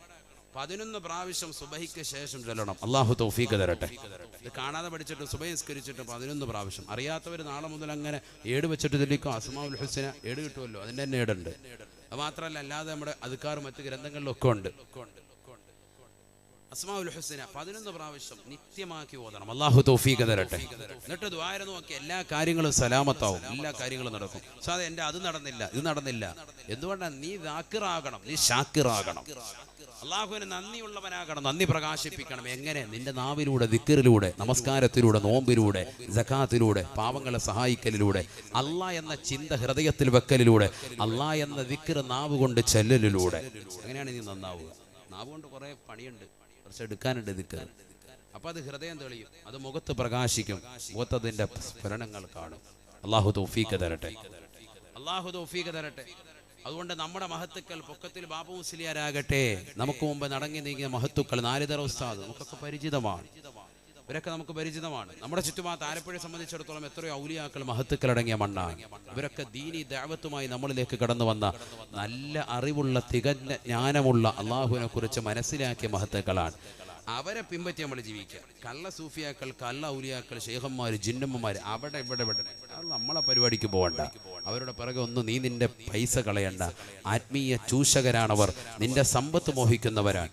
11 പ്രാവശ്യം സുബഹിക്ക് ശേഷം ചൊല്ലണം. അല്ലാഹു തൗഫീഖ് തരട്ടെ. ഇത് കാണാതെ പഠിച്ചിട്ട് സുബഹി നിസ്കരിച്ചിട്ട് 11 പ്രാവശ്യം. അറിയാത്തവർ നാളെ മുതൽ അങ്ങനെ ഏട് വെച്ചിട്ട് ചൊല്ലിക്കും. അസ്മാഉൽ ഹുസ്ന ഏട് കിട്ടുമല്ലോ, അതിൻ്റെ തന്നെ ഏടുണ്ട്. അത് മാത്രമല്ല, അല്ലാതെ നമ്മുടെ അദ്കാറും മറ്റ് ഗ്രന്ഥങ്ങളിലൊക്കെ ഉണ്ട്. അസ്മാഉൽ ഹുസ്ന 11 പ്രാവശ്യം നിത്യമാക്കി ഓതണം. അല്ലാഹു തൗഫീഖ് തരട്ടെ. എന്നിട്ട് ദുആയിരുന്നു നോക്കി എല്ലാ കാര്യങ്ങളും സലാമത്താവും, എല്ലാ കാര്യങ്ങളും നടക്കും. സാധേ എൻ്റെ അത് നടന്നില്ല, ഇത് നടന്നില്ല. എന്തുകൊണ്ടാണ്? നീ ദാക്കിറാകണം, നീ ഷാക്കിറാകണം. അള്ളാഹുവിന് നന്ദിയുള്ളവനാകണം, നന്ദി പ്രകാശിപ്പിക്കണം. എങ്ങനെ? നിന്റെ നാവിലൂടെ, ദിക്റിലൂടെ, നമസ്കാരത്തിലൂടെ, നോമ്പിലൂടെ, സകാത്തിലൂടെ, പാവങ്ങളെ സഹായിക്കലിലൂടെ, അള്ളാഹ് എന്ന ചിന്ത ഹൃദയത്തിൽ വെക്കലിലൂടെ, അള്ളാഹ് എന്ന ദിക്ർ നാവ് കൊണ്ട് ചെല്ലലിലൂടെ. അങ്ങനെയാണ് നീ നന്നാവുക. നാവ് കൊണ്ട് കുറേ പണിയുണ്ട്, കുറച്ച് എടുക്കാനുണ്ട് ദിക്ർ. അപ്പം അത് ഹൃദയം തെളിയും, അത് മുഖത്ത് പ്രകാശിക്കും, മുഖത്തതിൻ്റെ സ്ഫുരണങ്ങൾ കാണും. അള്ളാഹു തൗഫീഖ് തരട്ടെ. അള്ളാഹു തൗഫീഖ് തരട്ടെ. അതുകൊണ്ട് നമ്മുടെ മഹത്തുക്കൾ, പൊക്കത്തിൽ ബാബു മുസ്ലിയാരാകട്ടെ, നമുക്ക് മുമ്പ് നടങ്ങി നീങ്ങിയ മഹത്തുക്കൾ, നാലിതറ ഉസ്താദ്, നമുക്കൊക്കെ പരിചിതമാണ്. ഇവരൊക്കെ നമുക്ക് പരിചിതമാണ്. നമ്മുടെ ചുറ്റുപാട് ആലപ്പുഴയെ സംബന്ധിച്ചിടത്തോളം എത്രയോ ഔലിയാക്കൾ, മഹത്തുക്കൾ അടങ്ങിയ മണ്ണാണ്. ഇവരൊക്കെ ദീനി ദഅവത്തുമായി നമ്മളിലേക്ക് കടന്നു വന്ന നല്ല അറിവുള്ള, തികഞ്ഞ ജ്ഞാനമുള്ള, അള്ളാഹുവിനെ കുറിച്ച് മനസ്സിലാക്കിയ മഹത്തുക്കളാണ്. അവരെ പിൻപറ്റി നമ്മൾ ജീവിക്കുക. കള്ള സൂഫിയാക്കൾ, കള്ള ഔലിയാക്കൾ, ശൈഖന്മാർ, ജിന്നമ്മമാർ, അവിടെ ഇവിടെ അത് നമ്മളെ പരിപാടിക്ക് പോകണ്ട. അവരുടെ പിറകെ ഒന്നും നീ നിന്റെ പൈസ കളയണ്ട. ആത്മീയ ചൂഷകരാണവർ, നിന്റെ സമ്പത്ത് മോഹിക്കുന്നവരാണ്.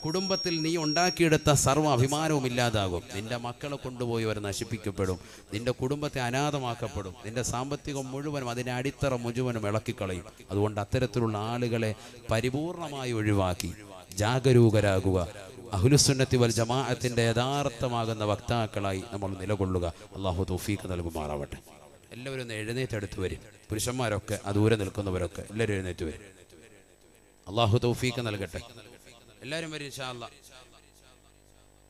കുടുംബത്തിൽ നീ ഉണ്ടാക്കിയെടുത്ത സർവ്വ അഭിമാനവും ഇല്ലാതാകും. നിന്റെ മക്കളെ കൊണ്ടുപോയി അവർ നശിപ്പിക്കപ്പെടും. നിന്റെ കുടുംബത്തെ അനാഥമാക്കപ്പെടും. നിന്റെ സാമ്പത്തികം മുഴുവനും, അതിൻ്റെ അടിത്തറ മുഴുവനും ഇളക്കിക്കളയും. അതുകൊണ്ട് അത്തരത്തിലുള്ള ആളുകളെ പരിപൂർണമായി ഒഴിവാക്കി ജാഗരൂകരാകുക. അഹ്ലുസുന്നത്തി വൽ ജമാഅത്തിന്റെ യഥാർത്ഥമാകുന്ന വക്താക്കളായി നമ്മൾ നിലകൊള്ളുക. അല്ലാഹു തൗഫീഖ് നൽകുമാറാവട്ടെ. എല്ലാവരും ഒന്ന് എഴുന്നേറ്റെടുത്ത് വരും. പുരുഷന്മാരൊക്കെ, ദൂരെ നിൽക്കുന്നവരൊക്കെ എല്ലാവരും എഴുന്നേറ്റ് വരും. അല്ലാഹു തൗഫീഖ് നൽകട്ടെ. എല്ലാവരും വരും ഇൻഷാ അല്ലാഹ്.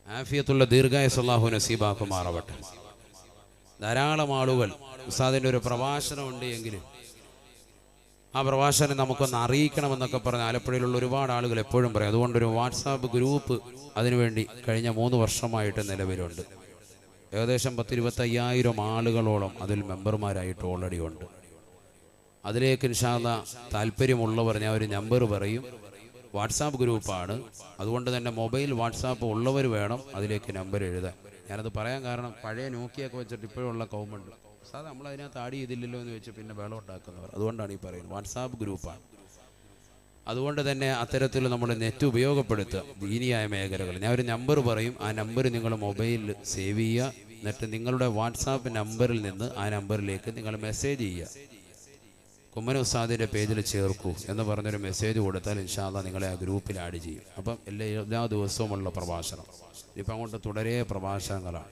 ആഫിയത്തുള്ള ദീർഘായുസ്സ് അല്ലാഹു നസീബാക്കുമാറാവട്ടെ. ധാരാളം ആളുകൾ, ഉസ്താദിൻ്റെ ഒരു പ്രഭാഷണം ഉണ്ട് എങ്കിലും ആ പ്രഭാഷണം നമുക്കൊന്ന് അറിയിക്കണമെന്നൊക്കെ പറഞ്ഞ് ആലപ്പുഴയിലുള്ള ഒരുപാട് ആളുകൾ എപ്പോഴും പറയും. അതുകൊണ്ടൊരു വാട്സാപ്പ് ഗ്രൂപ്പ് അതിനുവേണ്ടി കഴിഞ്ഞ 3 വർഷമായിട്ട് നിലവിലുണ്ട്. ഏകദേശം 10-25,000 ആളുകളോളം അതിൽ മെമ്പർമാരായിട്ട് ഓൾറെഡി ഉണ്ട്. അതിലേക്ക് ഇൻഷാ അല്ലാഹ് താല്പര്യമുള്ളവർ, ഞാൻ ഒരു നമ്പർ പറയും, വാട്സാപ്പ് ഗ്രൂപ്പാണ്. അതുകൊണ്ട് തന്നെ മൊബൈൽ വാട്സാപ്പ് ഉള്ളവർ വേണം അതിലേക്ക് നമ്പർ എഴുതാൻ. ഞാനത് പറയാൻ കാരണം, പഴയ നോക്കിയൊക്കെ വെച്ചിട്ട് ഇപ്പോഴുള്ള കൗമുണ്ട്, സാധാ നമ്മൾ അതിനകത്ത് ആഡ് ചെയ്തില്ലല്ലോ എന്ന് വെച്ച് പിന്നെ വേളം ഉണ്ടാക്കുന്നവർ. അതുകൊണ്ടാണ് ഈ പറയുന്നത്, വാട്സാപ്പ് ഗ്രൂപ്പാണ്. അതുകൊണ്ട് തന്നെ അത്തരത്തിൽ നമ്മൾ നെറ്റ് ഉപയോഗപ്പെടുത്തുക ദീനിയായ മേഖലകൾ. ഞാൻ ഒരു നമ്പർ പറയും, ആ നമ്പർ നിങ്ങൾ മൊബൈലിൽ സേവ് ചെയ്യുക. എന്നിട്ട് നിങ്ങളുടെ വാട്സാപ്പ് നമ്പറിൽ നിന്ന് ആ നമ്പറിലേക്ക് നിങ്ങൾ മെസ്സേജ് ചെയ്യുക. കുമ്മന ഉസ്താദിൻ്റെ പേജിൽ ചേർക്കൂ എന്ന് പറഞ്ഞൊരു മെസ്സേജ് കൊടുത്താൽ ഇൻഷാ അല്ലാഹ് നിങ്ങളെ ആ ഗ്രൂപ്പിൽ ആഡ് ചെയ്യും. അപ്പം എല്ലാ ദിവസവുമുള്ള പ്രഭാഷണം, ഇപ്പം അങ്ങോട്ട് തുടരെ പ്രഭാഷണങ്ങളാണ്.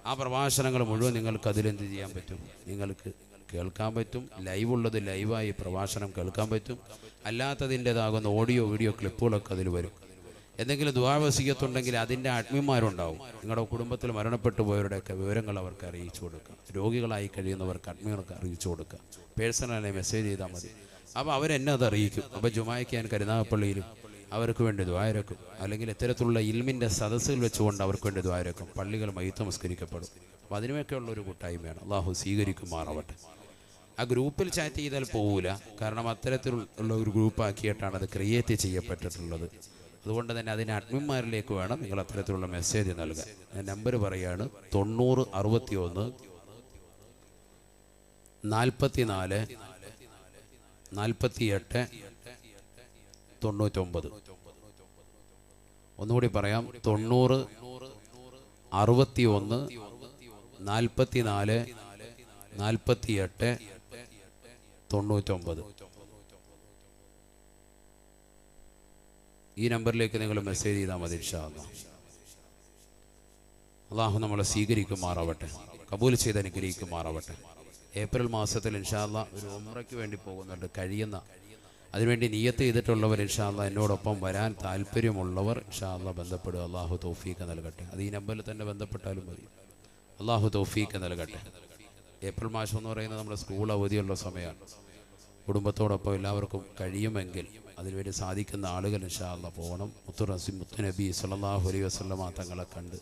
ആ പ്രഭാഷണങ്ങൾ മുഴുവൻ നിങ്ങൾക്ക് അതിലെന്ത് ചെയ്യാൻ പറ്റും? നിങ്ങൾക്ക് കേൾക്കാൻ പറ്റും. ലൈവ് ഉള്ളത് ലൈവായി പ്രഭാഷണം കേൾക്കാൻ പറ്റും. അല്ലാത്തതിൻ്റെതാകുന്ന ഓഡിയോ വീഡിയോ ക്ലിപ്പുകളൊക്കെ അതിൽ വരും. എന്തെങ്കിലും ദുആ വസിയ്യത്തുണ്ടെങ്കിൽ അതിൻ്റെ അഡ്മിന്മാരുണ്ടാവും. നിങ്ങളുടെ കുടുംബത്തിൽ മരണപ്പെട്ടു പോയവരുടെയൊക്കെ വിവരങ്ങൾ അവർക്ക് അറിയിച്ചു കൊടുക്കുക. രോഗികളായി കഴിയുന്നവർക്ക് അഡ്മിനർക്ക് അറിയിച്ചു കൊടുക്കുക. പേഴ്സണലായി മെസ്സേജ് ചെയ്താൽ മതി. അപ്പോൾ അവരെന്നെ അത് അറിയിക്കും. അപ്പോൾ ജുമായ്ക്ക് ഞാൻ കരുനാഗപ്പള്ളിയിലും അവർക്ക് വേണ്ടി ദ്വാരക്കും, അല്ലെങ്കിൽ ഇത്തരത്തിലുള്ള ഇൽമിൻ്റെ സദസ്സുകൾ വെച്ചുകൊണ്ട് അവർക്ക് വേണ്ടി ദ്വാരക്കും. പള്ളികൾ മയ്യത്ത് നമസ്കരിക്കപ്പെടും. അപ്പോൾ അതിനുമൊക്കെയുള്ള ഒരു കൂട്ടായ്മയാണ്. അള്ളാഹു സ്വീകരിക്കുമാറാവട്ടെ. ആ ഗ്രൂപ്പിൽ ചാറ്റ് ചെയ്താൽ പോവില്ല, കാരണം അത്തരത്തിലുള്ള ഒരു ഗ്രൂപ്പാക്കിയിട്ടാണ് അത് ക്രിയേറ്റ് ചെയ്യപ്പെട്ടിട്ടുള്ളത്. അതുകൊണ്ട് തന്നെ അതിന് അഡ്മിന്മാരിലേക്ക് വേണം നിങ്ങൾ അത്തരത്തിലുള്ള മെസ്സേജ് നൽകാൻ. ഞാൻ നമ്പർ പറയുകയാണ് 9061 44 48 99. ഒന്നുകൂടി പറയാം, 90 61 44 48 99. ഈ നമ്പറിലേക്ക് നിങ്ങൾ മെസ്സേജ് ചെയ്താൽ മതി. ഇൻഷാ അല്ലാഹ് അള്ളാഹു നമ്മളെ സ്വീകരിക്കുമാറാവട്ടെ, കബൂൽ ചെയ്ത് അനുഗ്രഹിക്കുമാറാവട്ടെ. ഏപ്രിൽ മാസത്തിൽ ഇൻഷാ അല്ലാഹ് ഒരു ഉംറയ്ക്ക് വേണ്ടി പോകുന്നുണ്ട്. കഴിയുന്ന അതിനുവേണ്ടി നിയ്യത്ത് ചെയ്തിട്ടുള്ളവർ ഇൻഷാ അല്ലാഹ് എന്നോടൊപ്പം വരാൻ താല്പര്യമുള്ളവർ ഇൻഷാ അല്ലാഹ് ബന്ധപ്പെടുക. അള്ളാഹു തൗഫീഖ് നൽകട്ടെ. അത് ഈ നമ്പറിൽ തന്നെ ബന്ധപ്പെട്ടാലും മതി. അള്ളാഹു തൗഫീഖ് നൽകട്ടെ. ഏപ്രിൽ മാസം എന്ന് പറയുന്നത് നമ്മുടെ സ്കൂൾ അവധിയുള്ള സമയമാണ്. കുടുംബത്തോടൊപ്പം എല്ലാവർക്കും കഴിയുമെങ്കിൽ അതിനുവേണ്ടി സാധിക്കുന്ന ആളുകൾ ഇൻഷാ അല്ലാഹ് പോകണം. മുത്തുനബി സല്ലല്ലാഹു അലൈഹി വസല്ലമ തങ്ങളെ കണ്ട്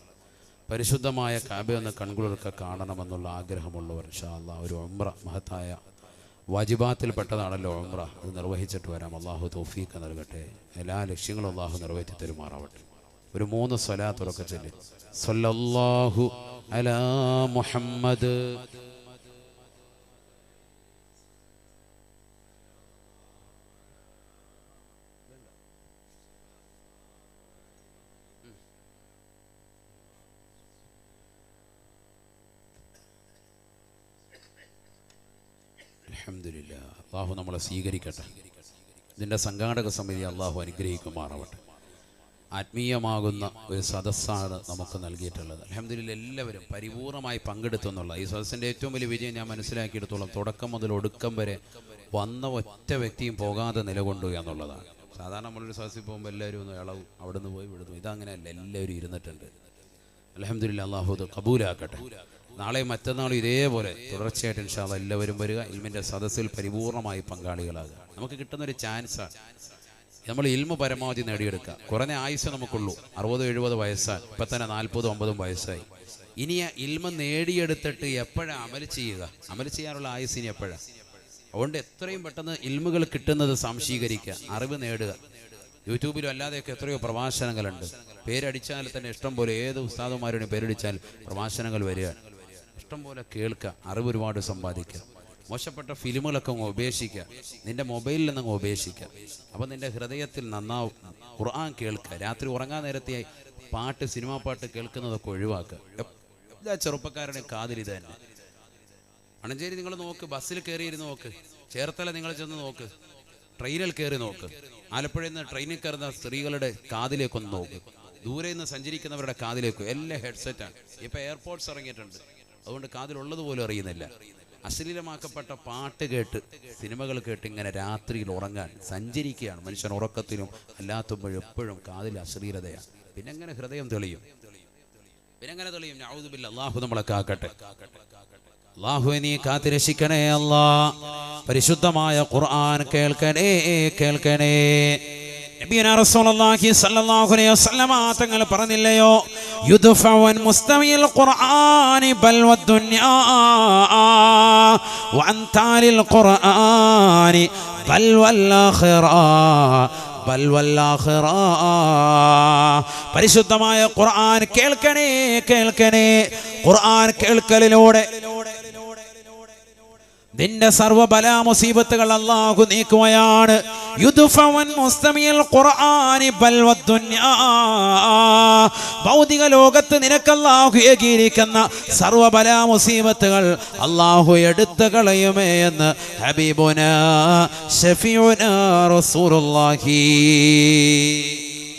പരിശുദ്ധമായ കഅബ എന്ന കൺകുളിർക്കെ കാണണമെന്നുള്ള ആഗ്രഹമുള്ളവർ ഇൻഷാ അല്ലാഹ് ഒരു ഉംറ, മഹത്തായ വാജിബാത്തിൽപ്പെട്ടതാണല്ലോ ഉംറ, അത് നിർവഹിച്ചിട്ട് വരാം. അള്ളാഹു തൗഫീഖ് നൽകട്ടെ. എല്ലാ ലക്ഷ്യങ്ങളും അള്ളാഹു നിറവേറ്റി തരുമാറാവട്ടെ. ഒരു 3 സ്വലാത്ത് ഉറക്കെ ചൊല്ലി. സ്വല്ലല്ലാഹു അലാ മുഹമ്മദ് അൽഹംദുലില്ലാ. അള്ളാഹു നമ്മളെ സ്വീകരിക്കട്ടെ. ഇതിൻ്റെ സംഘാടക സമിതി അള്ളാഹു അനുഗ്രഹിക്കുമാറാവട്ടെ. ആത്മീയമാകുന്ന ഒരു സദസ്സാണ് നമുക്ക് നൽകിയിട്ടുള്ളത്. അൽഹംദുലില്ലാ, എല്ലാവരും പരിപൂർണമായി പങ്കെടുത്തെന്നുള്ള ഈ സദസ്സിൻ്റെ ഏറ്റവും വലിയ വിജയം ഞാൻ മനസ്സിലാക്കിയെടുത്തോളം തുടക്കം മുതൽ ഒടുക്കം വരെ വന്ന ഒറ്റ വ്യക്തിയും പോകാതെ നിലകൊണ്ടു എന്നുള്ളതാണ്. സാധാരണ നമ്മളൊരു സദസ്സിൽ പോകുമ്പോൾ എല്ലാവരും ഒന്ന് ഇളവും, അവിടെ നിന്ന് പോയി വിടുന്നു. ഇതങ്ങനെയല്ല, എല്ലാവരും ഇരുന്നിട്ടുണ്ട്. അൽഹംദുലില്ലാ, അള്ളാഹു അത് കബൂലാക്കട്ടെ. നാളെയും മറ്റന്നാളും ഇതേപോലെ തുടർച്ചയായിട്ട് ഇൻഷാ അല്ലാഹ് എല്ലാവരും വരിക, ഇൽമിൻ്റെ സദസ്സിൽ പരിപൂർണമായി പങ്കാളികളാകുക. നമുക്ക് കിട്ടുന്നൊരു ചാൻസാണ്. നമ്മൾ ഇൽമ പരമാവധി നേടിയെടുക്കുക. കുറഞ്ഞ ആയുസ് നമുക്കുള്ളൂ, 60-70 വയസ്സാണ്. ഇപ്പം തന്നെ 40-50 വയസ്സായി. ഇനി ആ ഇൽമ നേടിയെടുത്തിട്ട് എപ്പോഴാണ് അമൽ ചെയ്യുക? അമൽ ചെയ്യാനുള്ള ആയുസ് ഇനി എപ്പോഴാണ്? അതുകൊണ്ട് എത്രയും പെട്ടെന്ന് ഇൽമുകൾ കിട്ടുന്നത് സംശീകരിക്കുക, അറിവ് നേടുക. യൂട്യൂബിലും അല്ലാതെയൊക്കെ എത്രയോ പ്രഭാഷണങ്ങളുണ്ട്. പേരടിച്ചാൽ തന്നെ ഇഷ്ടം പോലെ, ഏത് ഉസ്താദുമാരുടെ പേരടിച്ചാൽ പ്രഭാഷണങ്ങൾ വരികയാണ്. ഇഷ്ടം പോലെ കേൾക്കുക, അറിവ് ഒരുപാട് സമ്പാദിക്കുക. മോശപ്പെട്ട ഫിലിമുകളൊക്കെ അങ്ങ് ഉപേക്ഷിക്കുക, നിന്റെ മൊബൈലിൽ നിന്നങ്ങ് ഉപേക്ഷിക്കുക. അപ്പം നിന്റെ ഹൃദയത്തിൽ നന്നാവും. ഖുർആൻ കേൾക്കുക. രാത്രി ഉറങ്ങാൻ നേരത്തെ പാട്ട്, സിനിമാ പാട്ട് കേൾക്കുന്നതൊക്കെ ഒഴിവാക്കുക. എല്ലാ ചെറുപ്പക്കാരുടെയും കാതിൽ ഇത് തന്നെ. മണഞ്ചേരി നിങ്ങൾ നോക്ക്, ബസ്സിൽ കയറിയിരുന്ന് നോക്ക്. ചേർത്തല നിങ്ങൾ ചെന്ന് നോക്ക്, ട്രെയിനിൽ കയറി നോക്ക്. ആലപ്പുഴയിൽ നിന്ന് ട്രെയിനിൽ കയറുന്ന സ്ത്രീകളുടെ കാതിലേക്കൊന്ന് നോക്ക്. ദൂരെ നിന്ന് സഞ്ചരിക്കുന്നവരുടെ കാതിലേക്ക് എല്ലാം ഹെഡ്സെറ്റാണ്. ഇപ്പം എയർപോർട്ട്സ് ഇറങ്ങിയിട്ടുണ്ട്, അതുകൊണ്ട് കാതിലുള്ളതുപോലും അറിയുന്നില്ല. അശ്ലീലമാക്കപ്പെട്ട പാട്ട് കേട്ട്, സിനിമകൾ കേട്ട് ഇങ്ങനെ രാത്രിയിൽ ഉറങ്ങാൻ സഞ്ചരിക്കുകയാണ് മനുഷ്യൻ. ഉറക്കത്തിലും അല്ലാത്തുമ്പോഴും എപ്പോഴും കാതിൽ അശ്ലീലതയാണ്. പിന്നെങ്ങനെ ഹൃദയം തെളിയും? പിന്നെങ്ങനെ തെളിയും? നഊദു ബില്ലാഹ്. അല്ലാഹു നമ്മളെ കാക്കട്ടെ. അല്ലാഹുവേ നീ കാത്തിരക്ഷിക്കണേ അല്ലാ. പരിശുദ്ധമായ ഖുർആൻ കേൾക്കണേ, കേൾക്കണേ. നബിയുനാ റസൂലുള്ളാഹി സ്വല്ലല്ലാഹു അലൈഹി വസല്ലമ തങ്ങൾ പറഞ്ഞില്ലയോ, യുദ്ഫഉൻ മുസ്തമിൽ ഖുർആനി ബൽ വദ്ദുനിയാ വഅൻതാലിൽ ഖുർആനി ബൽ വല്ലാഖിറ ബൽ വല്ലാഖിറ. പരിശുദ്ധമായ ഖുർആൻ കേൾക്കണേ, കേൾക്കണേ. ഖുർആൻ കേൾക്കലിലൂടെ നിന്റെ സർവ്വബല മുസീബത്തുകൾ അല്ലാഹു നീക്കുകയാണ്. യുദ്ഫഉൻ മുസ്തമിൽ ഖുർആനി ബൽ വദ്ദുനിയാ. ഭൗതിക ലോകത്ത് നിനക്ക് അല്ലാഹു ഏകിയിരിക്കുന്ന സർവ്വബല മുസീബത്തുകൾ അല്ലാഹു എടുത്തു കളയുമേ എന്ന് ഹബീബുനാ ശഫീഉനാ റസൂലുള്ളാഹി.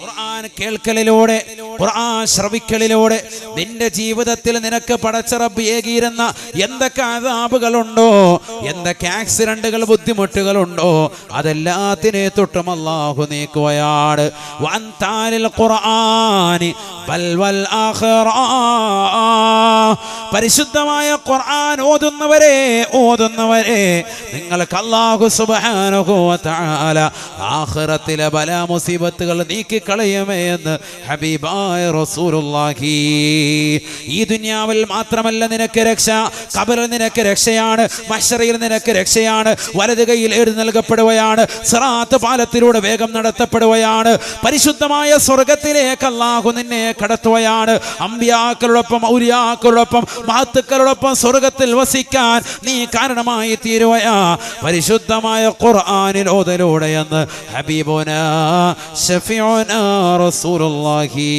ഖുർആൻ കേൾക്കലിലൂടെ, ഖുർആൻ ശ്രവിക്കലിലൂടെ നിന്റെ ജീവിതത്തിൽ നിനക്ക് പടച്ച റബ്ബ് ഏകിയിരുന്ന എന്തൊക്കെ അദാബുകളുണ്ടോ, എന്തൊക്കെ ആക്സിഡന്റുകൾ, ബുദ്ധിമുട്ടുകളുണ്ടോ, അതെല്ലാത്തിനെ തൊട്ടും അല്ലാഹു നീക്കുകയാണ്. വഅൻതാലിൽ ഖുർആനി ബൽ വൽ ആഖിറ. പരിശുദ്ധമായ ഖുർആൻ ഓതുന്നവരെ നിങ്ങൾക്ക് അല്ലാഹു സുബ്ഹാനഹു വ തആല ആഖിറത്തിലെ ബലാ മുസീബത്തുകൾ നീക്കിക്കളയുമേ എന്ന് ഹബീബായ ഹബീബായ റസൂലുള്ളാഹി. ഈ ദുനിയാവിൽ മാത്രമല്ല നിനക്ക് രക്ഷ, ഖബറിൽ നിനക്ക് രക്ഷയാണ്, മഹ്ശറിൽ നിനക്ക് രക്ഷയാണ്, വലത് കൈയിൽ എഴുതി നൽകപ്പെടുകയാണ്, സിറാത്ത് പാലത്തിലൂടെ വേഗം നടത്തപ്പെടുകയാണ്, പരിശുദ്ധമായ സ്വർഗത്തിലേക്ക് അല്ലാഹു നിന്നെ കടത്തുകയാണ്. അമ്പിയാക്കളോടൊപ്പം ഔലിയാക്കളോടൊപ്പം മഹത്തുക്കളോടൊപ്പം സ്വർഗത്തിൽ വസിക്കാൻ നീ കാരണമായി തീരുകയാ പരിശുദ്ധമായ ഖുർആനിൽ ഓതലൂടെ എന്ന് ഹബീബുനാ ശഫീഉനാ റസൂലുള്ളാഹി.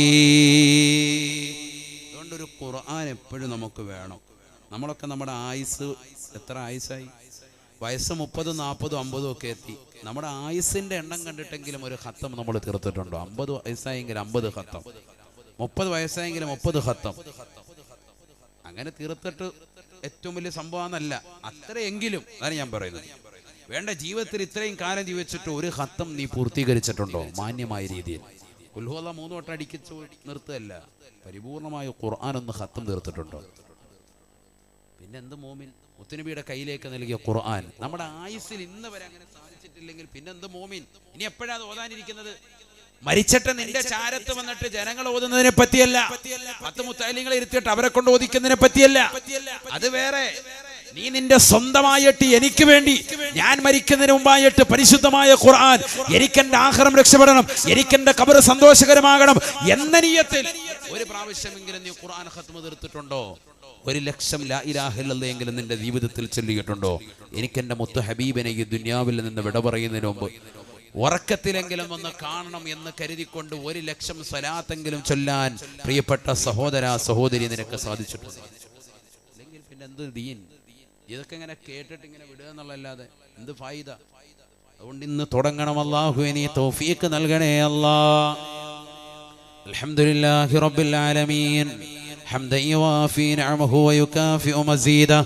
അതുകൊണ്ടൊരു ഖുർആൻ എപ്പോഴും നമുക്ക് വേണം. നമ്മളൊക്കെ നമ്മുടെ ആയുസ് എത്ര ആയുസായി? വയസ്സ് 30, 40, 50 ഒക്കെ എത്തി. നമ്മുടെ ആയുസിന്റെ എണ്ണം കണ്ടിട്ടെങ്കിലും ഒരു ഖത്തം നമ്മൾ തീർത്തിട്ടുണ്ടോ? 50 വയസ്സായെങ്കിൽ 50 ഖത്തം, 30 വയസ്സായെങ്കിൽ 30 ഖത്തം. അങ്ങനെ തീർത്തിട്ട് ഏറ്റവും വലിയ സംഭവമെന്നല്ല, അത്രയെങ്കിലും അതാണ് ഞാൻ പറയുന്നത്. വേണ്ട, ജീവിതത്തിൽ ഇത്രയും കാലം ജീവിച്ചിട്ട് ഒരു ഖത്തം നീ പൂർത്തീകരിച്ചിട്ടുണ്ടോ മാന്യമായ രീതിയിൽ? ഖുൽ ഹു അല്ലാഹ് 3 വട്ടം അടിക്കിച്ചു നിർത്തുകയല്ല, പരിപൂർണമായ ഖുർആൻ ഒന്ന് ഖത്തം തീർത്തിട്ടുണ്ടോ? പിന്നെ എന്ത് മോമിൻ? മുത്തുനബിയുടെ കയ്യിലേക്ക് നൽകിയ ഖുർആൻ നമ്മുടെ ആയുസ്സിൽ ഇന്ന് വരെ അങ്ങനെ സാധിച്ചിട്ടില്ലെങ്കിൽ പിന്നെന്ത് മോമിൻ? ഇനി എപ്പോഴാ അത് ഓതാനിരിക്കുന്നത്? മരിച്ചിട്ട് നിന്റെ ചാരത്ത് വന്നിട്ട് ജനങ്ങൾ ഓതുന്നതിനെ പറ്റിയല്ല, 10 മുത്തഅല്ലിങ്ങളെ ഇരുത്തിയിട്ട് അവരെ കൊണ്ട് ഓദിക്കുന്നതിനെ പറ്റിയല്ല, അത് വേറെ. നീ നിന്റെ സ്വന്തമായിട്ട് എനിക്ക് വേണ്ടി ഞാൻ മരിക്കുന്നതിന് മുമ്പായിട്ട് പരിശുദ്ധമായ ഖുർആൻ, എനിക്കെന്റെ ആഖിറം രക്ഷപ്പെടണം, എനിക്കെന്റെ ഖബർ സന്തോഷകരമാകണം എന്ന നിയ്യത്തിൽ ഒരു പ്രാവശ്യമെങ്കിലും നീ ഖുർആൻ ഖത്മ തീർത്തിട്ടുണ്ടോ? 1,00,000 ലാ ഇലാഹ ഇല്ലല്ലാഹ് എങ്കിലും നിന്റെ ജീവിതത്തിൽ ചൊല്ലിയിട്ടുണ്ടോ? എനിക്കെന്റെ മുത്ത് ഹബീബിനെ ഈ ദുനിയാവിൽ നിന്ന് വിട പറയുന്നതിന് മുമ്പ് ഉറക്കത്തിലെങ്കിലും ഒന്ന് കാണണം എന്ന് കരുതിക്കൊണ്ട് 1,00,000 സ്വലാത്തെങ്കിലും ചൊല്ലാൻ പ്രിയപ്പെട്ട സഹോദര സഹോദരി നിനക്ക് സാധിച്ചിട്ടുണ്ട്? അല്ലെങ്കിൽ പിന്നെ എന്ത് ദീൻ? ഇതൊക്കെ ഇങ്ങനെ കേട്ടിട്ട് ഇങ്ങനെ വിടുക എന്നുള്ളതല്ലാതെ എന്ത് ഫായിദ? അതുകൊണ്ട് ഇന്ന് തുടങ്ങണം. അല്ലാഹു നീ തൗഫീഖ് നൽകണേ അല്ലാഹ്. അൽഹംദുലില്ലാഹി റബ്ബിൽ ആലമീൻ حمدا يوافي نعمه ويكافئ مزيدا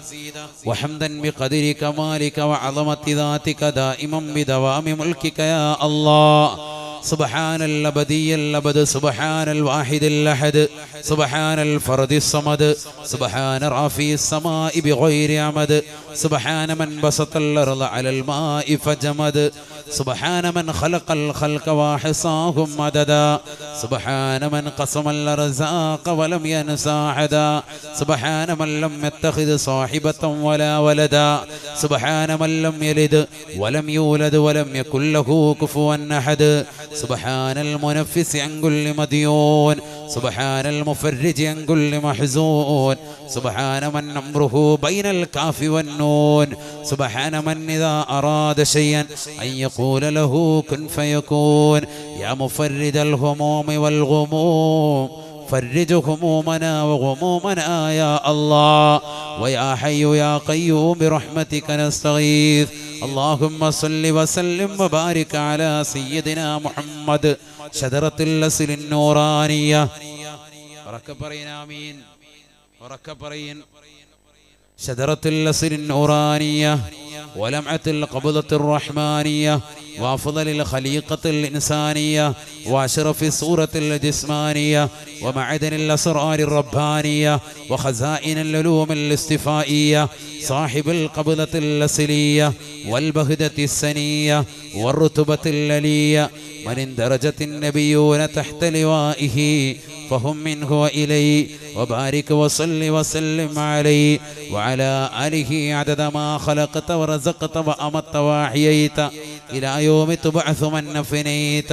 وحمدا بقدر كمالك وعظمة ذاتك دائما بدوام ملكك يا الله. سبحان الأبدي الأبد، سبحان الواحد الأحد، سبحان الفرد الصمد، سبحان رافي السماء بغير عمد، سبحان من بسط الأرض على الماء فجمد، سبحان من خلق الخلق وحصاهم مددا، سبحان من قسم الأرزاق ولم ينسى أحدا، سبحان من لم يتخذ صاحبة ولا ولدا، سبحان من لم يلد ولم يولد ولم يكن له كفوا أحد، سبحان المنفس عن كل مديون، سبحان المفرج عن كل محزون، سبحان من أمره بين الكاف والنون، سبحان من إذا أراد شيئا أن يقول له كن فيكون. يا مفرد الهموم والغموم فرج همومنا وغمومنا يا الله. ويا حي يا قيوم برحمتك نستغيث. اللهم صل وسلم وبارك على سيدنا محمد شجرة الأصل النورانية. وركبرين آمين. وركبرين شجرة الأصل النورانية ولمعة القبضة الرحمانية وأفضل الخليقة الإنسانية وأشرف الصورة الجسمانية ومعدن الأسرار الربانية وخزائن العلوم الاستفائية صاحب القبضة الأصلية والبهدة السنية والرتبة العلية من اندرجت النبيون تحت لوائه فهم منه وإليه. وبارك وصل وسلم عليه وعلى آله عدد ما خلقت ورزقت وأمت وأحييت إلى يوم تبعث من فنيت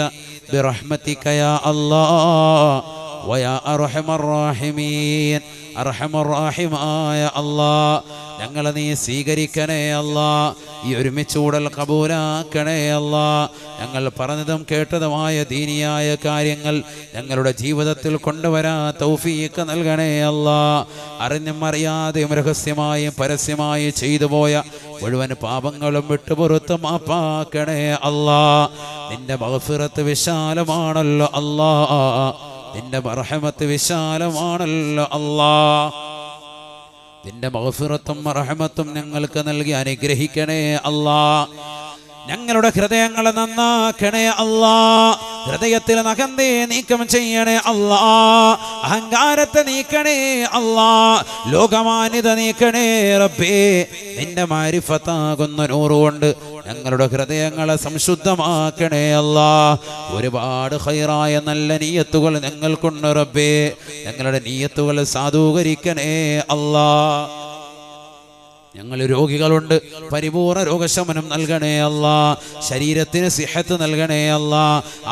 برحمتك يا الله ويا أرحم الراحمين. أرحم الراحمين يا الله. ഞങ്ങളെ നീ സ്വീകരിക്കണേ അല്ലാ. ഈ ഒരുമിച്ചൂടൽ കബൂലാക്കണേ അല്ലാ. ഞങ്ങൾ പറഞ്ഞതും കേട്ടതുമായ ദീനിയായ കാര്യങ്ങൾ ഞങ്ങളുടെ ജീവിതത്തിൽ കൊണ്ടുവരാൻ തൗഫീഖ് നൽകണേ അല്ലാ. അറിഞ്ഞും അറിയാതെയും രഹസ്യമായും പരസ്യമായും ചെയ്തു പോയ മുഴുവൻ പാപങ്ങളും വിട്ടുപുറത്ത് മാപ്പാക്കണേ അല്ലാ. നിന്റെ മഗ്ഫിറത്ത് വിശാലമാണല്ലോ അല്ലാ. നിന്റെ മർഹമത്ത് വിശാലമാണല്ലോ അല്ലാ. നിന്റെ മഗ്ഫിറത്തും റഹ്മത്തും ഞങ്ങൾക്ക് നൽകി അനുഗ്രഹിക്കണേ അല്ലാ. ഞങ്ങളുടെ ഹൃദയങ്ങളെ നന്നാക്കണേ അല്ലാ. ഹൃദയത്തിൽ നഖന്തേ നീക്കം ചെയ്യണേ അല്ലാ. അഹങ്കാരത്തെ നീക്കണേ അല്ലാ. ലോകമാന്യത നീക്കണേ റബ്ബേ. നിന്റെ മാരിഫത്താകുന്ന നൂറ് കൊണ്ട് ഞങ്ങളുടെ ഹൃദയങ്ങളെ സംശുദ്ധമാക്കണേ അല്ലാ. ഒരുപാട് ഖൈറായ നല്ല നിയ്യത്തുകൾ ഞങ്ങൾക്കുണ്ട് റബ്ബേ. ഞങ്ങളുടെ നിയ്യത്തുകൾ സാധൂകരിക്കണേ അല്ലാ. ഞങ്ങൾ രോഗികളുണ്ട്, പരിപൂർണ രോഗശമനം നൽകണേ അല്ലാ. ശരീരത്തിന് സിഹത്ത് നൽകണേ അല്ലാ.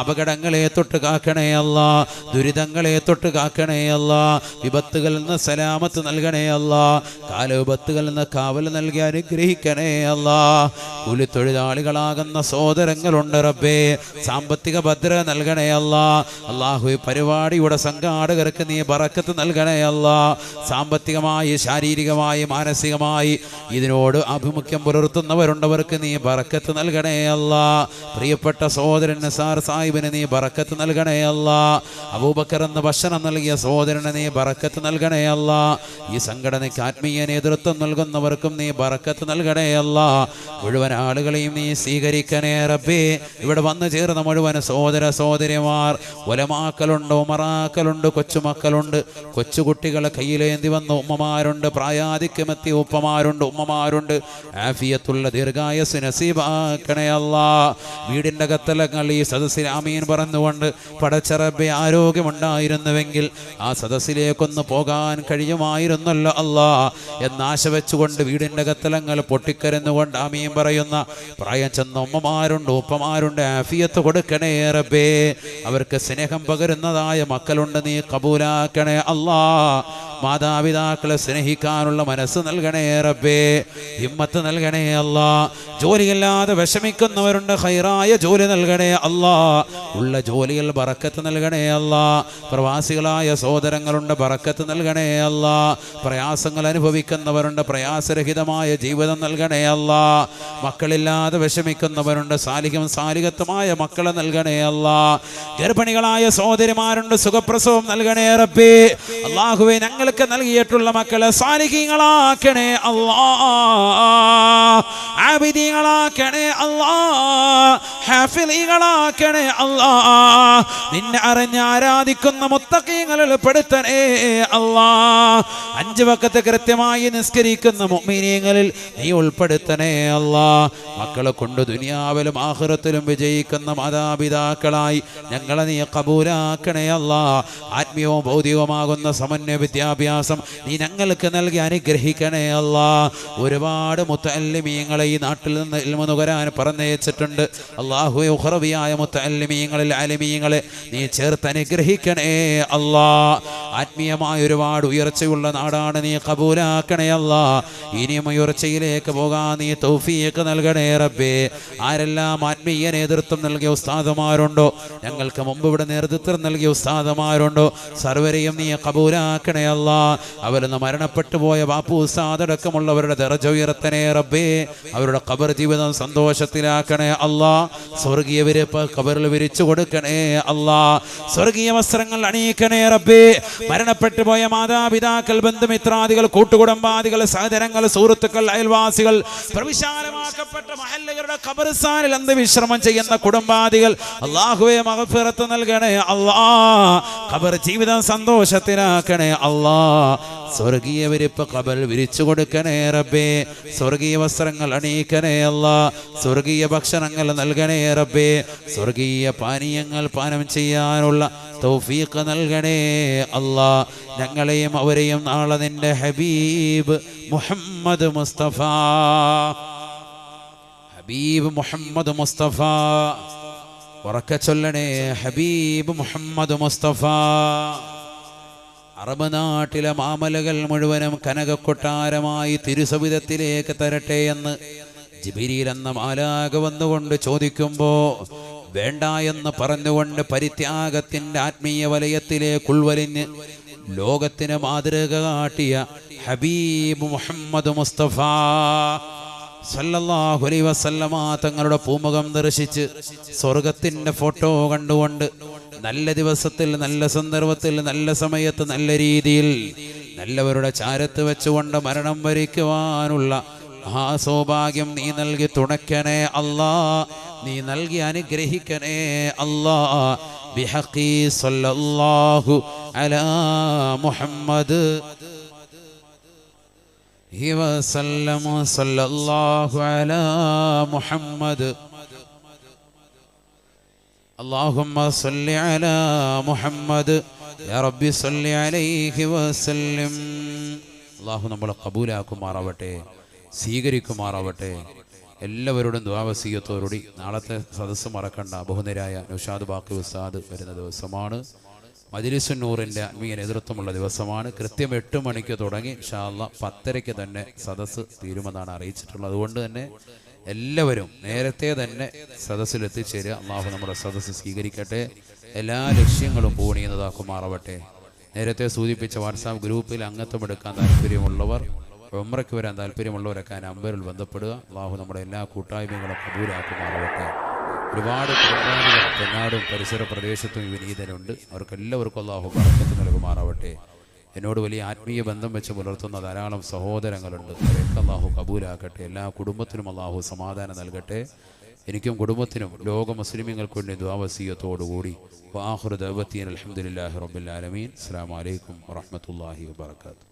അപകടങ്ങളെ തൊട്ട് കാക്കണേ അല്ലാ. ദുരിതങ്ങളെ തൊട്ട് കാക്കണേ അല്ലാ. വിപത്തുകളിൽ നിന്ന് സലാമത്ത് നൽകണേ അല്ലാ. കാലവിപത്തുകളിൽ നിന്ന് കാവൽ നൽകി അനുഗ്രഹിക്കണേ അല്ലാ. കൂലിത്തൊഴിലാളികളാകുന്ന സഹോദരങ്ങളുണ്ട് റബ്ബേ, സാമ്പത്തിക ഭദ്രത നൽകണേ അല്ലാ. അല്ലാഹു പരിപാടിയുടെ സംഘാടകർക്ക് നീ ബറക്കത്ത് നൽകണേ അല്ലാ. സാമ്പത്തികമായി, ശാരീരികമായി, മാനസികമായി ഇതിനോട് ആഭിമുഖ്യം പുലർത്തുന്നവരുണ്ടവർക്ക് നീ ബറക്കത്ത് നൽകണേ അല്ലാ. പ്രിയപ്പെട്ട സഹോദരൻ നിസാർ സാഹിബിന് നീ ബറക്കത്ത് നൽകണേ അല്ലാ. അബൂബക്കർ എന്ന ഭക്ഷണം നൽകിയ സഹോദരന് നീ ബറക്കത്ത് നൽകണേ അല്ലാ. ഈ സംഘടനയ്ക്ക് ആത്മീയ നേതൃത്വം നൽകുന്നവർക്കും നീ ബറക്കത്ത് നൽകണേ അല്ലാ. മുഴുവൻ ആളുകളെയും നീ സ്വീകരിക്കണേ റബ്ബേ. ഇവിടെ വന്നു ചേർന്ന മുഴുവൻ സഹോദര സഹോദരിമാർ, ഉലമാക്കളുണ്ട്, ഉമറാക്കളുണ്ട്, കൊച്ചുമക്കളുണ്ട്, കൊച്ചുകുട്ടികളെ കയ്യിലേന്തി വന്ന ഉമ്മമാരുണ്ട്, പ്രായാധിക്യമെത്തിയ ഉപ്പമാരുണ്ട്, ഉമ്മമാരുണ്ട്. ആഫിയത്തുള്ള ദീർഘായുസ്സ് നസീബാക്കണേ അല്ലാ. വീടിൻ്റെ കത്തലങ്ങൾ ഈ സദസ്സിൽ ആമീൻ പറഞ്ഞുകൊണ്ട് പടച്ച റബ്ബേ, ആരോഗ്യമുണ്ടായിരുന്നുവെങ്കിൽ ആ സദസ്സിലേക്കൊന്ന് പോകാൻ കഴിയുമായിരുന്നല്ലോ അല്ലാ എന്നാശ വെച്ചുകൊണ്ട് വീടിൻ്റെ കത്തലങ്ങൾ പൊട്ടിക്കരന്നുകൊണ്ട് ആമീൻ പറയുന്ന പ്രായം ചെന്ന ഉമ്മമാരുണ്ട്, ഉപ്പമാരുണ്ട്. ആഫിയത്ത് കൊടുക്കണേ റബ്ബേ. അവർക്ക് സ്നേഹം പകരുന്നതായ മക്കളുണ്ട്, നീ കബൂലാക്കണേ അല്ലാ. മാതാപിതാക്കളെ സ്നേഹിക്കാനുള്ള മനസ്സ് നൽകണേ റബ്ബേ. ഹിമ്മത്ത് നൽകണേ അല്ലാ. ജോലിയില്ലാതെ വിഷമിക്കുന്നവരുണ്ട്, ഖൈറായ ജോലി നൽകണേ അല്ലാ. ഉള്ള ജോലിയിൽ ബറക്കത്ത് നൽകണേ അല്ലാ. പ്രവാസികളായ സഹോദരങ്ങളുണ്ട്, ബറക്കത്ത് നൽകണേ അല്ലാ. പ്രയാസങ്ങൾ അനുഭവിക്കുന്നവരുണ്ട്, പ്രയാസരഹിതമായ ജീവിതം നൽകണേ അല്ലാ. മക്കളില്ലാതെ വിഷമിക്കുന്നവരുണ്ട്, സാലിഹം സാലിഹത്വമായ മക്കളെ നൽകണേ അല്ലാ. ഗർഭിണികളായ സഹോദരിമാരുണ്ട്, സുഖപ്രസവം നൽകണേ റബ്ബേ. അല്ലാഹുവേ, ഞങ്ങൾക്ക് നൽകിയിട്ടുള്ള മക്കളെ സാലിഹീങ്ങളാക്കണേ അല്ലാ. ആബിദീങ്ങളാക്കണേ അല്ലാ. ഹാഫിളീങ്ങളാക്കണേ അല്ലാ. നിന്നെ അറിഞ്ഞ് ആരാധിക്കുന്ന മുത്തഖീങ്ങളിൽ പെടുത്തണേ അല്ലാ. 5 വഖത്ത് കൃത്യമായി നിസ്കരിക്കുന്ന മുഅ്മിനീങ്ങളിൽ നീ ഉൾപ്പെടുത്തണേ അല്ലാ. മക്കളെ കൊണ്ട് ദുനിയാവിലും ആഖിറത്തിലും വിജയിക്കുന്ന മാതാപിതാക്കളായി ഞങ്ങളെ നീ കബൂലാക്കണേ അല്ലാ. ആത്മീയവും ഭൗതികവുമാകുന്ന സമന്വയ വിദ്യാഭ്യാസം നീ ഞങ്ങൾക്ക് നൽകി അനുഗ്രഹിക്കണേ അല്ലാ. ഒരുപാട് മുത്തഅല്ലിമീങ്ങളെ ഈ നാട്ടിൽ നിന്ന് ഇൽമു നുകരാൻ പറഞ്ഞയച്ചിട്ടുണ്ട്. അല്ലാഹുവേ, ഉഖറവിയായ മുത്തഅല്ലിമീങ്ങളിൽ ആലിമീങ്ങളെ നീ ചേർത്ത് അനുഗ്രഹിക്കണേ അല്ലാ. ആത്മീയമായ ഒരുപാട് ഉയർച്ചയുള്ള നാടാണ്, നീ കബൂലാക്കണേ അല്ലാ. ഇനിയും ഉയർച്ചയിലേക്ക് പോകാൻ നീ തൗഫീഖ് നൽകണേ റബ്ബേ. ആരെല്ലാം ആത്മീയ നേതൃത്വം നൽകിയ ഉസ്താദുമാരുണ്ടോ, ഞങ്ങൾക്ക് മുമ്പ് ഇവിടെ നേതൃത്വം നൽകിയ ഉസ്താദുമാരുണ്ടോ, സർവരെയും നീ കബൂലാക്കണേ അല്ലാ. അവരൊന്ന് മരണപ്പെട്ടു പോയ ബാപ്പു ഉസ്താദ് അടക്കമുള്ളവരുടെ ദറജ ഉയർത്തണേ റബ്ബേ. അവരുടെ ഖബർ ജീവിതം സന്തോഷത്തിലാക്കണേ അല്ലാ. സ്വർഗീയ വിരിപ്പ് ഖബറിൽ വിരിച്ചു കൊടുക്കണേ അല്ലാ. സ്വർഗീയ വസ്ത്രങ്ങൾ അണിയിക്കണേ റബ്ബേ. മരണപ്പെട്ടു പോയ മാതാപിതാക്കൾ, ബന്ധുമിത്രാദികൾ, കൂട്ടുകുടുംബാദികൾ, സഹോദരങ്ങൾ, സുഹൃത്തുക്കൾ, അയൽവാസികൾ, പ്രവിശാലമാക്കപ്പെട്ട മഹല്ലുകളുടെ ഖബർസ്ഥാനിൽ അന്ത്യവിശ്രമം ചെയ്യുന്ന കുടുംബാദികൾ, അല്ലാഹുവേ മഗ്ഫിറത്ത് നൽകണേ അല്ലാ. ഖബർ ജീവിതം സന്തോഷത്തിലാക്കണേ അല്ലാ. സ്വർഗീയ വിരിപ്പ് ഖബറിൽ വിരിച്ചു കൊടുക്കണേ റബ്ബേ. സ്വർഗീയ വസ്ത്രങ്ങൾ അണിയിക്കണേ അല്ലാ. സ്വർഗീയ ഭക്ഷണങ്ങൾ നൽകണേ റബ്ബേ. സ്വർഗീയ പാനീയങ്ങൾ പാനം ചെയ്യാനുള്ള തൗഫീഖ് നൽകണേ അല്ലാ. ഞങ്ങളെയും അവരെയും നാളെ നിന്റെ ഹബീബ് മുഹമ്മദ് മുസ്തഫ, ഹബീബ് മുഹമ്മദ് മുസ്തഫ, ഉറക്കെ ചൊല്ലണേ, ഹബീബ് മുഹമ്മദ് മുസ്തഫ. അറബ് നാട്ടിലെ മാമലകൾ മുഴുവനും കനകക്കൊട്ടാരമായി തിരുസവിധത്തിലേക്ക് തരട്ടെ എന്ന് ജിബ്രീൽ എന്ന മാലാഖ വന്നുകൊണ്ട് ചോദിക്കുമ്പോ വേണ്ട എന്ന് പറഞ്ഞുകൊണ്ട് പരിത്യാഗത്തിന്റെ ആത്മീയ വലയത്തിലേക്ക് ഉൾവലിഞ്ഞ് ലോകത്തിന് മാതൃക കാട്ടിയ ഹബീബ് മുഹമ്മദ് മുസ്തഫ സല്ലല്ലാഹു അലൈഹി വസല്ലമ തങ്ങളുടെ പൂമുഖം ദർശിച്ച് സ്വർഗത്തിന്റെ ഫോട്ടോ കണ്ടുകൊണ്ട് നല്ല ദിവസത്തിൽ, നല്ല സന്ദർഭത്തിൽ, നല്ല സമയത്ത്, നല്ല രീതിയിൽ നല്ലവരുടെ ചാരത്ത് വെച്ചുകൊണ്ട് മരണം വരിക്കുവാനുള്ള ആ സൗഭാഗ്യം നീ നൽകി തുണയ്ക്കണേ അല്ലാ. നീ നൽകി അനുഗ്രഹിക്കണേ അല്ലാ. ബിഹഖി സല്ലല്ലാഹു അലാ മുഹമ്മദ് وسلم صلى الله على محمد اللهم صل على محمد يا ربي صل عليه وسلم. അള്ളാഹു നമ്മളെ കബൂലാക്കുമാറാവട്ടെ, സ്വീകരിക്കുമാറാവട്ടെ. എല്ലാവരോടും ദുആവസിയത്തോടുകൂടി നാളത്തെ സദസ്സ് മറക്കണ്ട. ബഹുനിരായ നൗഷാദ് ബാക്കി ഉസ്താദ് വരുന്ന ദിവസമാണ്. മജ്‌ലിസുൻ നൂറിൻ്റെ ആത്മീയ നേതൃത്വമുള്ള ദിവസമാണ്. കൃത്യം 8 മണിക്ക് തുടങ്ങി ഇൻഷാ അല്ലാഹ് 10:30 തന്നെ സദസ്സ് തീരുമെന്നാണ് അറിയിച്ചിട്ടുള്ളത്. അതുകൊണ്ട് തന്നെ എല്ലാവരും നേരത്തെ തന്നെ സദസ്സിൽ എത്തിച്ചേരുക. അള്ളാഹു നമ്മുടെ സദസ്സ് സ്വീകരിക്കട്ടെ, എല്ലാ ലക്ഷ്യങ്ങളും പൂർണ്ണീയതാക്കുമാറാവട്ടെ. നേരത്തെ സൂചിപ്പിച്ച വാട്സാപ്പ് ഗ്രൂപ്പിൽ അംഗത്വം എടുക്കാൻ താല്പര്യമുള്ളവർ, ഉംറയ്ക്ക് വരാൻ താല്പര്യമുള്ളവരൊക്കെ നമ്പറിൽ ബന്ധപ്പെടുക. അള്ളാഹു നമ്മുടെ എല്ലാ കൂട്ടായ്മകളും കബൂലാക്കുമാറാവട്ടെ. ഒരുപാട് കുടുംബാംഗങ്ങൾ തെന്നാടും പരിസര പ്രദേശത്തും വിനീതനുണ്ട്. അവർക്കെല്ലാവർക്കും അള്ളാഹു ബർക്കത്ത് നൽകുമാറാവട്ടെ. എന്നോട് വലിയ ആത്മീയ ബന്ധം വെച്ച് പുലർത്തുന്ന ധാരാളം സഹോദരങ്ങളുണ്ട്. അവരൊക്കെ അള്ളാഹു കബൂലാക്കട്ടെ. എല്ലാ കുടുംബത്തിനും അള്ളാഹു സമാധാനം നൽകട്ടെ. എനിക്കും കുടുംബത്തിനും ലോക മുസ്ലിമീങ്ങൾക്ക് വേണ്ടി ദുആവസിയത്തോടുകൂടി വആഖിറു ദഅവതീന അൽഹംദുലില്ലാഹി റബ്ബിൽ ആലമീൻ. അസ്സലാമു അലൈക്കും വറഹ്മത്തുള്ളാഹി വബറകാതുഹു.